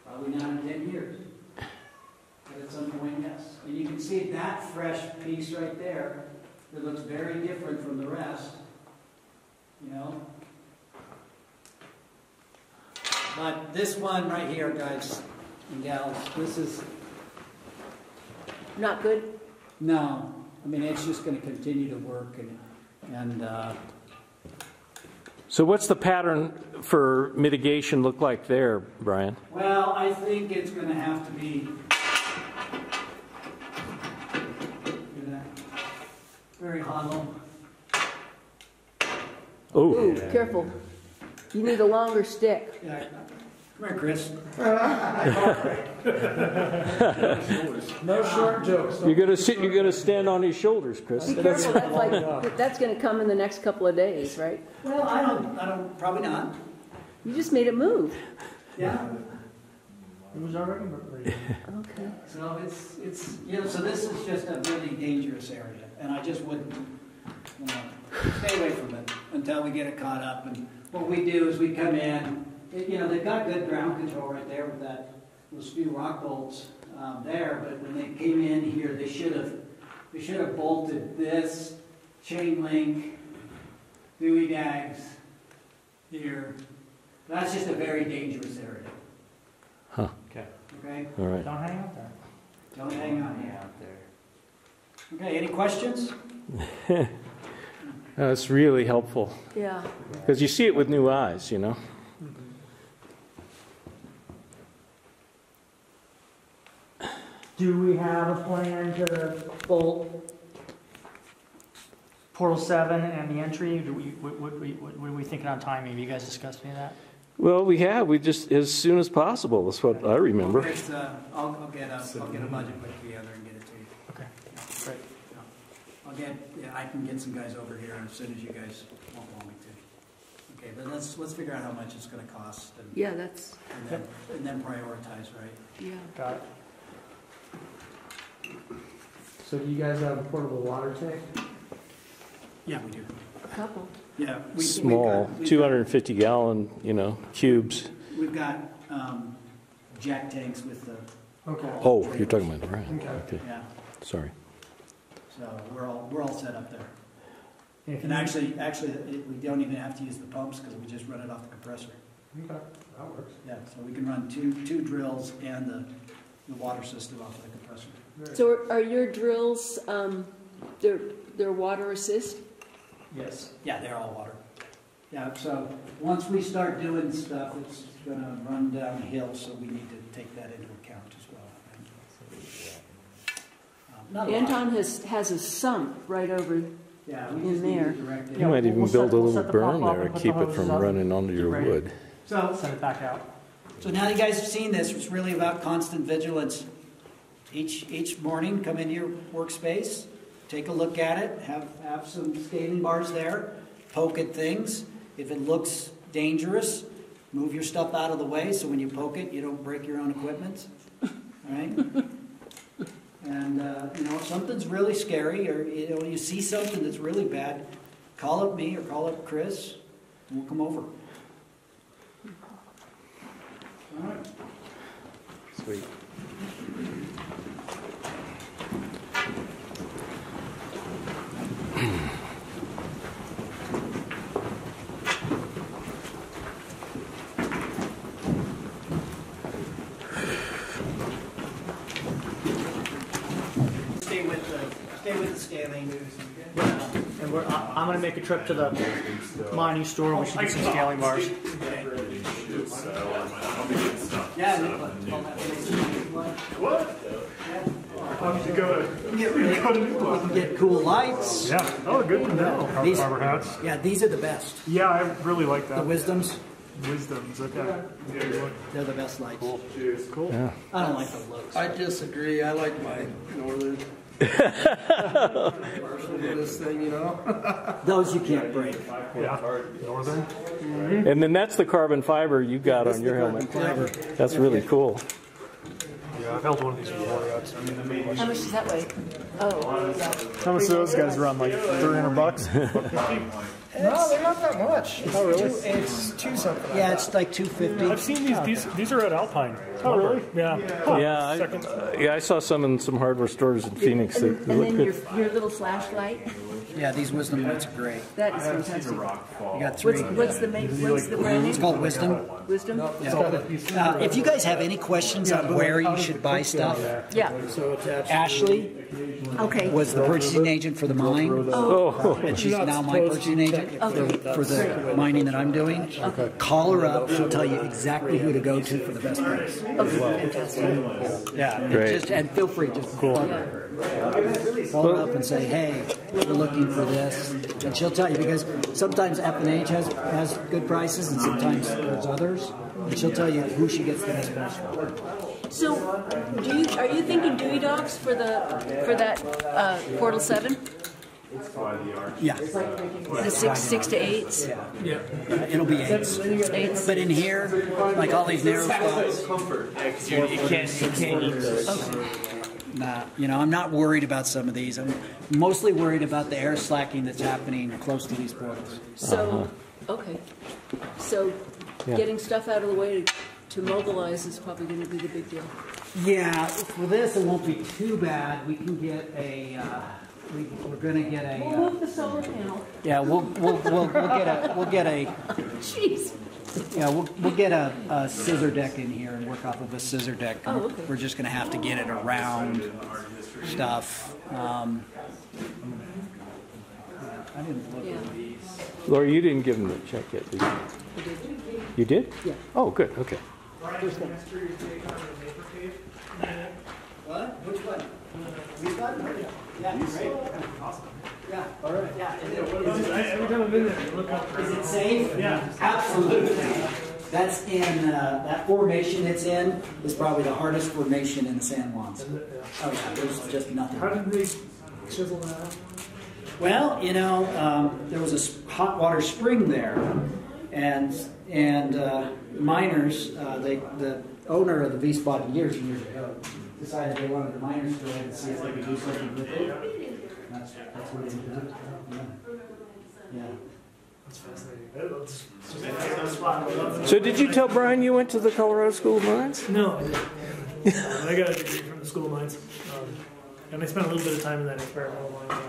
probably not in 10 years. But at some point, yes. And you can see that fresh piece right there that looks very different from the rest. You know? But this one right here, guys and gals, this is... Not good? No. I mean, it's just going to continue to work. So what's the pattern for mitigation look like there, Brian? Well, I think it's going to have to be... very hollow. Oh. Ooh, careful. You need a longer stick. Yeah. Come here, Chris. No short jokes. You're gonna stand on his shoulders, Chris. Be careful. That's going to come in the next couple of days, right? Well, I don't, probably not. You just made it move. Yeah. It was already ready. Okay. So it's you know, so this is just a really dangerous area, and I just wouldn't, you know, stay away from it until we get it caught up. And what we do is we come in. You know, they've got good ground control right there with those few rock bolts there. But when they came in here, they should have bolted this chain link, Dewey gags here. That's just a very dangerous area. Huh. Okay. Okay. All right. Don't hang out there. Don't hang out here. Out there. Okay. Any questions? That's really helpful Yeah. because you see it with new eyes, you know. Do we have a plan to bolt Portal 7 and the entry? What are we thinking on timing? Have you guys discussed any of that? Well, we have. We just as soon as possible. That's what I remember. I'll get a budget put together and get it to you. Okay, great. I can get some guys over here as soon as you guys want me to. Okay, but let's figure out how much it's going to cost. And, Yeah, that's... and then prioritize, right? Yeah. Got it. So do you guys have a portable water tank? Yeah, we do. A couple. Yeah, Small, 250 gallon, cubes. We've got jack tanks with the. Okay. Oh, you're talking about right. Okay. Yeah. Sorry. So we're all set up there. And actually, we don't even have to use the pumps because we just run it off the compressor. Okay, that works. Yeah, so we can run two drills and the water system off of the compressor. So are your drills, they're water assist? Yes. Yeah, they're all water. Yeah, so once we start doing stuff, it's going to run downhill, so we need to take that into account as well. Anton has a sump right over in there. You might even build a little berm there to keep it from running onto your wood. So send it back out. So now you guys have seen this. It's really about constant vigilance. Each morning, come into your workspace, take a look at it, have some scaling bars there, poke at things. If it looks dangerous, move your stuff out of the way so when you poke it, you don't break your own equipment. All right? And if something's really scary, or you see something that's really bad, call up me or call up Chris, and we'll come over. All right. Sweet. Stay with the scaling. And I'm going to make a trip to the mining store. We should get some scaling bars. Yeah. What? You can get cool lights. Yeah. Oh, good to know. These Barber hats. Yeah, these are the best. Yeah, I really like that. The Wisdoms. Wisdoms. Okay. They're the best lights. Cool. Cheers. Cool. Yeah. I don't like the looks. I disagree. I like my Northern. This thing, you know. Those you can't break. Northern. And then that's the carbon fiber you got on your helmet. That's really cool. Yeah, I've held one of these before. How much does that weigh? Oh, yeah. How much do those guys run? Like $300? No, they're not that much. Oh, really? It's two something. Yeah, it's like 250. I've seen these are at Alpine. Oh, really? Yeah. Yeah, I saw some in some hardware stores in Phoenix. They And look then good. your little flashlight. Yeah, these Wisdom lights are great. That is fantastic. You got three. What's the brand name? It's called Wisdom. Wisdom. Yeah. If you guys have any questions on where you should buy stuff, Yeah. Ashley Okay. was the purchasing agent for the mine, Oh, and she's now my purchasing agent for the mining that I'm doing. Okay. Call her up; she'll tell you exactly who to go to for the best price. Okay. Fantastic. Yeah, Great. and feel free to call her. Call her up and say, "Hey, we're looking for this," and she'll tell you, because sometimes F&H has good prices, and sometimes there's others, and she'll tell you who she gets the best price from. So, are you thinking Dewey Dogs for that Portal 7? Yeah, The six to eights? it'll be eights. Eights. But in here, like all these narrow spots, You can't eat those. nah, I'm not worried about some of these. I'm mostly worried about the air slacking that's happening close to these portals. So, okay. So, Yeah. getting stuff out of the way to mobilize is probably going to be the big deal. Yeah, for this it won't be too bad. We can get a. We're gonna get a. We'll move the solar panel. Yeah, we'll get a. Jeez. Yeah, we'll get a scissor deck in here and work off of a scissor deck. Oh, okay. We're just gonna have to get it around stuff. I didn't look Yeah. at these. Laura, you didn't give them the check yet, did you? I did. You did? Yeah. Oh, good. Okay. What? Which one? These one? Yeah, great. Awesome. Yeah, all right. Yeah. Every time I've been there, you look up. Is it safe? Yeah. Absolutely. That's in, that formation it's in is probably the hardest formation in the San Juans. Oh yeah, there's just nothing. How did they chisel that out? Well, there was a hot water spring there, and miners, the owner of the V-Spot years and years ago decided they wanted the miners to go ahead and see if they could do something with it. That's what they did. Yeah. That's fascinating. It's just a fascinating spot. So did you tell Brian you went to the Colorado School of Mines? No, I didn't. I got a degree from the School of Mines. And I spent a little bit of time in that experimental mine.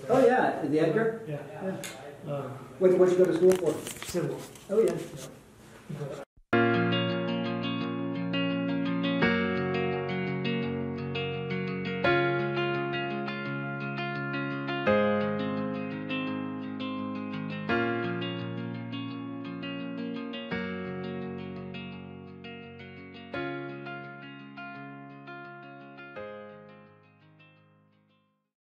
Oh yeah, the Edgar? Yeah. What did you go to school for? Civil. Oh yeah.